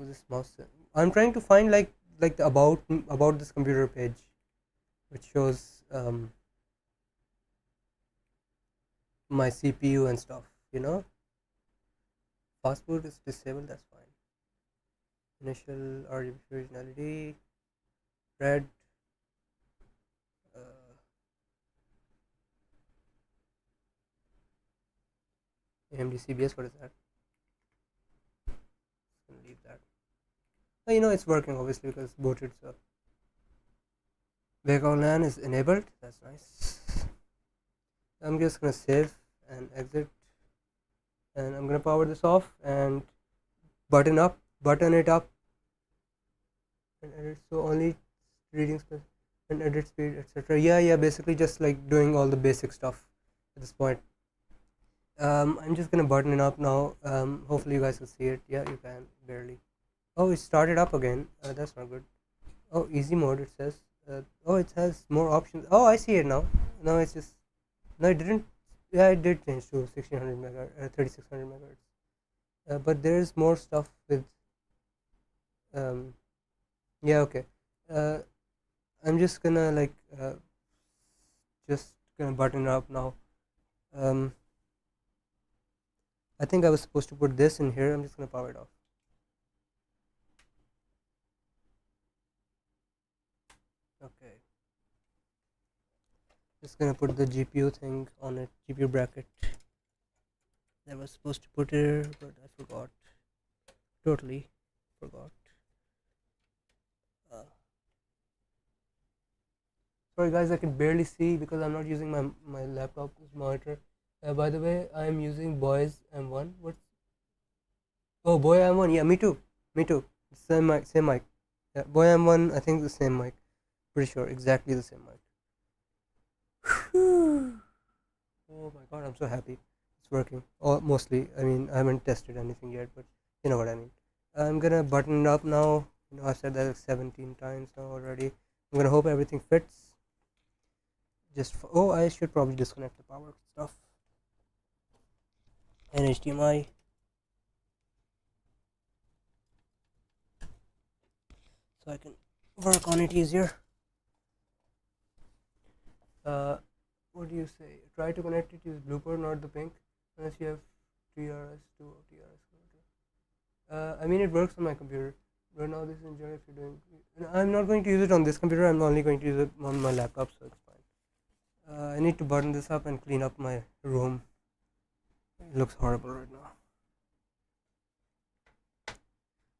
This mouse. I'm trying to find like the about this computer page, which shows my CPU and stuff. Fastboot is disabled. That's fine. Initial RGB functionality. Red. AMD CBS, what is that? Leave that. It's working obviously because it's booted, so Vehicle LAN is enabled. That's nice. I'm just gonna save and exit, and I'm gonna power this off and button it up, and edit. So only reading speed and edit speed, etc. Yeah. Basically, just like doing all the basic stuff at this point. I'm just gonna button it up now. Hopefully you guys can see it. Yeah, you can barely. Oh, it started up again. That's not good. Oh, easy mode it says. Oh, it has more options. Oh, I see it now. No, it's just no, it didn't. Yeah, it did change to 1600 megahertz, 3600 megahertz. But there's more stuff with. Yeah, okay. I'm just gonna just gonna button it up now. I think I was supposed to put this in here. I'm just gonna power it off. Okay. Just gonna put the GPU thing on it, GPU bracket. I was supposed to put it, but I forgot. Totally forgot. Sorry guys, I can barely see because I'm not using my laptop's monitor. By the way, I'm using Boy's M1. What's Boy M1? Yeah, me too. Same mic. Yeah, Boy M1. I think the same mic. Pretty sure, exactly the same mic. Oh my god, I'm so happy. It's working. Or mostly. I mean, I haven't tested anything yet, but you know what I mean. I'm gonna button it up now. I've said that like 17 times now already. I'm gonna hope everything fits. I should probably disconnect the power stuff. And HDMI. So I can work on it easier. what do you say? Try to connect it, use Blueport, not the pink, unless you have TRS2 or TRS converter. I mean, it works on my computer. Right now, this is enjoy if you're doing. I'm not going to use it on this computer. I'm only going to use it on my laptop, so it's fine. I need to button this up and clean up my room. It looks horrible right now.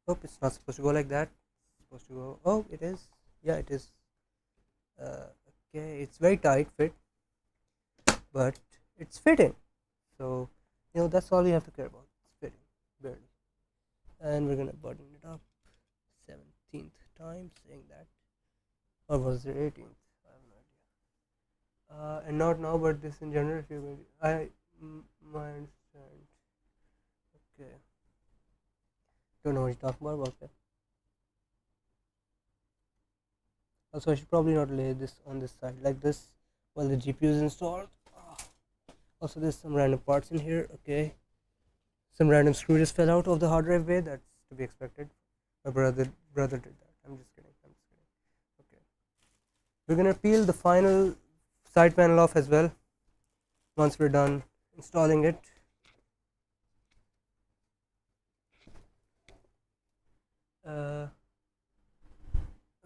Nope, it's not supposed to go like that. It's supposed to go. Oh, it is. Yeah, it is. Okay, it's very tight fit, but it's fitting. So that's all you have to care about. It's fitting, barely. And we're gonna button it up. 17th time saying that, or was it 18th? I have no idea. And not now, but this in general. If you're going to, my understand. Okay. Don't know what you're talking about. Okay. Also, I should probably not lay this on this side like this while the GPU is installed. Also, there's some random parts in here. Okay. Some random screw just fell out of the hard drive bay. That's to be expected. My brother did that. I'm just kidding. Okay. We're gonna peel the final side panel off as well once we're done installing it.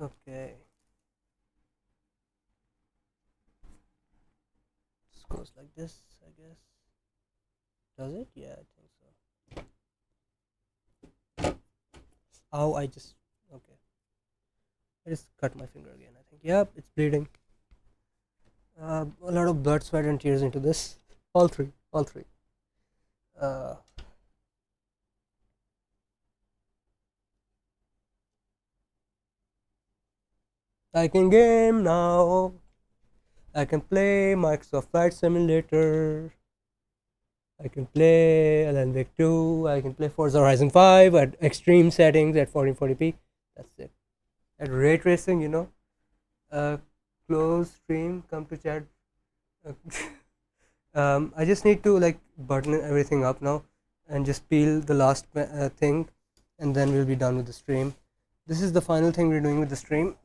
Okay. This goes like this, I guess. Does it? Yeah, I think so. Ow, I just cut my finger again, I think. Yep, it's bleeding. A lot of blood, sweat and tears into this. All three. I can game now. I can play Microsoft Flight Simulator. I can play Alan Wake 2. I can play Forza Horizon 5 at extreme settings at 1440p. That's it. At ray tracing, close stream, come to chat. I just need to button everything up now and just peel the last thing, and then we'll be done with the stream. This is the final thing we're doing with the stream.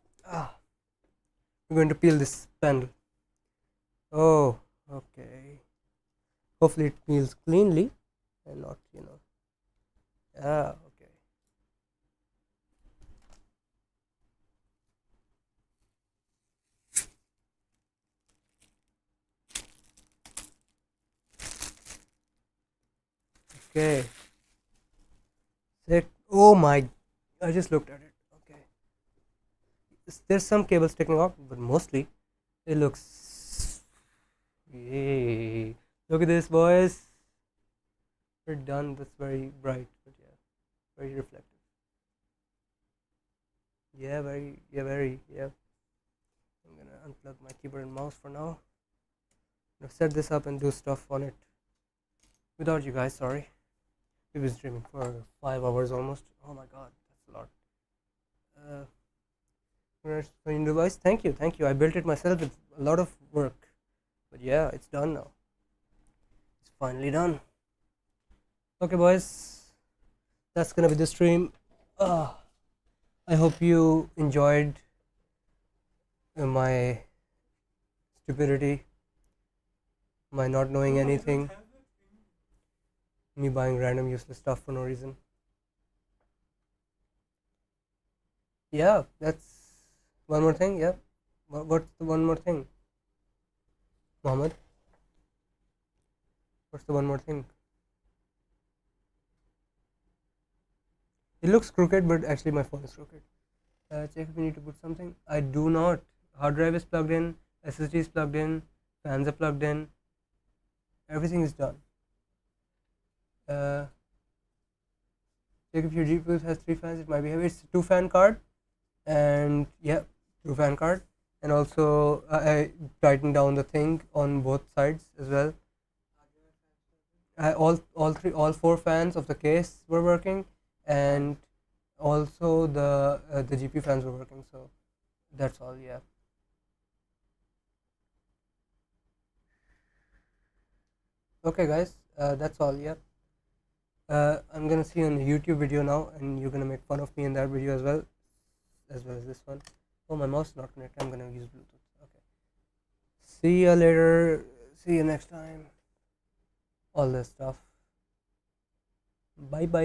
We're going to peel this panel. Oh, okay. Hopefully it peels cleanly and not, okay. Okay. Sick. Oh my, I just looked at it. Okay. There's some cables sticking out, but mostly it looks. Yay. Look at this, boys. We're done. That's very bright, but yeah, very reflective. Yeah, very. I'm gonna unplug my keyboard and mouse for now. I'm gonna set this up and do stuff on it without you guys. Sorry. We've been streaming for 5 hours almost. Oh my god, that's a lot. For your device, thank you. I built it myself. It's a lot of work, but yeah, it's done now. It's finally done. Okay, boys, that's gonna be the stream. I hope you enjoyed my stupidity, my not knowing anything, me buying random useless stuff for no reason. Yeah, that's one more thing. Yeah, what's the one more thing, Mohammed? What's the one more thing? It looks crooked, but actually my phone is crooked. Check if we need to put something. I do not. Hard drive is plugged in, SSD is plugged in, fans are plugged in, everything is done. Check if your GPU has 3 fans, it might be heavy. It's a 2-fan card, and yeah, 2-fan card. And also I tightened down the thing on both sides as well. All 4 fans of the case were working, and also the GPU fans were working. So that's all. Yeah. Okay, guys, that's all. Yeah. I'm gonna see you on the YouTube video now, and you're gonna make fun of me in that video as well as this one. Oh, my mouse is not connected. I'm gonna use Bluetooth. Okay. See you later. See you next time. All this stuff. Bye bye.